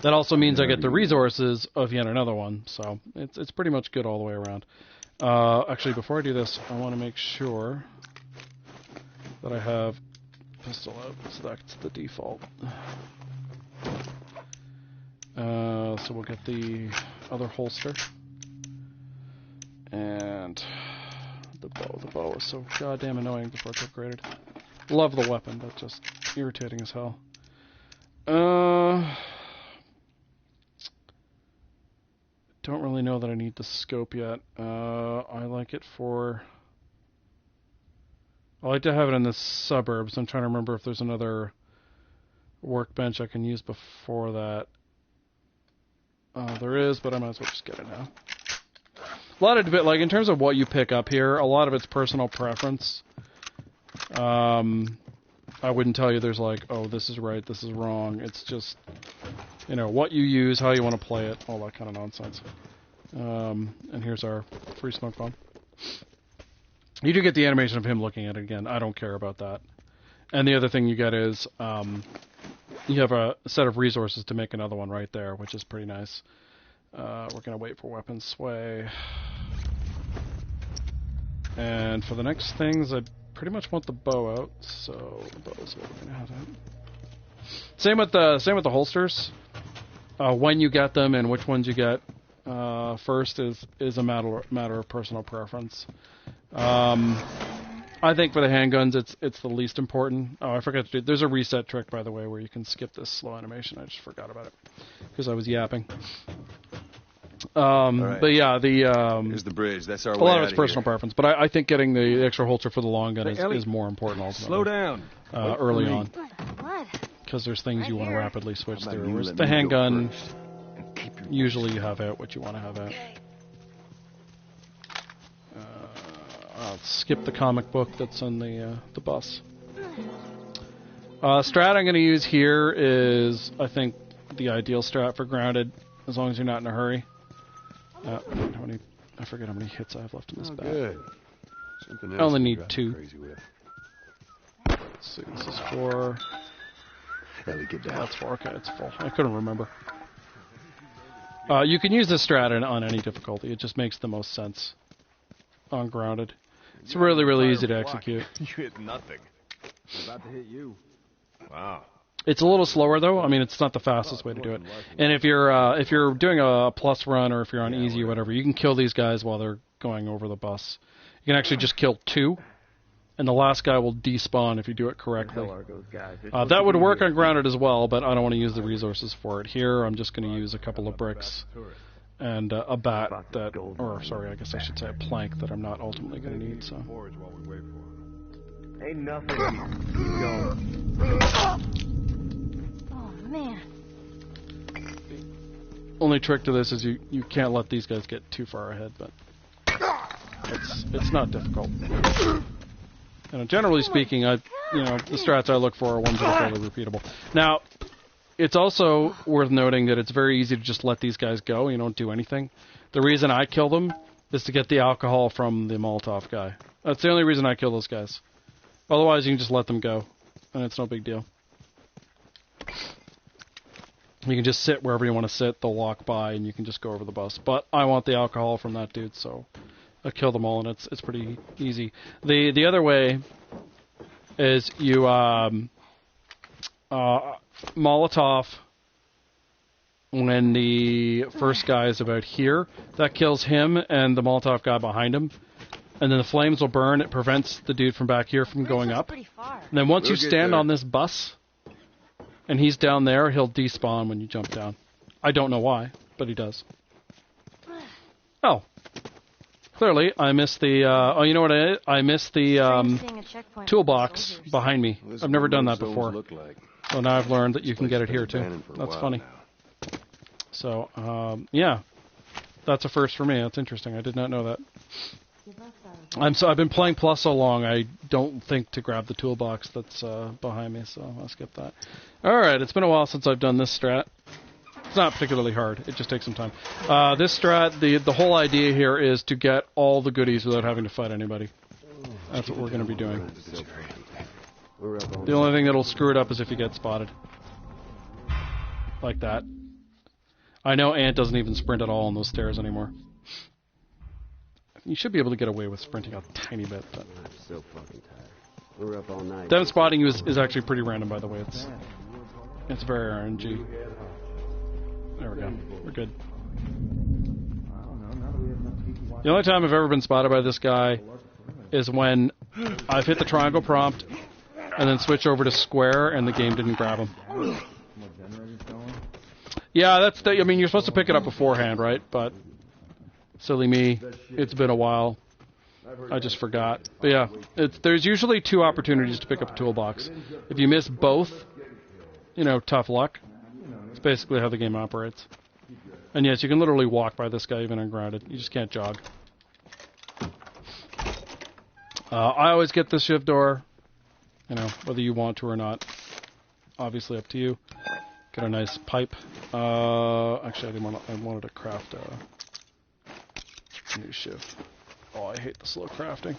That also means I get the resources of yet another one. So it's pretty much good all the way around. Actually, before I do this, I want to make sure that I have pistol out. So that's the default. So we'll get the other holster. And the bow. The bow is so goddamn annoying before it's upgraded. Love the weapon, but just irritating as hell. don't really know that I need the scope yet. I like it for... I like to have it in the suburbs. I'm trying to remember if there's another workbench I can use before that. There is, but I might as well just get it now. A lot of debate, like in terms of what you pick up here, a lot of it's personal preference. I wouldn't tell you there's like, oh, this is right, this is wrong. It's just, you know, what you use, how you want to play it, all that kind of nonsense. And here's our free smoke bomb. You do get the animation of him looking at it again. I don't care about that. And the other thing you get is you have a set of resources to make another one right there, which is pretty nice. We're going to wait for weapon sway. And for the next things, I pretty much want the bow out, so the bow is what we're going to have out. Same with the holsters. When you get them and which ones you get first is a matter of personal preference. I think for the handguns, it's the least important. Oh, I forgot to do. There's a reset trick, by the way, where you can skip this slow animation. I just forgot about it because I was yapping. Right. But yeah, here's the bridge. That's our a way lot of out it's personal preference, but I think getting the extra holster for the long gun is more important ultimately. Slow down. Early on, What? because there's things you want to rapidly switch How about through. you Whereas let the me go handgun, first and keep your usually you have out what you want to have out. I'll skip the comic book that's on the bus. Strat I'm going to use here is, I think, the ideal strat for grounded, as long as you're not in a hurry. I forget how many hits I have left in this bat. Good. Something else I only to need drive 2. crazy with. Let's see, this is 4. Ellie, get down. That's 4. Okay, it's full. I couldn't remember. You can use this strat on any difficulty. It just makes the most sense on grounded. It's really, really easy to execute. You hit nothing. I'm about to hit you. Wow. It's a little slower though. I mean, it's not the fastest way to do it. And if you're doing a plus run or if you're on easy or whatever, you can kill these guys while they're going over the bus. You can actually just kill 2, and the last guy will despawn if you do it correctly. That would work on grounded as well, but I don't want to use the resources for it. Here, I'm just going to use a couple of bricks and a bat that, or sorry, I guess I should say a plank that I'm not ultimately going to need. So. Ain't nothing here. Keep going. Oh, man. Only trick to this is you can't let these guys get too far ahead, but it's not difficult. And generally speaking, the strats I look for are ones that are fairly repeatable. Now, it's also worth noting that it's very easy to just let these guys go. You don't do anything. The reason I kill them is to get the alcohol from the Molotov guy. That's the only reason I kill those guys. Otherwise, you can just let them go, and it's no big deal. You can just sit wherever you want to sit. They'll walk by, and you can just go over the bus. But I want the alcohol from that dude, so I kill them all, and it's pretty easy. The other way is you Molotov when the first guy is about here. That kills him and the Molotov guy behind him. And then the flames will burn. It prevents the dude from back here from going up. Pretty far. And then once you stand on this bus, and he's down there, he'll despawn when you jump down. I don't know why, but he does. Oh. Clearly, I missed the... you know what I did? I missed the toolbox behind me. I've never done that before. So now I've learned that you can get it here, too. That's funny. So, yeah. That's a first for me. That's interesting. I did not know that. I've been playing Plus so long, I don't think to grab the toolbox that's behind me, so I'll skip that. Alright, it's been a while since I've done this strat. It's not particularly hard, it just takes some time. This strat, the whole idea here is to get all the goodies without having to fight anybody. That's what we're going to be doing. The only thing that'll screw it up is if you get spotted. Like that. I know Ant doesn't even sprint at all on those stairs anymore. You should be able to get away with sprinting a tiny bit, but... I'm so fucking tired. We're up all night. Them spotting you is actually pretty random, by the way. It's very RNG. There we go. We're good. The only time I've ever been spotted by this guy is when I've hit the triangle prompt and then switch over to square and the game didn't grab him. Yeah, I mean, you're supposed to pick it up beforehand, right? But Silly me. It's been a while. I just forgot. But yeah, there's usually 2 opportunities to pick up a toolbox. If you miss both, you know, tough luck. It's basically how the game operates. And yes, you can literally walk by this guy even ungrounded. You just can't jog. I always get the shiv door. You know, whether you want to or not. Obviously up to you. Got a nice pipe. Actually, I wanted to craft a new shiv. Oh, I hate the slow crafting.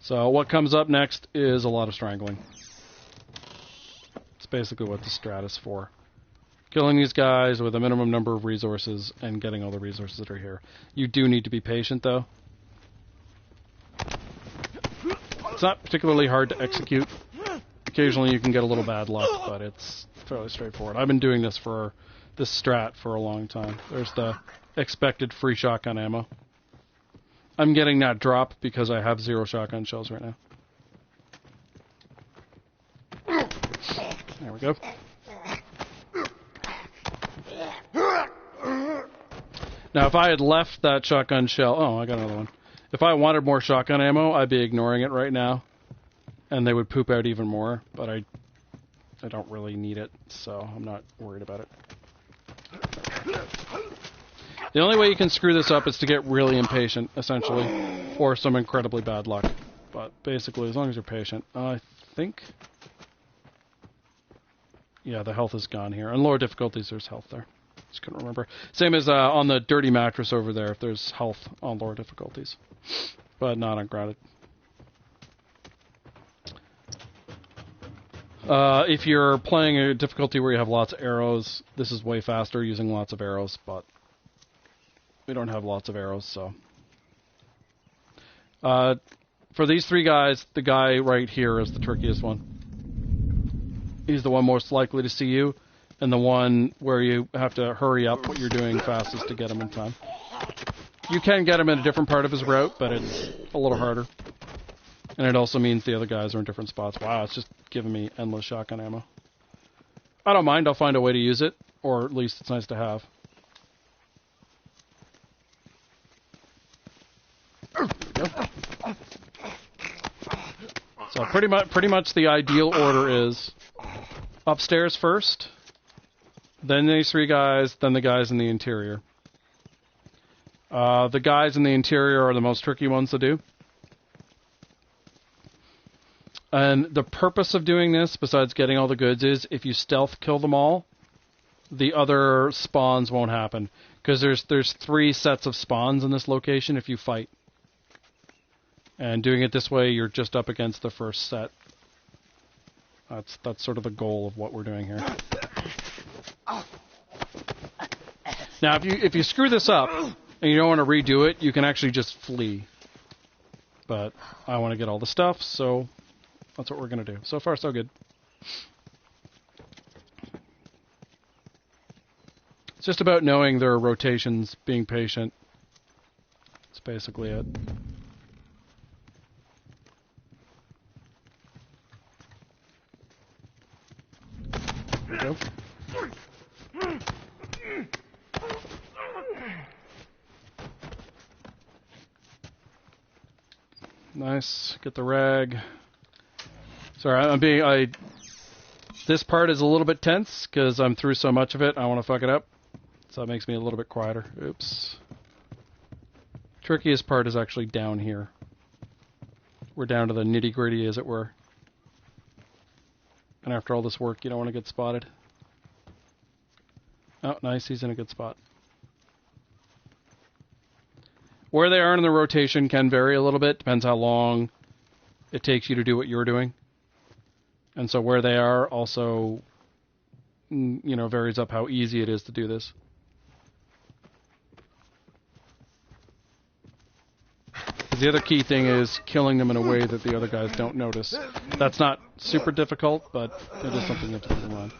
So what comes up next is a lot of strangling. It's basically what the strat is for. Killing these guys with a minimum number of resources and getting all the resources that are here. You do need to be patient, though. It's not particularly hard to execute. Occasionally you can get a little bad luck, but it's fairly straightforward. I've been doing this strat for a long time. There's the expected free shotgun ammo. I'm getting that drop because I have 0 shotgun shells right now. There we go. Now, if I had left that shotgun shell... Oh, I got another one. If I wanted more shotgun ammo, I'd be ignoring it right now. And they would poop out even more. But I don't really need it, so I'm not worried about it. The only way you can screw this up is to get really impatient, essentially. Or some incredibly bad luck. But basically, as long as you're patient. I think... Yeah, the health is gone here. On lower difficulties, there's health there. Just couldn't remember. Same as on the dirty mattress over there, if there's health on lower difficulties. But not on grounded. If you're playing a difficulty where you have lots of arrows, this is way faster using lots of arrows, but we don't have lots of arrows, so. For these 3 guys, the guy right here is the trickiest one. He's the one most likely to see you, and the one where you have to hurry up what you're doing fastest to get him in time. You can get him in a different part of his route, but it's a little harder. And it also means the other guys are in different spots. Wow, it's just giving me endless shotgun ammo. I don't mind, I'll find a way to use it, or at least it's nice to have. So pretty much the ideal order is upstairs first, then these 3 guys, then the guys in the interior. The guys in the interior are the most tricky ones to do. And the purpose of doing this, besides getting all the goods, is if you stealth kill them all, the other spawns won't happen. Because there's 3 sets of spawns in this location if you fight. And doing it this way, you're just up against the first set. That's sort of the goal of what we're doing here. Now, if you screw this up and you don't want to redo it, you can actually just flee. But I want to get all the stuff, so that's what we're going to do. So far, so good. It's just about knowing their rotations, being patient. That's basically it. There we go. Nice. Get the rag. Sorry, this part is a little bit tense because I'm through so much of it. I want to fuck it up. So that makes me a little bit quieter. Oops. Trickiest part is actually down here. We're down to the nitty-gritty, as it were. And after all this work, you don't want to get spotted. Oh, nice. He's in a good spot. Where they are in the rotation can vary a little bit. Depends how long it takes you to do what you're doing. And so where they are also, you know, varies up how easy it is to do this. The other key thing is killing them in a way that the other guys don't notice. That's not super difficult, but it is something you have to keep in mind.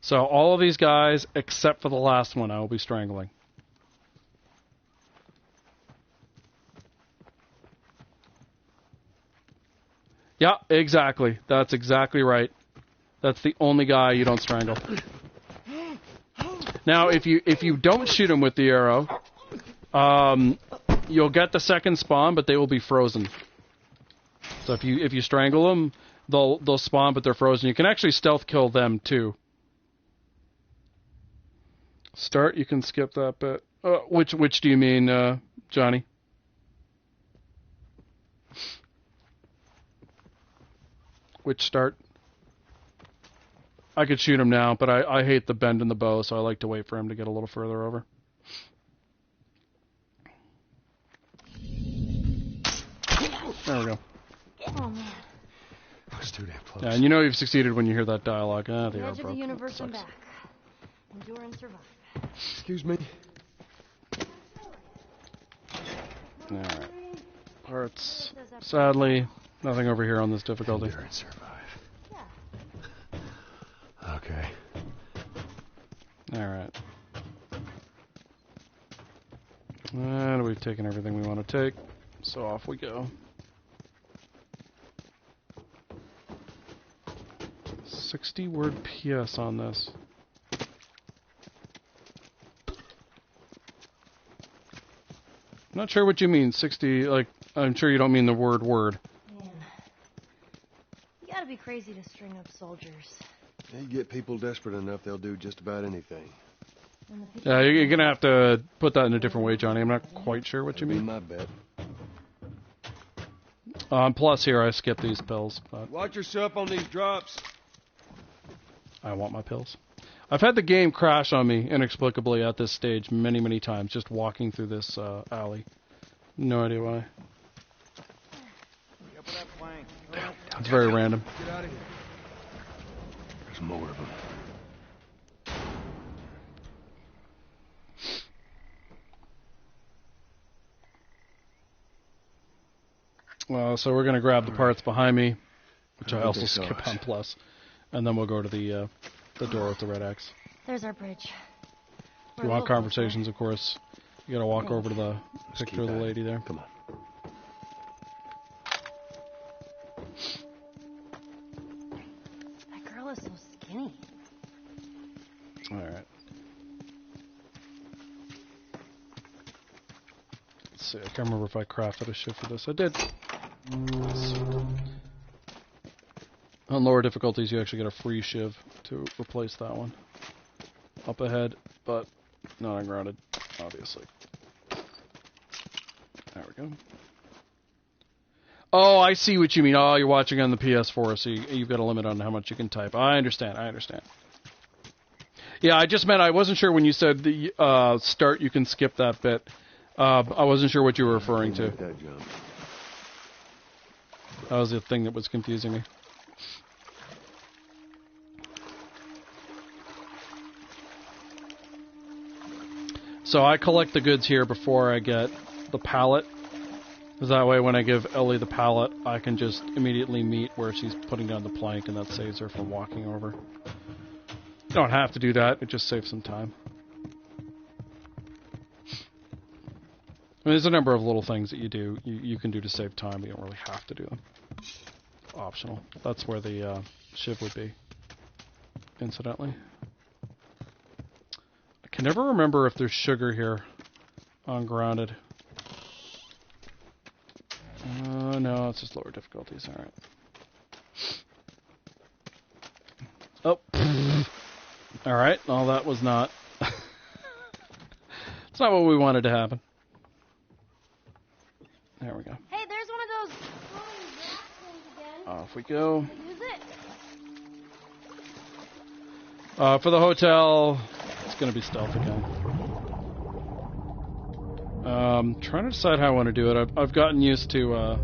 So all of these guys, except for the last one, I will be strangling. Yeah, exactly. That's exactly right. That's the only guy you don't strangle. Now, if you don't shoot them with the arrow, you'll get the second spawn, but they will be frozen. So if you strangle them, they'll spawn, but they're frozen. You can actually stealth kill them too. Start, you can skip that bit. Which do you mean, Johnny? Which start? I could shoot him now, but I hate the bend in the bow, so I like to wait for him to get a little further over. There we go. Oh man. That was too damn close. Yeah, and you know you've succeeded when you hear that dialogue. The Edge arrow of the broke. universe and Sucks. back. Endure and survive. Excuse me. Alright. Parts. Sadly, nothing over here on this difficulty. Endure and survive. Okay. Alright. And we've taken everything we want to take, so off we go. 60-word PS on this. I'm not sure what you mean, 60, like, I'm sure you don't mean the word. Man. You gotta be crazy to string up soldiers. You get people desperate enough, they'll do just about anything. Yeah, you're going to have to put that in a different way, Johnny. I'm not quite sure what you mean. My bet. Plus here, I skipped these pills, but Watch yourself on these drops. I want my pills. I've had the game crash on me inexplicably at this stage many, many times, just walking through this alley. No idea why. It's very random. Get out of here. There's more of them. So we're going to grab the parts behind me, which I also skip on plus, and then we'll go to the door with the red X. There's our bridge. If you want conversations, of course, you got to walk over to the picture of the lady there. Come on. That girl is so skinny. All right. Let's see. I can't remember if I crafted a shift for this. I did. On lower difficulties, you actually get a free shiv to replace that one. Up ahead, but not ungrounded, obviously. There we go. Oh, I see what you mean. Oh, you're watching on the PS4, so you've got a limit on how much you can type. I understand. Yeah, I just meant I wasn't sure when you said the start, you can skip that bit. I wasn't sure what you were referring to. That was the thing that was confusing me. So I collect the goods here before I get the pallet. Because that way when I give Ellie the pallet, I can just immediately meet where she's putting down the plank, and that saves her from walking over. You don't have to do that, it just saves some time. I mean, there's a number of little things that you can do to save time, but you don't really have to do them. Optional. That's where the shiv would be, incidentally. I can never remember if there's sugar here on grounded. No, it's just lower difficulties. Alright. Oh. Alright, well that was not... It's not what we wanted to happen. There we go. Hey, there's one of those glowing gas things again. Off we go. Use it. For the hotel, it's going to be stealth again. Trying to decide how I want to do it. I've gotten used to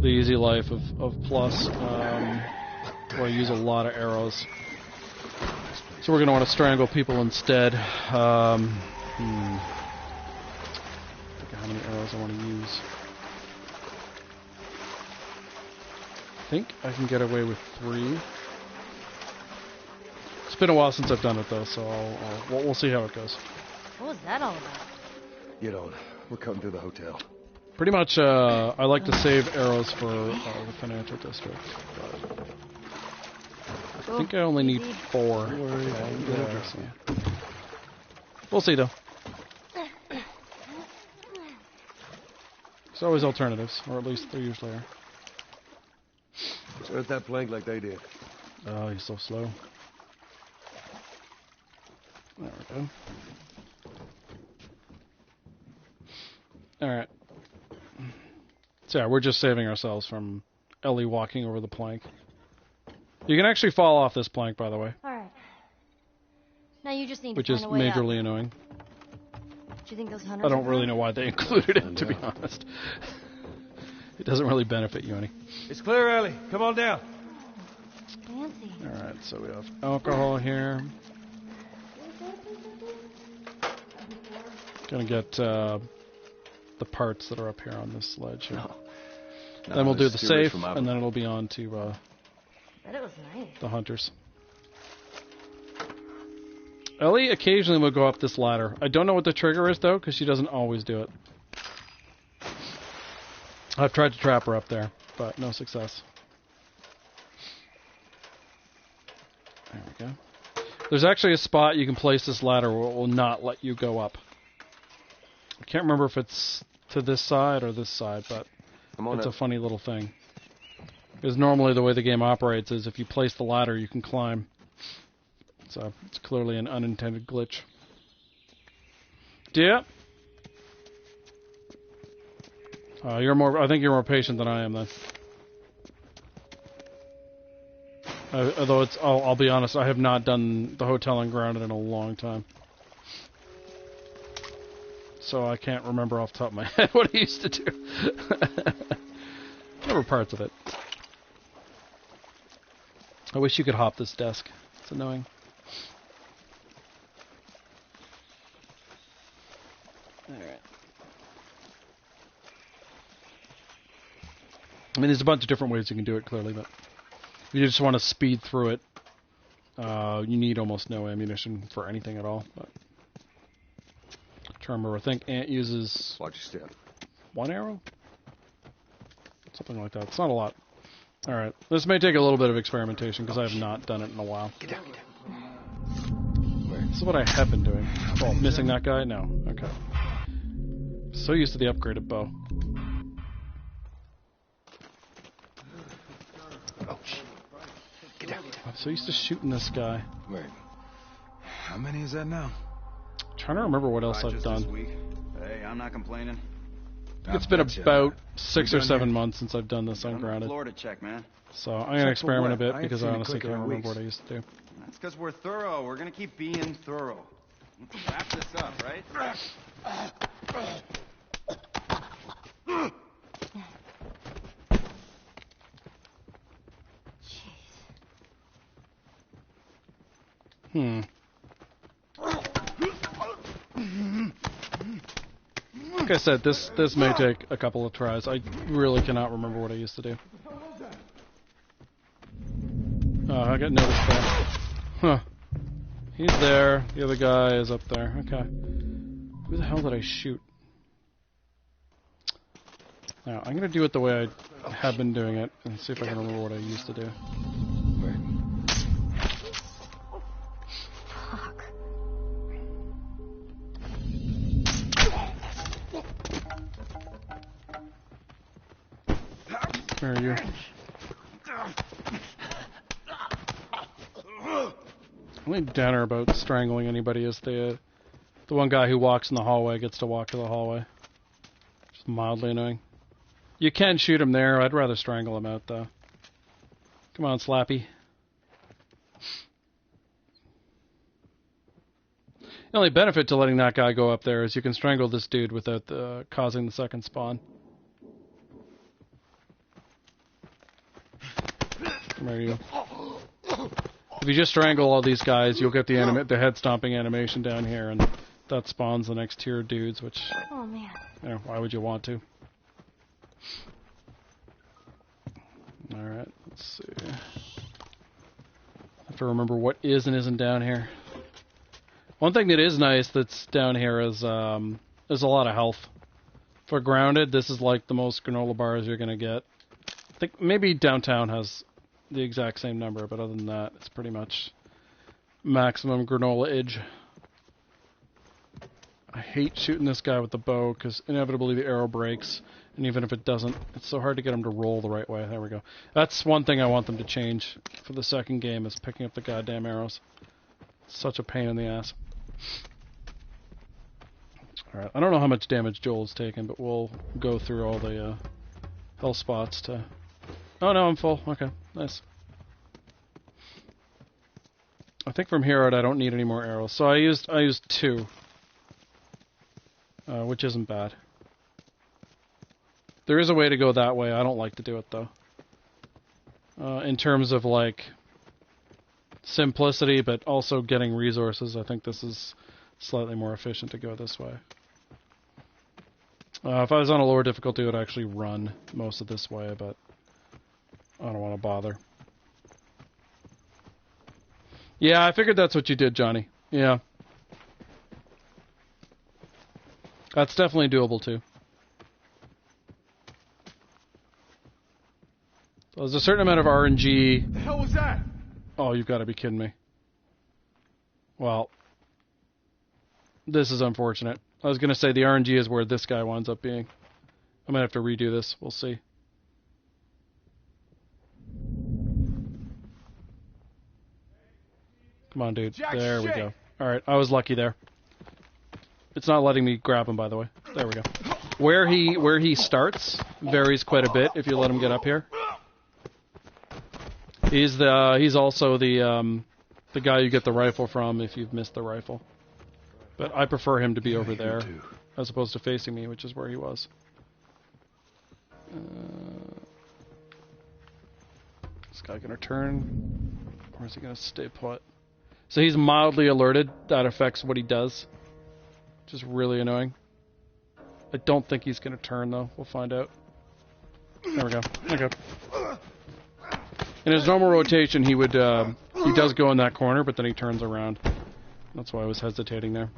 the easy life of plus, where I use a lot of arrows. So we're going to want to strangle people instead. Think of how many arrows I want to use. I think I can get away with 3. It's been a while since I've done it though, so we'll see how it goes. What was that all about? Get on. We're coming to the hotel. Pretty much, I like to save arrows for the financial district. But I think I only need 4. Don't worry, Yeah, so. We'll see, though. There's always alternatives, or at least there usually are. Start that plank like they did. Oh, he's so slow. There we go. Alright. So yeah, we're just saving ourselves from Ellie walking over the plank. You can actually fall off this plank, by the way. Alright. Now you just need which to is find a way majorly up. annoying. Do you think those hunters I don't are really around? know why they included it, to be honest. It doesn't really benefit you any. It's clear, Ellie. Come on down. Fancy. Alright, so we have alcohol here. Gonna get the parts that are up here on this ledge here. Then we'll do the safe, and then it'll be on to Bet it was nice. the hunters. Ellie occasionally will go up this ladder. I don't know what the trigger is, though, because she doesn't always do it. I've tried to trap her up there, but no success. There we go. There's actually a spot you can place this ladder where it will not let you go up. I can't remember if it's to this side or this side, but it's a funny little thing. Because normally the way the game operates is if you place the ladder, you can climb. So it's clearly an unintended glitch. Yeah. You're more. I think you're more patient than I am, then. Although it's, I'll be honest, I have not done the hotel and grounded in a long time, so I can't remember off the top of my head what I used to do. Remember parts of it. I wish you could hop this desk. It's annoying. Alright. I mean, there's a bunch of different ways you can do it, clearly, but if you just want to speed through it, you need almost no ammunition for anything at all. But I'm trying to remember, I think Ant uses... Watch your step. 1 arrow? Something like that. It's not a lot. Alright. This may take a little bit of experimentation, because I have not done it in a while. Get down, get down. This is what I have been doing. Oh, missing that guy? No. Okay. So used to the upgraded bow. Oh, shit. Get down, get down. I'm so used to shooting this guy. Wait. How many is that now? Trying to remember what else I've Just done. this week. Hey, I'm not complaining. It's been about 6 or 7 months since I've done this ungrounded. Florida check, man. So I'm going to experiment a bit I ain't because I seen it honestly quicker can't in remember weeks. what I used to do. That's because we're thorough. We're gonna keep being thorough. Let's wrap this up, right? Like I said, this may take a couple of tries. I really cannot remember what I used to do. Oh, I got noticed there. Huh. He's there. The other guy is up there. Okay. Who the hell did I shoot? Now, I'm going to do it the way I have been doing it and see if I can remember what I used to do. Fuck. Where are you? Only downer about strangling anybody is the one guy who walks in the hallway gets to walk to the hallway. Just mildly annoying. You can shoot him there. I'd rather strangle him out, though. Come on, Slappy. The only benefit to letting that guy go up there is you can strangle this dude without causing the second spawn. Come here, you. If you just strangle all these guys, you'll get the head stomping animation down here, and that spawns the next tier of dudes, which, Oh, man. you know, why would you want to? Alright, let's see. I have to remember what is and isn't down here. One thing that is nice that's down here is there's a lot of health. For grounded, this is like the most granola bars you're going to get. I think maybe downtown has the exact same number, but other than that, it's pretty much maximum granola-age. I hate shooting this guy with the bow, because inevitably the arrow breaks, and even if it doesn't, it's so hard to get him to roll the right way. There we go. That's one thing I want them to change for the second game, is picking up the goddamn arrows. It's such a pain in the ass. Alright, I don't know how much damage Joel's taken, but we'll go through all the health spots to... Oh no, I'm full. Okay, nice. I think from here out I don't need any more arrows. So I used 2. Which isn't bad. There is a way to go that way. I don't like to do it though. In terms of like simplicity, but also getting resources, I think this is slightly more efficient to go this way. If I was on a lower difficulty, I would actually run most of this way, but I don't want to bother. Yeah, I figured that's what you did, Johnny. Yeah. That's definitely doable, too. So there's a certain amount of RNG... The hell was that? Oh, you've got to be kidding me. Well, this is unfortunate. I was going to say the RNG is where this guy winds up being. I might have to redo this. We'll see. Come on, dude. There we go. Alright, I was lucky there. It's not letting me grab him, by the way. There we go. Where he starts varies quite a bit if you let him get up here. He's also the guy you get the rifle from if you've missed the rifle. But I prefer him to be over there as opposed to facing me, which is where he was. This guy gonna turn, or is he gonna stay put? So he's mildly alerted. That affects what he does, which is really annoying. I don't think he's gonna turn though. We'll find out. There we go. Okay. In his normal rotation, he would he does go in that corner, but then he turns around. That's why I was hesitating there.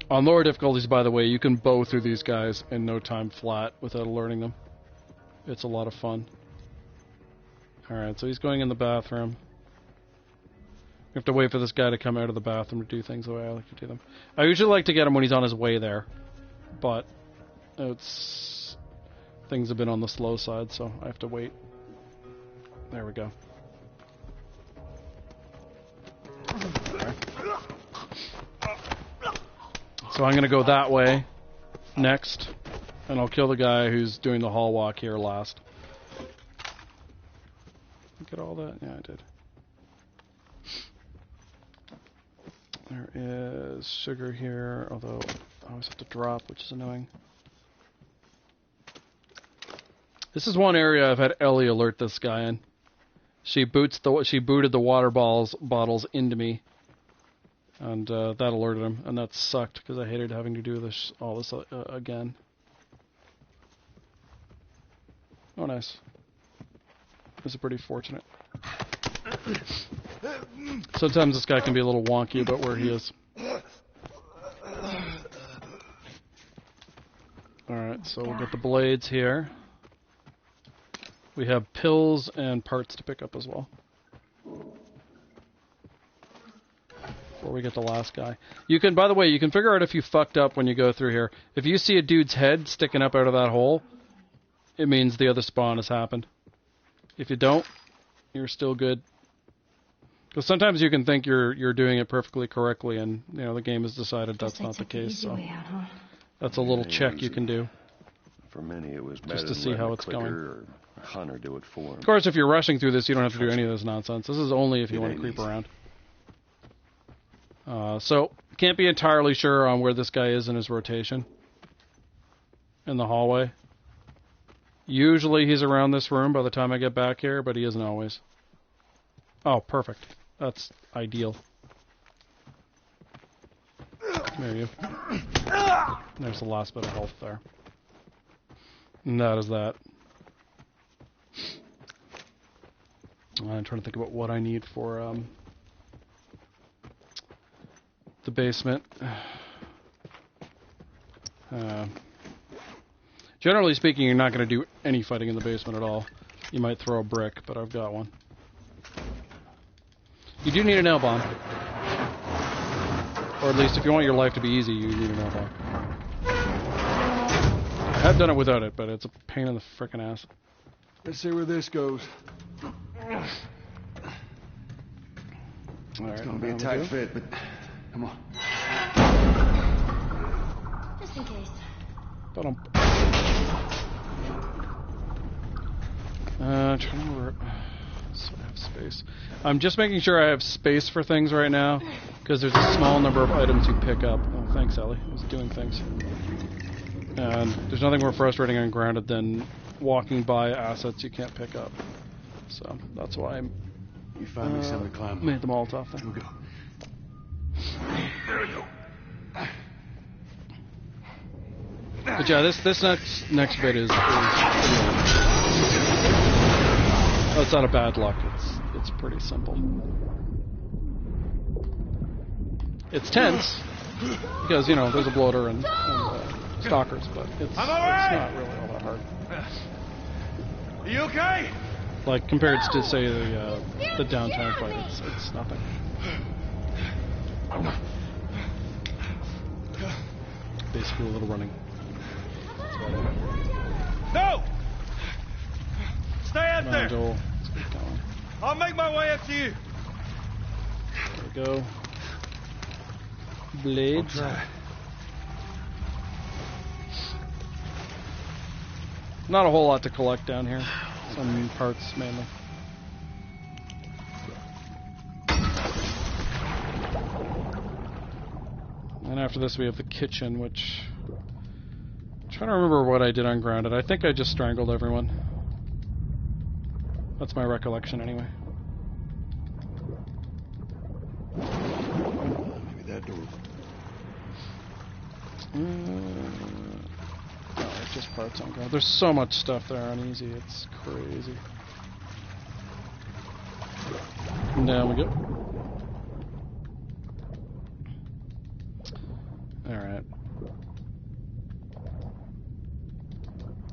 On lower difficulties, by the way, you can bow through these guys in no time flat without alerting them. It's a lot of fun. Alright, so he's going in the bathroom. We have to wait for this guy to come out of the bathroom to do things the way I like to do them. I usually like to get him when he's on his way there, but things have been on the slow side, so I have to wait. There we go. Okay. So I'm going to go that way next, and I'll kill the guy who's doing the hall walk here last. Look at all that. Yeah, I did. There is sugar here, although I always have to drop, which is annoying. This is one area I've had Ellie alert this guy in. She booted the water bottles into me, and that alerted him, and that sucked because I hated having to do all this again. Oh, nice. This is pretty fortunate. Sometimes this guy can be a little wonky about where he is. Alright, so we'll get the blades here. We have pills and parts to pick up as well. Before we get the last guy. You can, by the way, you can figure out if you fucked up when you go through here. If you see a dude's head sticking up out of that hole, it means the other spawn has happened. If you don't, you're still good. Because sometimes you can think you're doing it perfectly correctly, and you know the game has decided that's not the case. So that's a little check you can do. For many, it was just to see how it's going. Or Hunter do it for him. Of course, if you're rushing through this, you don't have to do any of this nonsense. This is only if you want to creep around. So, can't be entirely sure on where this guy is in his rotation. In the hallway. Usually he's around this room by the time I get back here, but he isn't always. Oh, perfect. That's ideal. There you go. There's the last bit of health there. And that is that. I'm trying to think about what I need for the basement. Generally speaking, you're not going to do any fighting in the basement at all. You might throw a brick, but I've got one. You do need a nail bomb. Or at least if you want your life to be easy, you need an elbow. I have done it without it, but it's a pain in the frickin' ass. Let's see where this goes. All right, It's gonna be a tight fit, but come on. Just in case. Trying to remember. So I have space. I'm just making sure I have space for things right now, because there's a small number of items you pick up. Oh, thanks, Ellie. I was doing things. And there's nothing more frustrating and grounded than walking by assets you can't pick up. So that's why I'm. You find me something to climb. Made the Molotov thing. We'll go. There we go. But yeah, this next bit is it's not a bad luck. It's pretty simple. It's tense because, you know, there's a bloater and stalkers, but it's not really all that hard. Are you okay? Like compared to, say, the downtown fight, it's nothing. Basically a little running. No! Stay out Come on, there! Joel. Let's get going. I'll make my way up to you. There we go. Blades. Not a whole lot to collect down here. Some parts mainly. And after this we have the kitchen, which... I'm trying to remember what I did on Grounded. I think I just strangled everyone. That's my recollection anyway. Maybe that door. No, it's just parts on Grounded. There's so much stuff there on easy, it's crazy. And down we go. Alright.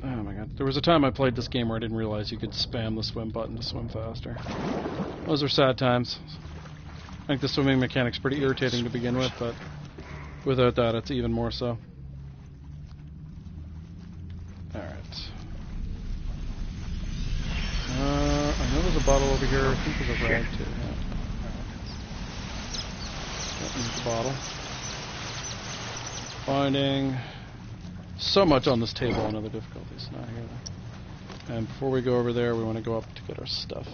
Oh my god. There was a time I played this game where I didn't realize you could spam the swim button to swim faster. Those are sad times. I think the swimming mechanic's pretty irritating to begin with, but without that it's even more so. Alright. I know there's a bottle over here. I think there's a rag too. Yeah. Alright. That needs the bottle. Finding so much on this table on other difficulties. Not here though. And before we go over there, we want to go up to get our stuff.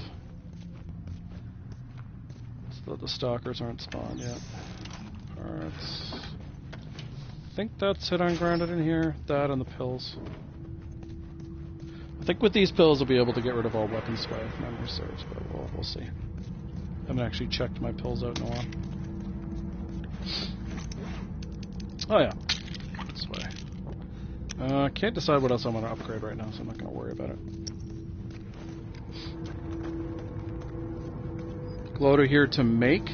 So that the stalkers aren't spawned yet. Parts. I think that's it on Grounded in here. That and the pills. I think with these pills I'll be able to get rid of all weapon sway if memory serves, but we'll see. I haven't actually checked my pills out in a while. Oh yeah, this way. Can't decide what else I want to upgrade right now, so I'm not going to worry about it. Gloater here to make.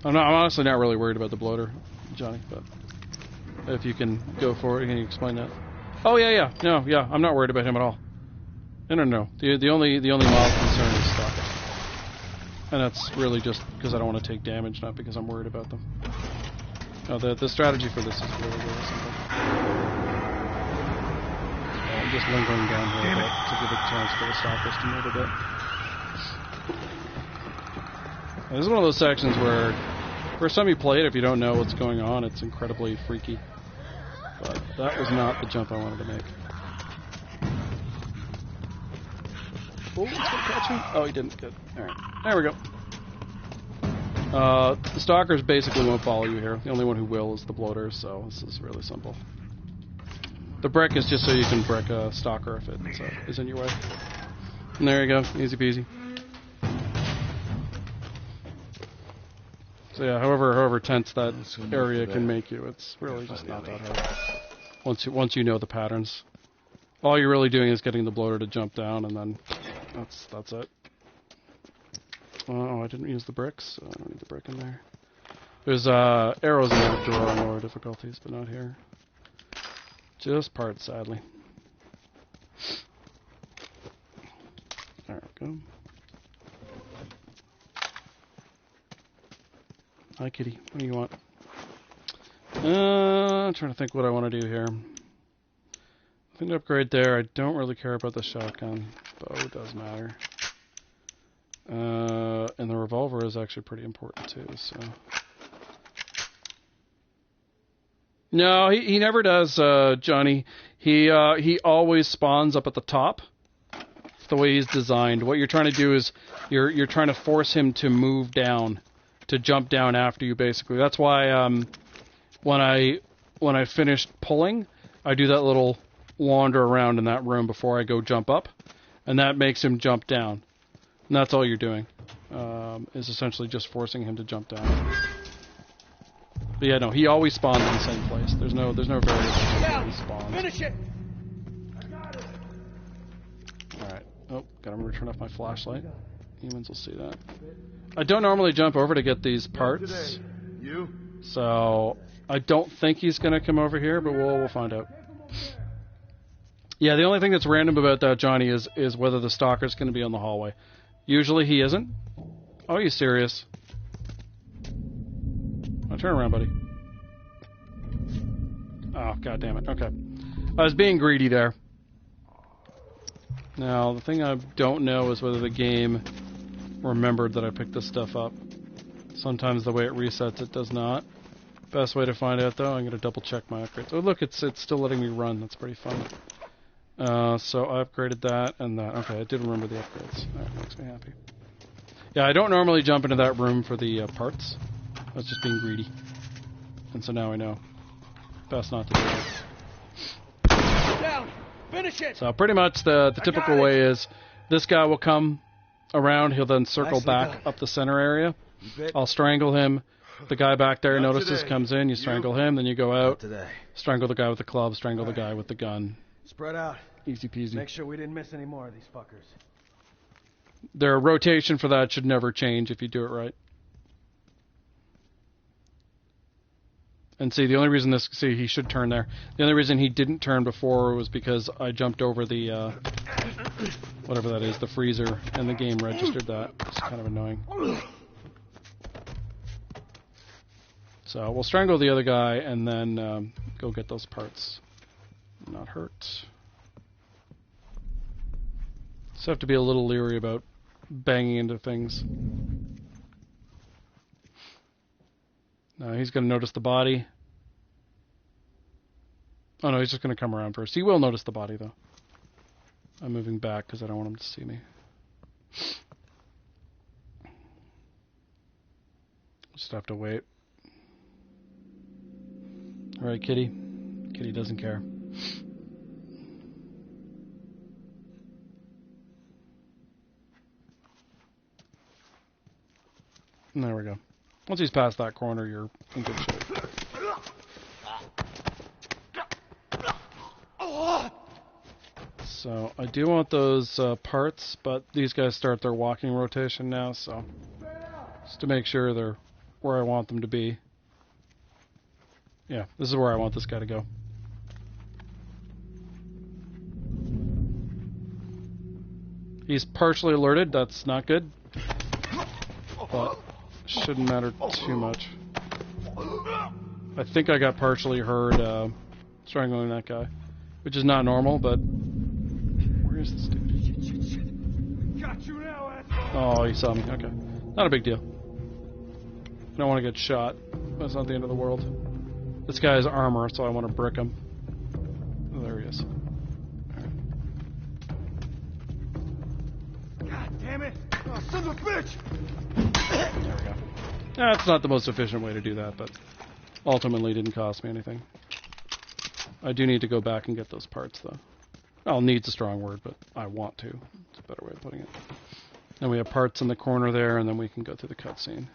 I'm honestly not really worried about the bloater, Johnny, but if you can go for it, can you explain that? Oh yeah, no, yeah, I'm not worried about him at all. No. The only mild concern is stalkers. And that's really just because I don't want to take damage, not because I'm worried about them. No, the strategy for this is really, really simple. I'm just lingering down here a bit to give a chance for the stalkers to move a bit. And this is one of those sections where, first time you play it, if you don't know what's going on, it's incredibly freaky. But that was not the jump I wanted to make. Oh, he's gonna catch me. Oh, he didn't. Good. Alright. There we go. The stalkers basically won't follow you here. The only one who will is the bloater, so this is really simple. The brick is just so you can brick a stalker if it is in your way. And there you go. Easy peasy. So yeah, however tense that area can make you, it's really just not that hard. Once you know the patterns. All you're really doing is getting the bloater to jump down, and then that's it. Oh, I didn't use the bricks, so I don't need the brick in there. There's arrows in that drawer on lower difficulties, but not here. Just parts, sadly. There we go. Hi, kitty. What do you want? I'm trying to think what I want to do here. I think upgrade there. I don't really care about the shotgun. Bow does matter. And the revolver is actually pretty important too, so... No, he never does, Johnny. He always spawns up at the top. It's the way he's designed. What you're trying to do is you're trying to force him to move down, to jump down after you, basically. That's why when I finish pulling, I do that little wander around in that room before I go jump up, and that makes him jump down. And that's all you're doing, is essentially just forcing him to jump down. But yeah, no, he always spawns in the same place. There's no variation where he spawns. Finish it! Alright. Oh, gotta remember to turn off my flashlight. Humans will see that. I don't normally jump over to get these parts. So I don't think he's gonna come over here, but we'll find out. Yeah, the only thing that's random about that, Johnny, is whether the stalker's gonna be on the hallway. Usually he isn't. Oh, you serious? Oh, turn around, buddy. Oh, god damn it. Okay. I was being greedy there. Now, the thing I don't know is whether the game remembered that I picked this stuff up. Sometimes the way it resets, it does not. Best way to find out, though, I'm going to double check my upgrades. Oh, look, it's still letting me run. That's pretty fun. So I upgraded that and that. Okay, I did remember the upgrades. That makes me happy. Yeah, I don't normally jump into that room for the parts. I was just being greedy. And so now I know. Best not to do that. Down! Finish it! So pretty much the typical way is this guy will come around, he'll then circle back up the center area. I'll strangle him. The guy back there notices, comes in, you strangle him, then you go out, strangle the guy with the club, strangle the guy with the gun. Spread out. Easy peasy. Make sure we didn't miss any more of these fuckers. Their rotation for that should never change if you do it right. And see, the only reason this... See, he should turn there. The only reason he didn't turn before was because I jumped over the... whatever that is, the freezer, and the game registered that. It's kind of annoying. So we'll strangle the other guy and then go get those parts. Not hurt. Just have to be a little leery about banging into things. No, he's going to notice the body. Oh no, he's just going to come around first. He will notice the body though. I'm moving back because I don't want him to see me. Just have to wait. Alright, kitty. Kitty doesn't care. And there we go. Once he's past that corner, you're in good shape. So, I do want those parts, but these guys start their walking rotation now, so... Just to make sure they're where I want them to be. Yeah, this is where I want this guy to go. He's partially alerted, that's not good. But shouldn't matter too much. I think I got partially heard strangling that guy. Which is not normal, but... Where is this dude? Got you now, asshole. Oh, he saw me. Okay. Not a big deal. I don't want to get shot. That's not the end of the world. This guy has armor, so I want to brick him. Oh, there he is. God damn it! Oh, son of a bitch! There we go. That's not the most efficient way to do that, but ultimately didn't cost me anything. I do need to go back and get those parts, though. Well, need's a strong word, but I want to. It's a better way of putting it. Then we have parts in the corner there, and then we can go through the cutscene.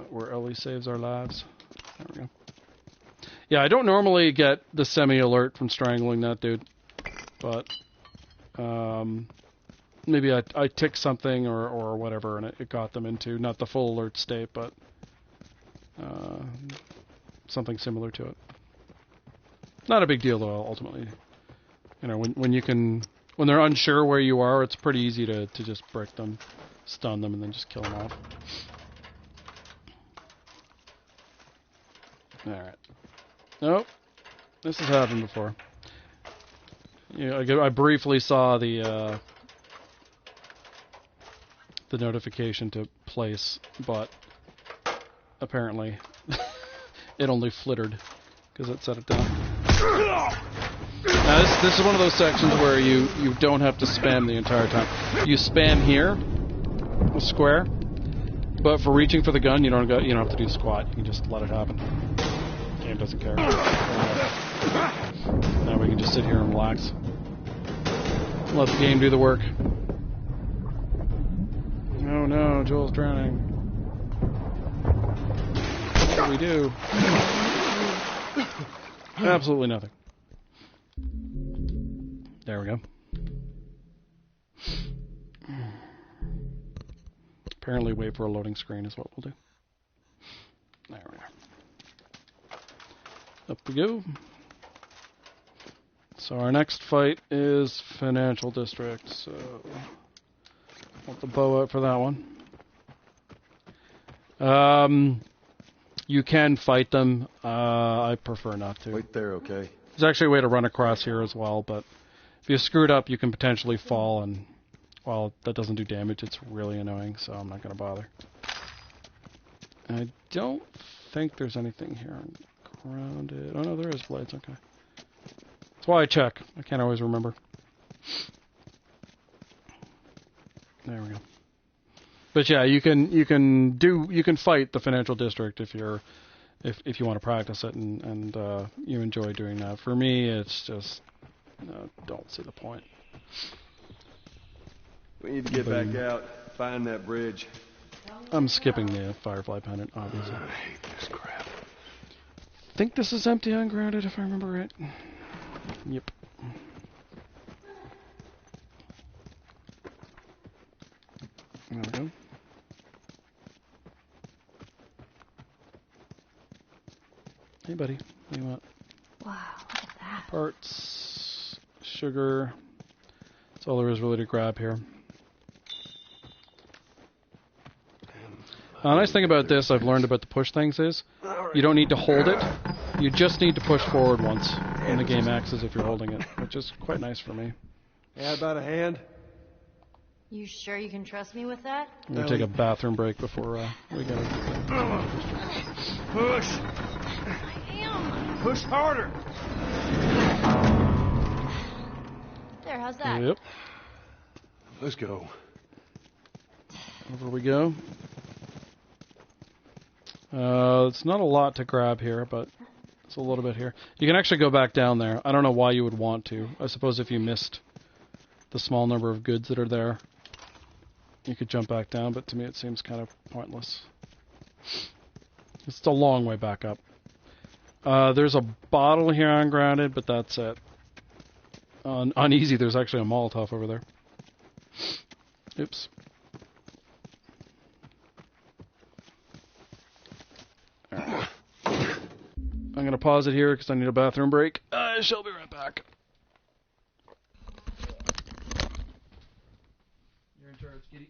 Where Ellie saves our lives. There we go. Yeah, I don't normally get the semi-alert from strangling that dude, but maybe I ticked something or whatever, and it got them into, not the full alert state, but something similar to it. Not a big deal, though, ultimately. You know, when they're unsure where you are, it's pretty easy to just brick them, stun them, and then just kill them off. Alright. Nope. This has happened before. Yeah, I briefly saw the notification to place, but apparently it only flittered because it set it down. Now this is one of those sections where you don't have to spam the entire time. You spam here, the square, but for reaching for the gun, you don't have to do squat. You can just let it happen. The game doesn't care. Now we can just sit here and relax. Let the game do the work. Oh no, Joel's drowning. What do we do? Absolutely nothing. There we go. Apparently wait for a loading screen is what we'll do. There we are. Up we go. So our next fight is Financial District, so want the bow out for that one. You can fight them. I prefer not to. Wait there, okay? There's actually a way to run across here as well, but if you screw it up, you can potentially fall, and while that doesn't do damage, it's really annoying, so I'm not going to bother. I don't think there's anything here grounded. Oh no, there is blades, okay. That's why I check. I can't always remember. There we go. But yeah, you can fight the Financial District if you want to practice it and you enjoy doing that. For me, it's just don't see the point. We need to get back out, find that bridge. I'm skipping the Firefly Pendant, obviously. I hate this crap. I think this is empty ungrounded, if I remember right. Yep. There we go. Hey, buddy. What do you want? Wow, look at that. Parts, sugar. That's all there is really to grab here. The nice thing about this I've learned about the push things is you don't need to hold it. You just need to push forward once and the game acts as if you're holding it, which is quite nice for me. Yeah, about a hand. You sure you can trust me with that? I'm going to take a bathroom break before we go. Push! I am. Push harder! There, how's that? Yep. Let's go. Over we go. It's not a lot to grab here, but it's a little bit here. You can actually go back down there. I don't know why you would want to. I suppose if you missed the small number of goods that are there, you could jump back down, but to me it seems kind of pointless. It's a long way back up. There's a bottle here on grounded, but that's it. On easy, there's actually a Molotov over there. Oops. Right. I'm going to pause it here because I need a bathroom break. I shall be right back. You're in charge, Kitty.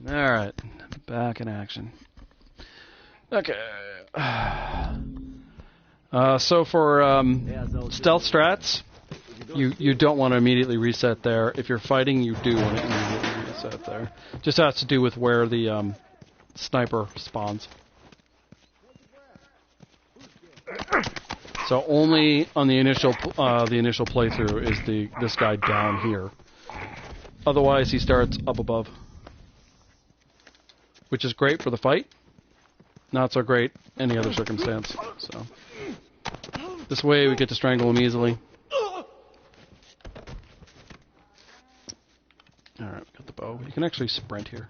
Alright, back in action. Okay. So for stealth strats, you don't want to immediately reset there. If you're fighting, you do want to immediately reset there. Just has to do with where the sniper spawns. So only on the initial playthrough is this guy down here. Otherwise, he starts up above, which is great for the fight. Not so great any other circumstance. So this way we get to strangle him easily. All right, we got the bow. You can actually sprint here.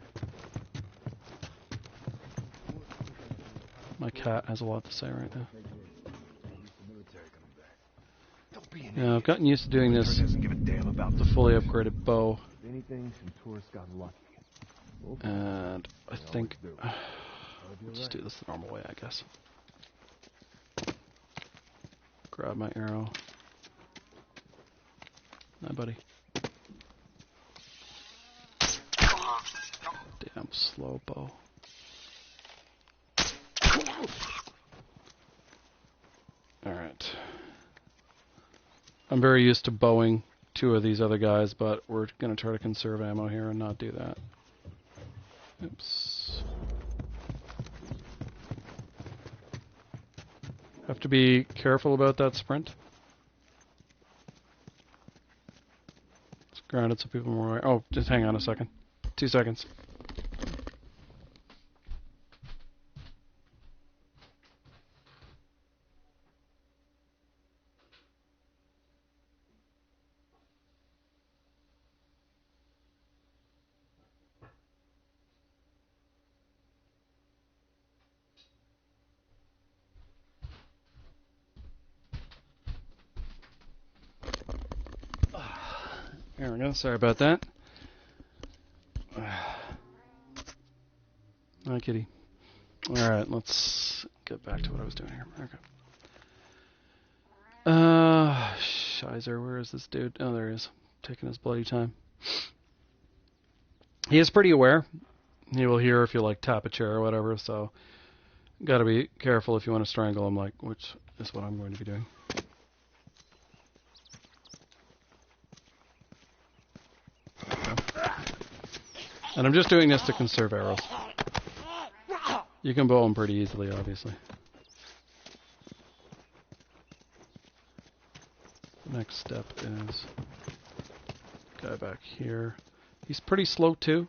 My cat has a lot to say right now. Yeah, I've gotten used to doing this with the fully upgraded bow. And I think we'll just do this the normal way, I guess. Grab my arrow. Hi, buddy. Damn slow bow. Alright. I'm very used to bowing two of these other guys, but we're going to try to conserve ammo here and not do that. Oops. Have to be careful about that sprint. It's grounded so people are more aware. Oh, just hang on a second. 2 seconds. There we go. Sorry about that. Hi, kitty. Alright, let's get back to what I was doing here. Okay. Shizer, where is this dude? Oh, there he is. Taking his bloody time. He is pretty aware. He will hear if you, like, tap a chair or whatever, so gotta be careful if you want to strangle him, like, which is what I'm going to be doing. And I'm just doing this to conserve arrows. You can bow them pretty easily, obviously. The next step is guy back here. He's pretty slow too.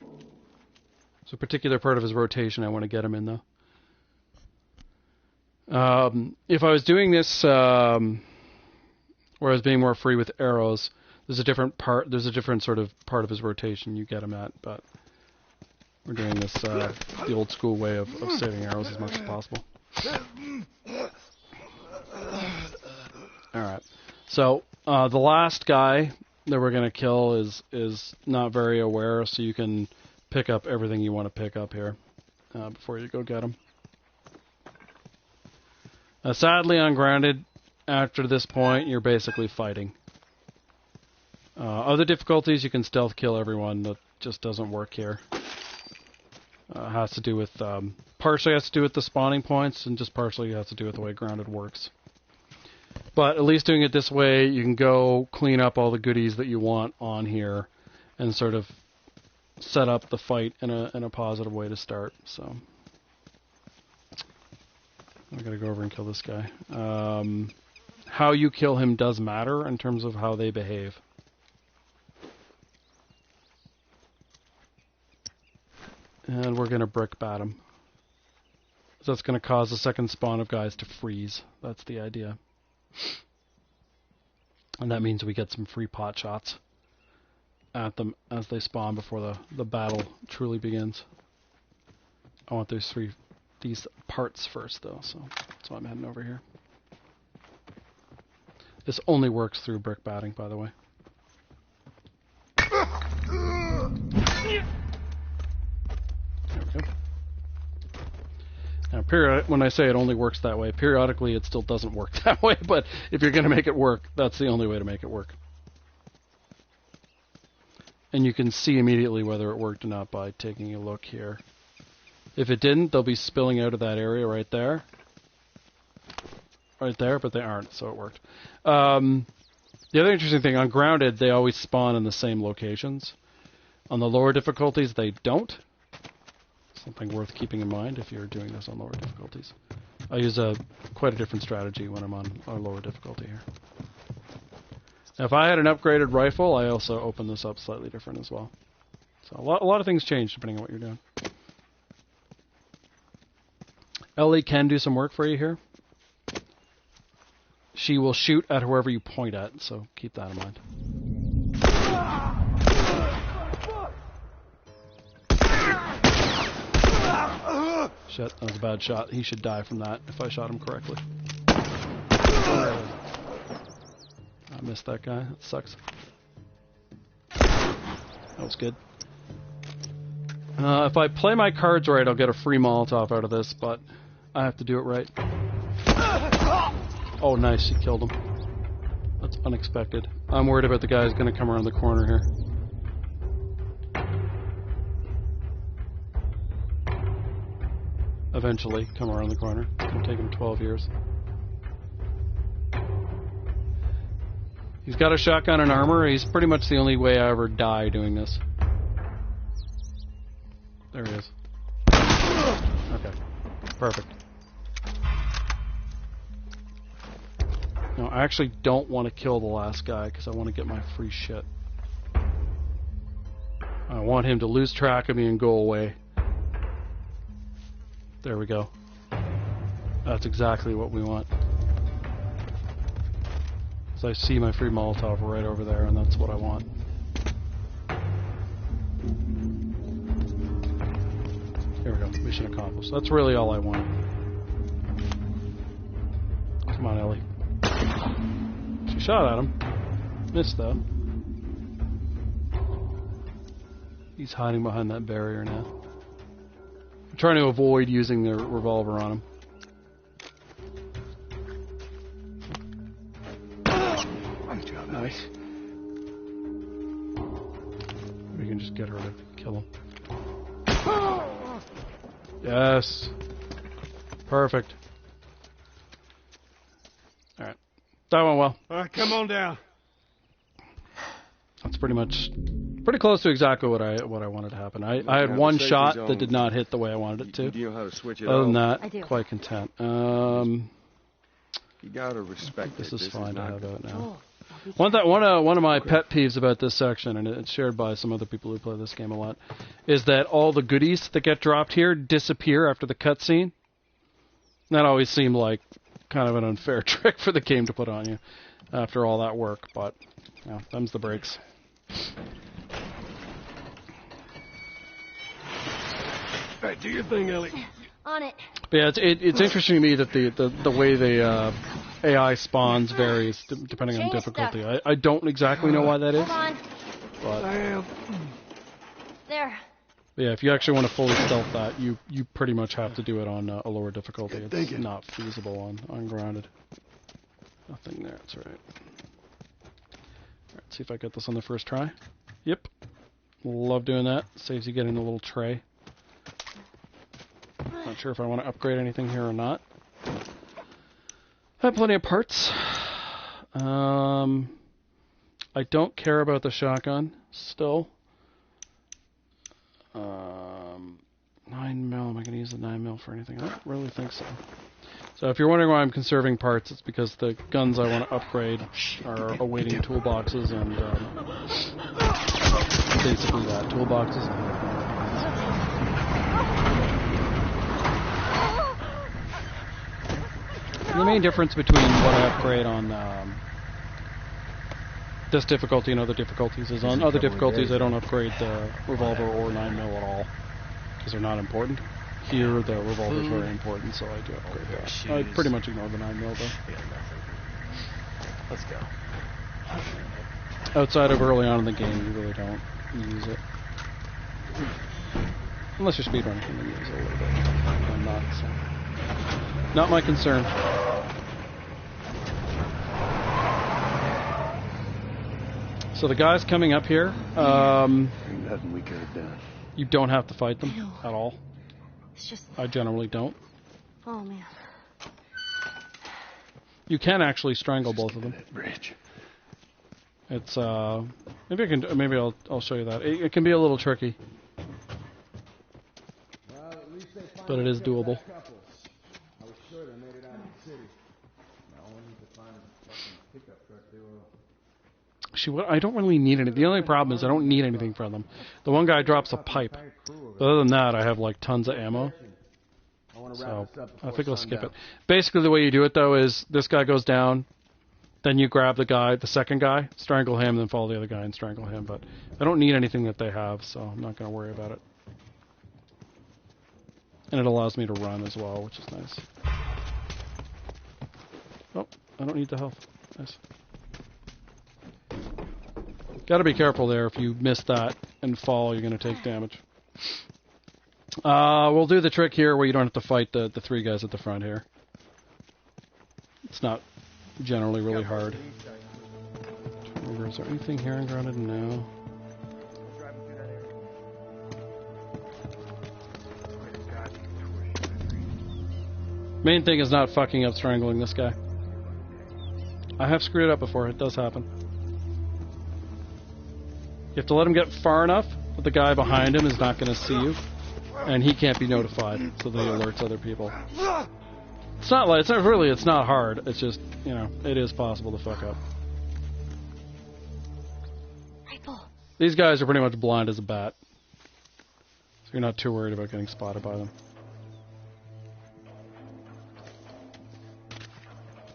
There's a particular part of his rotation I want to get him in though. If I was doing this where I was being more free with arrows, there's a different sort of part of his rotation you get him at, but we're doing this the old school way of saving arrows as much as possible. Alright. So the last guy that we're gonna kill is not very aware, so you can pick up everything you want to pick up here before you go get him. Sadly on grounded, after this point you're basically fighting. Other difficulties, you can stealth kill everyone. That just doesn't work here. Has to do with partially has to do with the spawning points, and just partially has to do with the way grounded works. But at least doing it this way, you can go clean up all the goodies that you want on here, and sort of set up the fight in a positive way to start. So I gotta go over and kill this guy. How you kill him does matter in terms of how they behave. And we're going to brick bat him. So that's going to cause the second spawn of guys to freeze. That's the idea. And that means we get some free pot shots at them as they spawn before the battle truly begins. I want these parts first though, so that's why I'm heading over here. This only works through brick batting, by the way. Now, when I say it only works that way, periodically it still doesn't work that way, but if you're going to make it work, that's the only way to make it work. And you can see immediately whether it worked or not by taking a look here. If it didn't, they'll be spilling out of that area right there. Right there, but they aren't, so it worked. The other interesting thing, on grounded, they always spawn in the same locations. On the lower difficulties, they don't. Something worth keeping in mind if you're doing this on lower difficulties. I use quite a different strategy when I'm on a lower difficulty here. Now, if I had an upgraded rifle, I also open this up slightly different as well. So a lot of things change depending on what you're doing. Ellie can do some work for you here. She will shoot at whoever you point at, so keep that in mind. Shit, that was a bad shot. He should die from that if I shot him correctly. I missed that guy. That sucks. That was good. If I play my cards right, I'll get a free Molotov out of this, but I have to do it right. Oh, nice. He killed him. That's unexpected. I'm worried about the guy who's going to come around the corner here. Eventually come around the corner. It's going to take him 12 years. He's got a shotgun and armor. He's pretty much the only way I ever die doing this. There he is. Okay. Perfect. No, I actually don't want to kill the last guy because I want to get my free shit. I want him to lose track of me and go away. There we go. That's exactly what we want. So I see my free Molotov right over there, and that's what I want. Here we go. Mission accomplished. That's really all I want. Come on, Ellie. She shot at him. Missed, though. He's hiding behind that barrier now. I'm trying to avoid using the revolver on him. Good job, nice. We can just get her to kill him. Yes. Perfect. Alright. That went well. Alright, come on down. That's pretty close to exactly what I wanted to happen. I had one shot that did not hit the way I wanted it to. Do you know how to switch it Other than off? that, quite content. You gotta respect this is fine to have out now. Oh, One of my pet peeves about this section, and it's shared by some other people who play this game a lot, is that all the goodies that get dropped here disappear after the cutscene. That always seemed like kind of an unfair trick for the game to put on you after all that work, but you know, them's the breaks. Alright, do your thing, Ellie. on it. But yeah, it's interesting to me that the way the AI spawns varies depending on difficulty. I don't exactly know why that is. Hold on. But There. yeah, if you actually want to fully stealth that, you pretty much have to do it on a lower difficulty. It's not feasible on grounded. Nothing there. That's right. Alright, see if I get this on the first try. Yep. Love doing that. Saves you getting the little tray. Not sure if I want to upgrade anything here or not. I have plenty of parts. I don't care about the shotgun still. 9mm. Am I going to use the 9mm for anything? I don't really think so. So if you're wondering why I'm conserving parts, it's because the guns I want to upgrade are awaiting toolboxes and basically that. Toolboxes and the main difference between what I upgrade on this difficulty and other difficulties is on other difficulties I don't upgrade the revolver or 9mm at all because they're not important. Here the revolver is very important, so I do upgrade that. I pretty much ignore the 9mm though. Let's go. Outside of early on in the game, you really don't use it. Unless you're speedrunning, you can use it a little bit. I'm not, so. Not my concern. So the guys coming up here, nothing we could have done. You don't have to fight them at all. It's just... I generally don't. Oh, man. You can actually strangle both of them. Bridge. It's maybe I'll show you that. It can be a little tricky, but it is doable. good. I made it out of the city. Now I need to find a fucking pickup truck to... I don't really need any. The only problem is I don't need anything from them. The one guy drops a pipe. But other than that, I have like tons of ammo. So I think I'll skip it. Basically, the way you do it though is this guy goes down, then you grab the second guy, strangle him, then follow the other guy and strangle him. But I don't need anything that they have, so I'm not going to worry about it. And it allows me to run as well, which is nice. Oh, I don't need the health. Nice. Got to be careful there. If you miss that and fall, you're going to take damage. We'll do the trick here where you don't have to fight the three guys at the front here. It's not generally really hard. Is there anything here ungrounded? No. Main thing is not fucking up strangling this guy. I have screwed it up before. It does happen. You have to let him get far enough that the guy behind him is not going to see you, and he can't be notified, so that he alerts other people. It's not hard. It's just, you know, it is possible to fuck up. Rifle. These guys are pretty much blind as a bat, so you're not too worried about getting spotted by them.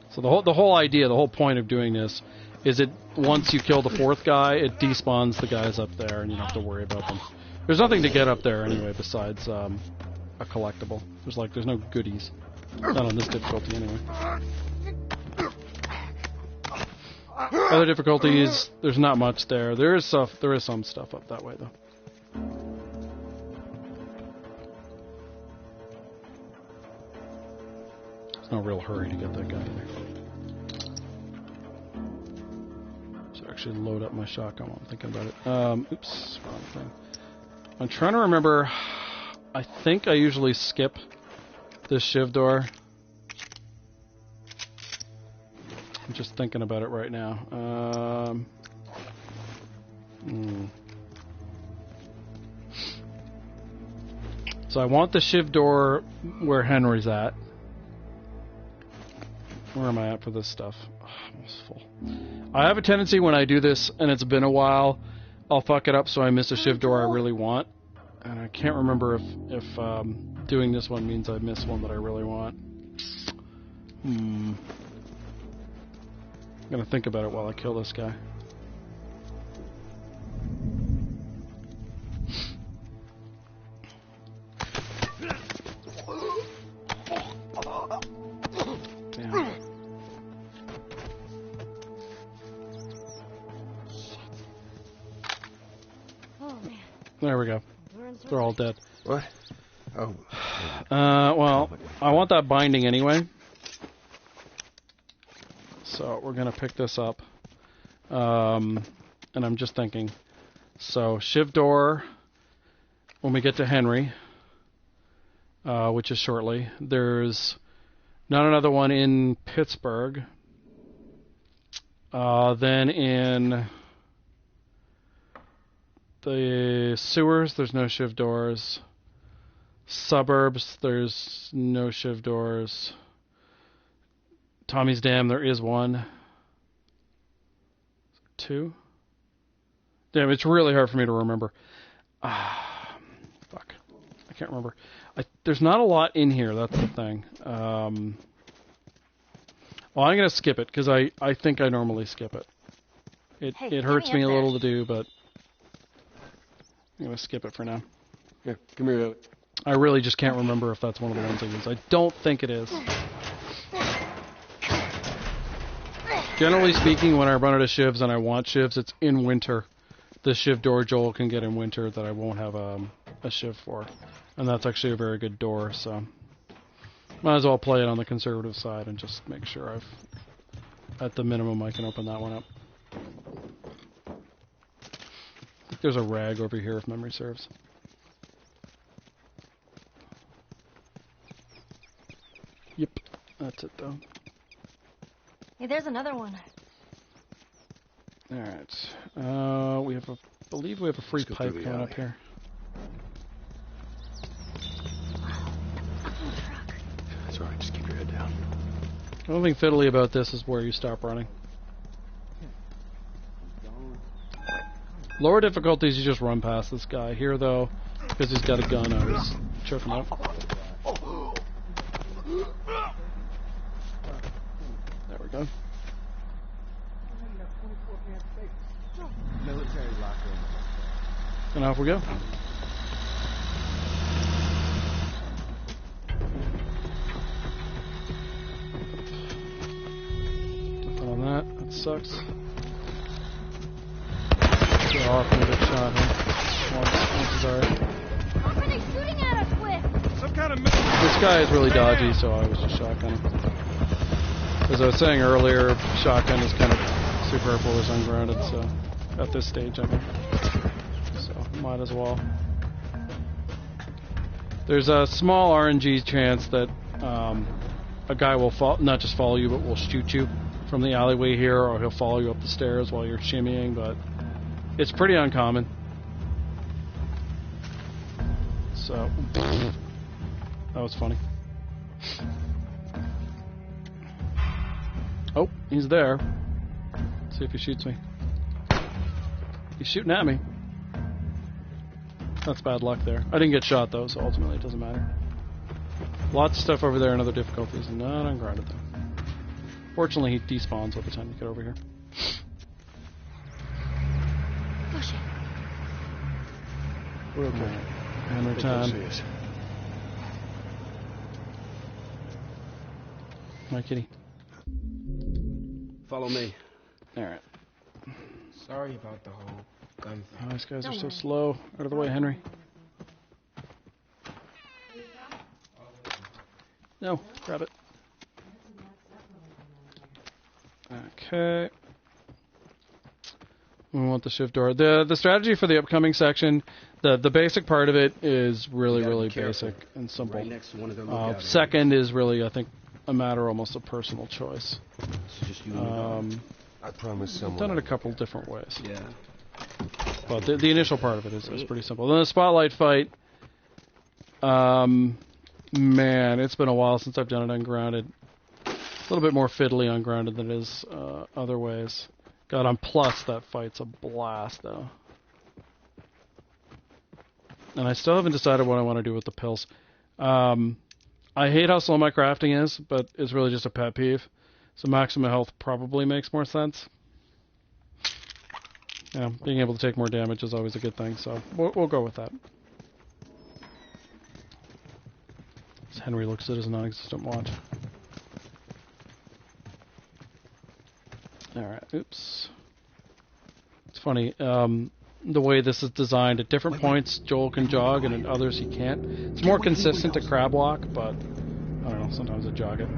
So the whole idea, the whole point of doing this is once you kill the fourth guy, it despawns the guys up there, and you don't have to worry about them. There's nothing to get up there anyway besides a collectible. There's no goodies. Not on this difficulty anyway. Other difficulties, there's not much there. There is some stuff up that way though. There's no real hurry to get that guy there. So actually load up my shotgun while I'm thinking about it. Oops, wrong thing. I'm trying to remember. I think I usually skip this shiv door. I'm just thinking about it right now. So I want the shiv door where Henry's at. Where am I at for this stuff? Oh, I'm almost full. I have a tendency when I do this and it's been a while, I'll fuck it up so I miss a shiv door I really want. And I can't remember if doing this one means I miss one that I really want. I'm gonna think about it while I kill this guy. Damn. Oh man. There we go. They're all dead. What? Oh. Well, I want that binding anyway. So we're going to pick this up. And I'm just thinking. So, shiv door, when we get to Henry, which is shortly. There's not another one in Pittsburgh. Then in the sewers, there's no shiv doors. Suburbs, there's no shiv doors. Tommy's Dam, there is one. Two? Damn, it's really hard for me to remember. Fuck. I can't remember. There's not a lot in here, that's the thing. Well, I'm going to skip it, because I think I normally skip it. It hurts me a little to do, but I'm going to skip it for now. Yeah, come here, Ellie. I really just can't remember if that's one of the ones I use. I don't think it is. Generally speaking, when I run out of shivs and I want shivs, it's in winter. The shiv door Joel can get in winter that I won't have a shiv for. And that's actually a very good door, so might as well play it on the conservative side and just make sure at the minimum, I can open that one up. I think there's a rag over here if memory serves. Yep, that's it though. Hey, there's another one. Alright. I believe we have a free pipe coming up here. That's all right, just keep Keep your head down. The only thing fiddly about this is where you stop running. Lower difficulties, you just run past this guy. Here, though, because he's got a gun, I was choking up. There we go. Military locker room. And off we go. Nothing on that. That sucks. Get off and get shot, huh? Once is alright. What are they shooting at us with? Some kind of This guy is really dodgy, so I was just shotgunning. As I was saying earlier, shotgun is kind of superfluous ungrounded, so at this stage, I mean. So, might as well. There's a small RNG chance that a guy will not just follow you, but will shoot you from the alleyway here, or he'll follow you up the stairs while you're shimmying, but it's pretty uncommon. So, that was funny. Oh, he's there. Let's see if he shoots me. He's shooting at me. That's bad luck there. I didn't get shot though, so ultimately it doesn't matter. Lots of stuff over there and other difficulties, not ungrounded though. Fortunately, he despawns by the time you get over here. Push it. We're okay. Hammer time. My kitty. Follow me. Alright. Sorry about the whole gun thing. Oh, these guys are so slow. Out of the way, Henry. No, grab it. Okay. We want the shift door. The strategy for the upcoming section, the basic part of it is really basic and simple. Right next to one of their lookout second is really, I think, a matter almost of personal choice. So just you and the dog. I promise someone. I've done it a couple different ways. Yeah. But the initial part of it is pretty simple. Then the spotlight fight. Man, it's been a while since I've done it ungrounded. A little bit more fiddly ungrounded than it is other ways. God, on plus, that fight's a blast, though. And I still haven't decided what I want to do with the pills. I hate how slow my crafting is, but it's really just a pet peeve. So maximum health probably makes more sense. Yeah, being able to take more damage is always a good thing, so we'll go with that. As Henry looks at his non-existent watch. Alright, oops. It's funny, the way this is designed, at different points Joel can jog and at others he can't. It's more consistent to crab walk, but I don't know, sometimes I jog it.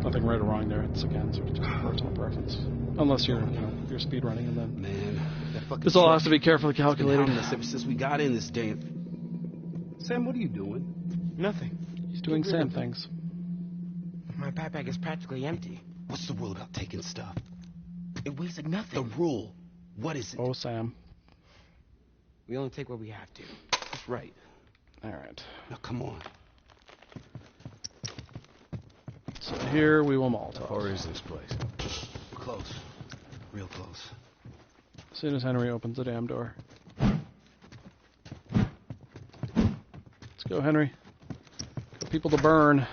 Nothing right or wrong there, it's again sort of just a personal preference. Unless you're, you're speed running and then... Man, that fucking this all has to be carefully calculated. Ever since we got in this damn... Sam, what are you doing? Nothing. He's doing Sam things. My backpack is practically empty. What's the rule about taking stuff? It weighs like nothing. The rule. What is it? Oh, Sam. We only take what we have to. That's right. Alright. Now, come on. So here we will Molotov. How far is this place? Close. Real close. As soon as Henry opens the damn door. Let's go, Henry. Got people to burn.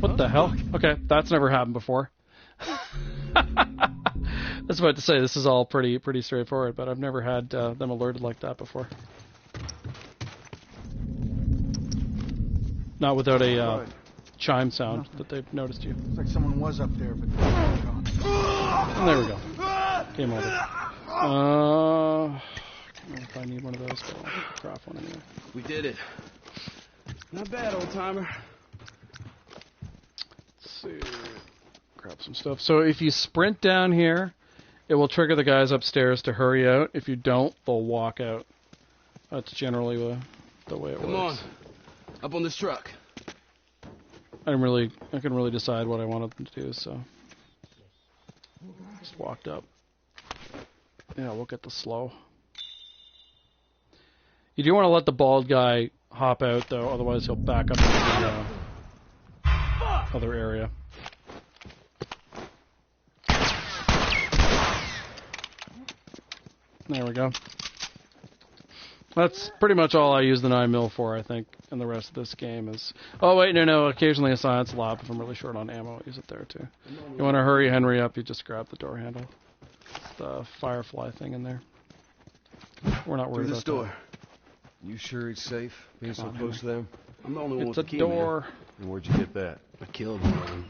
What the hell? Okay, that's never happened before. I was about to say, this is all pretty straightforward, but I've never had them alerted like that before. Not without a chime sound that they've noticed you. Looks like someone was up there, but they're gone. And there we go. Game over. I don't know if I need one of those, but I'll craft one anyway. We did it. Not bad, old timer. Let's see. Grab some stuff. So if you sprint down here, it will trigger the guys upstairs to hurry out. If you don't, they'll walk out. That's generally the way it works. Come on. Up on this truck. I can really decide what I wanted them to do, so just walked up. Yeah, we'll get the slow. You do want to let the bald guy hop out, though, otherwise he'll back up into the other area. There we go. That's pretty much all I use the 9mm for, I think, and the rest of this game is... Oh, wait, no, occasionally a science lab. If I'm really short on ammo, I'll use it there, too. You want to hurry Henry up, you just grab the door handle. It's the firefly thing in there. We're not worried about door. that. You sure it's safe, being so close to them? I'm the only one It's with a the key, door. man. And where'd you get that? I killed him.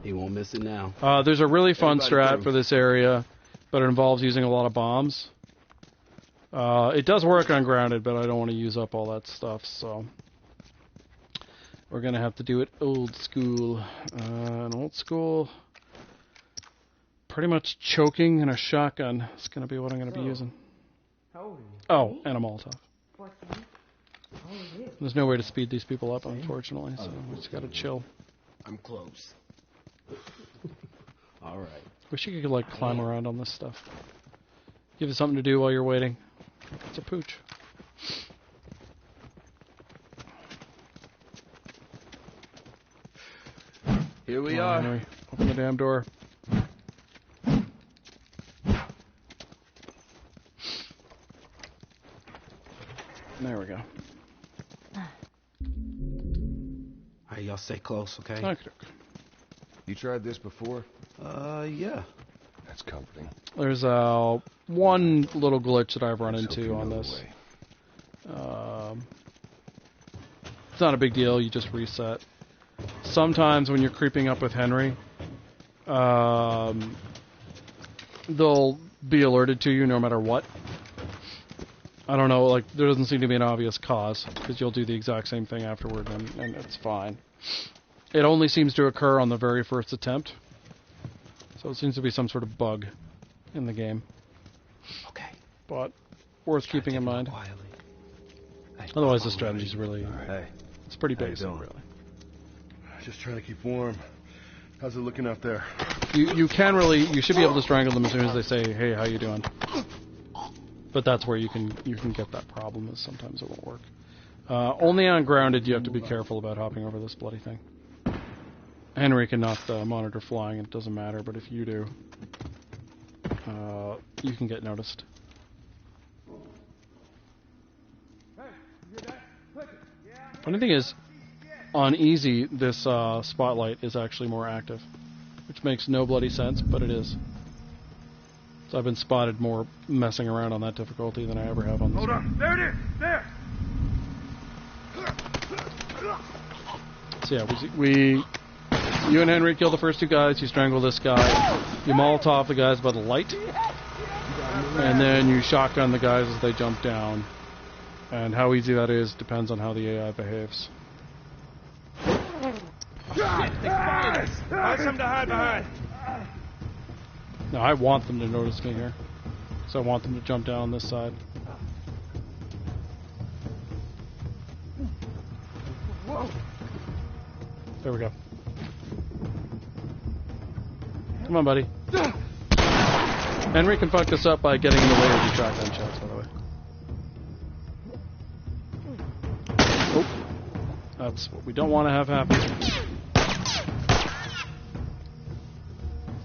He won't miss it now. There's a really fun Everybody strat for this area, but it involves using a lot of bombs. It does work on grounded, but I don't want to use up all that stuff, so we're going to have to do it old school. And old school, pretty much choking and a shotgun is going to be what I'm going to be using. How old are you? Oh, and a Molotov. 14? How old are you? There's no way to speed these people up, unfortunately, so we just got to chill. I'm close. All right. Wish you could, like, climb around on this stuff. Give it something to do while you're waiting. It's a pooch. Here we are. Henry, open the damn door. There we go. All right, y'all stay close, okay? Okay. You tried this before? Yeah. That's comforting. There's one little glitch that I've run into on this. It's not a big deal. You just reset. Sometimes when you're creeping up with Henry, they'll be alerted to you no matter what. I don't know, like, there doesn't seem to be an obvious cause, because you'll do the exact same thing afterward, and it's fine. It only seems to occur on the very first attempt, so it seems to be some sort of bug in the game. Okay. But worth keeping in mind. Otherwise, the strategy's really... Hey. It's pretty basic, really. Just trying to keep warm. How's it looking out there? You can really... You should be able to strangle them as soon as they say, hey, how you doing? But that's where you can get that problem, is sometimes it won't work. Only on grounded you have to be careful about hopping over this bloody thing. Henry can knock the monitor flying, it doesn't matter, but if you do, you can get noticed. Funny thing is, on easy, this spotlight is actually more active, which makes no bloody sense, but it is. So I've been spotted more messing around on that difficulty than I ever have on this. Hold on. There it is. There. So yeah, you and Henry kill the first two guys. You strangle this guy. You Molotov the guys by the light, and then you shotgun the guys as they jump down. And how easy that is depends on how the AI behaves. Find something to hide behind. Now, I want them to notice me here, so I want them to jump down this side. There we go. Come on, buddy. Henry can fuck this up by getting in the way of these shotgun shots, by the way. Oh. That's what we don't want to have happen.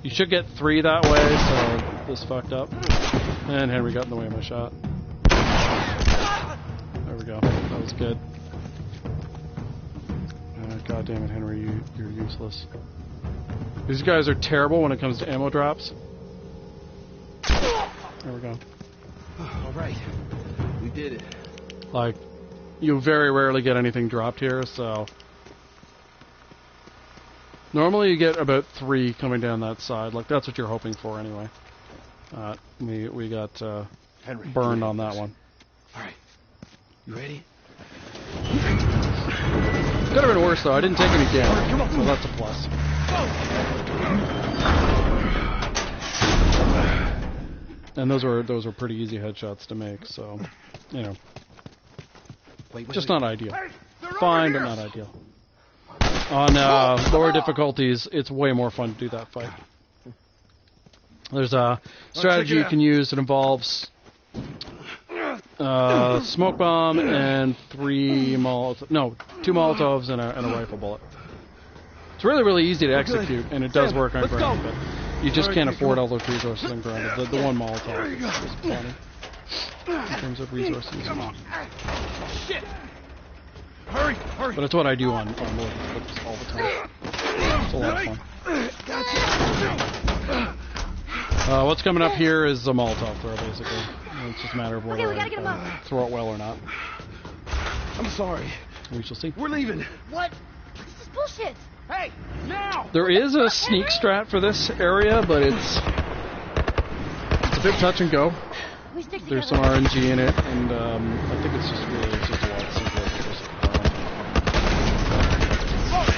You should get 3 that way, so this fucked up. And Henry got in the way of my shot. There we go. That was good. God damn it, Henry, you're useless. These guys are terrible when it comes to ammo drops. There we go. All right. We did it. Like, you very rarely get anything dropped here, so... Normally you get about 3 coming down that side. Like, that's what you're hoping for anyway. We got Henry, burned on that one. All right. You ready? Could have been worse, though. I didn't take any damage, so that's a plus. And those were pretty easy headshots to make, so, you know. Just not ideal. Fine, but not ideal. On lower difficulties, it's way more fun to do that fight. There's a strategy you can use that involves smoke bomb and two Molotovs and a rifle bullet. It's really, really easy to execute, and it does work on ground, but you just can't afford all those resources on ground. The one Molotov is plenty in terms of resources. Shit! Hurry! But it's what I do on militant flips all the time. It's a lot of fun. What's coming up here is a Molotov throw, basically. It's just a matter of whether I throw it well or not. I'm sorry. We shall see. We're leaving. What? This is bullshit. Hey, now! There is a sneak strat for this area, but it's a bit touch and go. There's some RNG in it, and I think it's just a lot simpler to just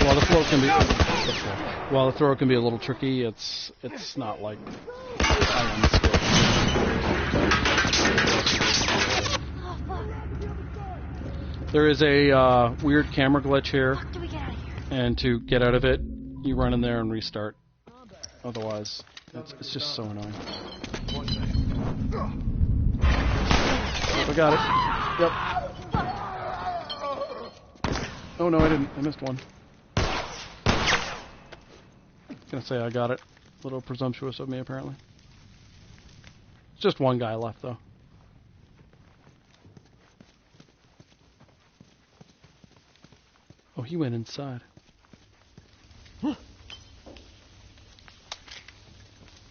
while the flow can be while the throw can be a little tricky, it's not like high-end skill. There is a weird camera glitch here. And to get out of it, you run in there and restart. Otherwise, it's just so annoying. I got it. Yep. Oh no, I didn't. I missed one. Gonna say I got it. A little presumptuous of me, apparently. It's just one guy left, though. Oh, he went inside.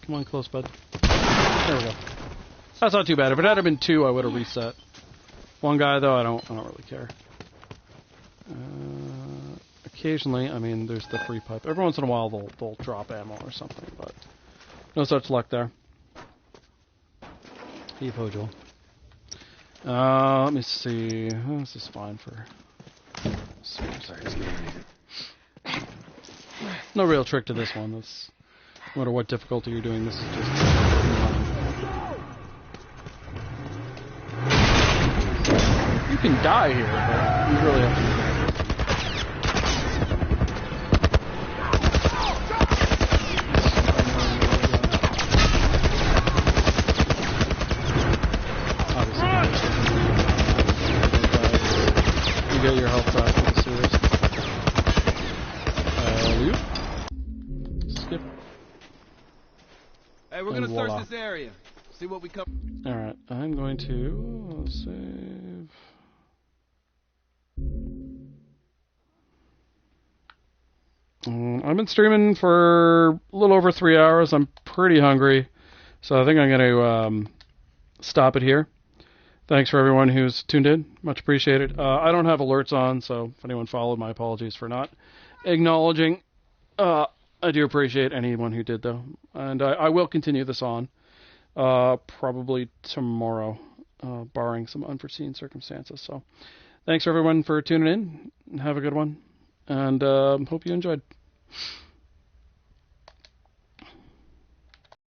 Come on, close, bud. There we go. That's not too bad. If it had been two, I would have reset. One guy, though, I don't really care. Occasionally, I mean, there's the free pipe. Every once in a while, they'll drop ammo or something, but no such luck there. Heave ho, Joel. Let me see. This is fine for. No real trick to this one. This, no matter what difficulty you're doing, this is just. You can die here, but you really have to be careful. You get your health back with the sewers. Skip. Hey, we're gonna search this area. See what we come. Alright, I'm going to save. I've been streaming for a little over 3 hours. I'm pretty hungry, so I think I'm going to stop it here. Thanks for everyone who's tuned in. Much appreciated. I don't have alerts on, so if anyone followed, my apologies for not acknowledging. I do appreciate anyone who did, though. And I will continue this on probably tomorrow, barring some unforeseen circumstances. So thanks, everyone, for tuning in. Have a good one. And hope you enjoyed.